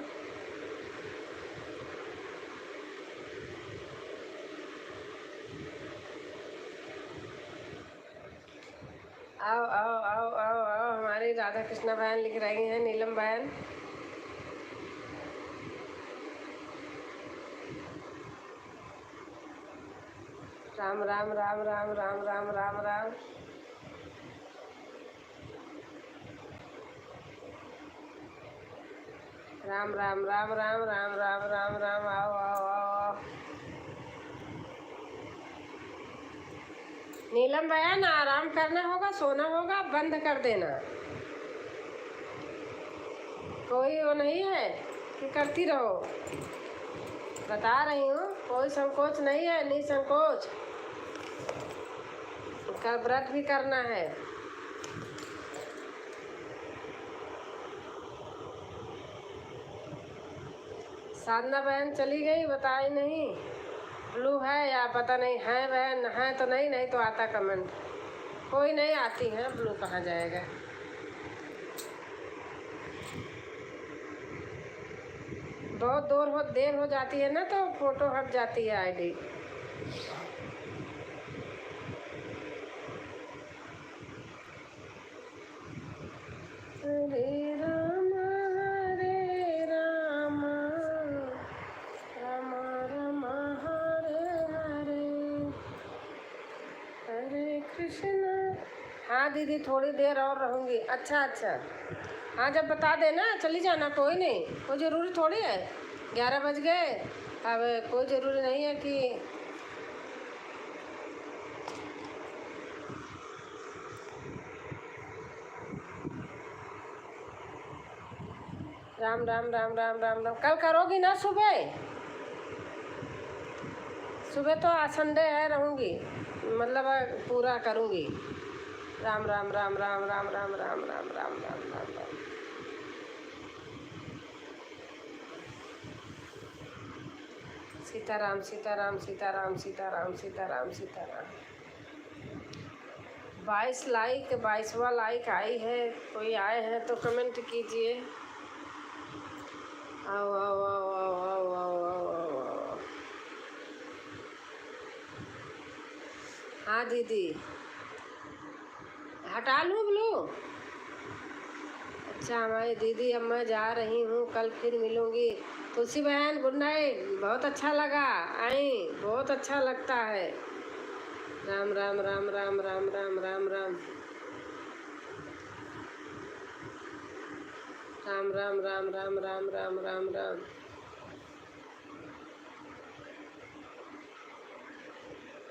आओ आओ आओ आओ आओ, हमारी राधा कृष्णा बहन लिख रही हैं, नीलम बहन। राम राम राम राम राम राम राम राम। राम राम राम राम राम राम राम राम, आओ आओ आओ आओ। नीलम बहन आराम करना होगा, सोना होगा, बंद कर देना। कोई वो नहीं है कि करती रहो। बता रही हूँ, कोई संकोच नहीं है, निसंकोच। कल व्रत भी करना है। साधना बहन चली गई, बताई नहीं। ब्लू है या पता नहीं है बहन, है तो नहीं, नहीं तो आता कमेंट। कोई नहीं आती है, ब्लू कहाँ जाएगा। बहुत देर हो जाती है ना, तो फोटो हट जाती है आईडी। हरे राम राम राम हरे हरे, हरे कृष्ण। हाँ दीदी, थोड़ी देर और रहूँगी। अच्छा अच्छा, हाँ जब बता देना चली जाना, कोई नहीं, कोई ज़रूरी थोड़ी है। 11 बज गए, अब कोई ज़रूरी नहीं है कि। राम राम राम राम राम राम। कल करोगी ना सुबह? सुबह तो आज संडे है, रहूँगी, मतलब पूरा करूँगी। राम राम राम राम राम राम राम राम राम राम राम राम। सीताराम सीताराम सीताराम सीताराम सीताराम सीताराम। 22 लाइक, 22वां लाइक आई है। कोई आए हैं तो कमेंट कीजिए। आओ आओ आओ आओ आओ आओ आओ आओ आओ। हाँ दीदी, हटा लूँ ब्लू? अच्छा हमारी दीदी, अब मैं जा रही हूँ, कल फिर मिलूँगी। तुलसी बहन गुड नाइट, बहुत अच्छा लगा, आई, बहुत अच्छा लगता है। राम राम राम राम राम राम राम राम राम राम राम राम राम राम राम राम।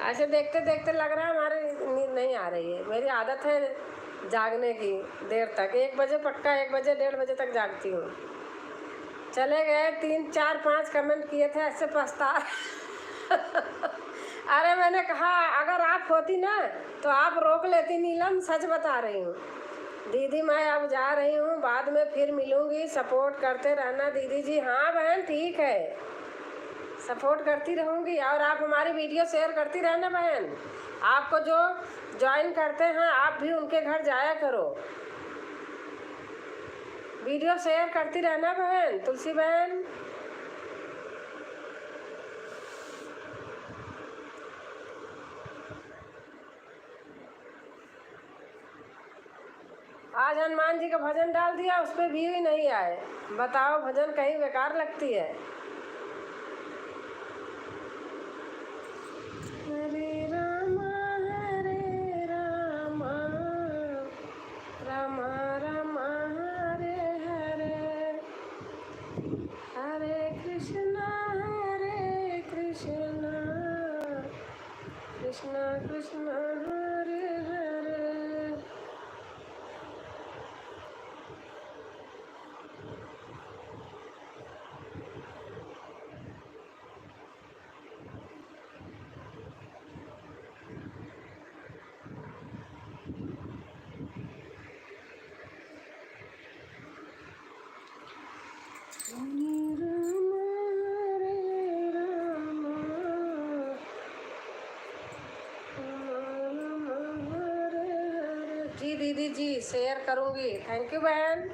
ऐसे देखते देखते लग रहा है हमारी नींद नहीं आ रही है। मेरी आदत है जागने की देर तक, 1 बजे पक्का, 1 बजे 1:30 बजे तक जागती हूँ। चले गए 3 4 5 कमेंट किए थे, ऐसे पछता अरे मैंने कहा अगर आप होती ना तो आप रोक लेती नीलम, सच बता रही हूँ। दीदी मैं अब जा रही हूँ, बाद में फिर मिलूँगी, सपोर्ट करते रहना दीदी जी। हाँ बहन ठीक है, सपोर्ट करती रहूँगी, और आप हमारी वीडियो शेयर करती रहना बहन। आपको जो ज्वाइन करते हैं आप भी उनके घर जाया करो, वीडियो शेयर करती रहना बहन, तुलसी बहन। आज हनुमान जी का भजन डाल दिया, उस पर व्यू ही नहीं आए। बताओ, भजन कहीं बेकार लगती है। हरे रामा रामा रामा हरे हरे, हरे कृष्णा कृष्णा कृष्णा हरे हरे। जी दीदी जी शेयर करूँगी, थैंक यू बहन।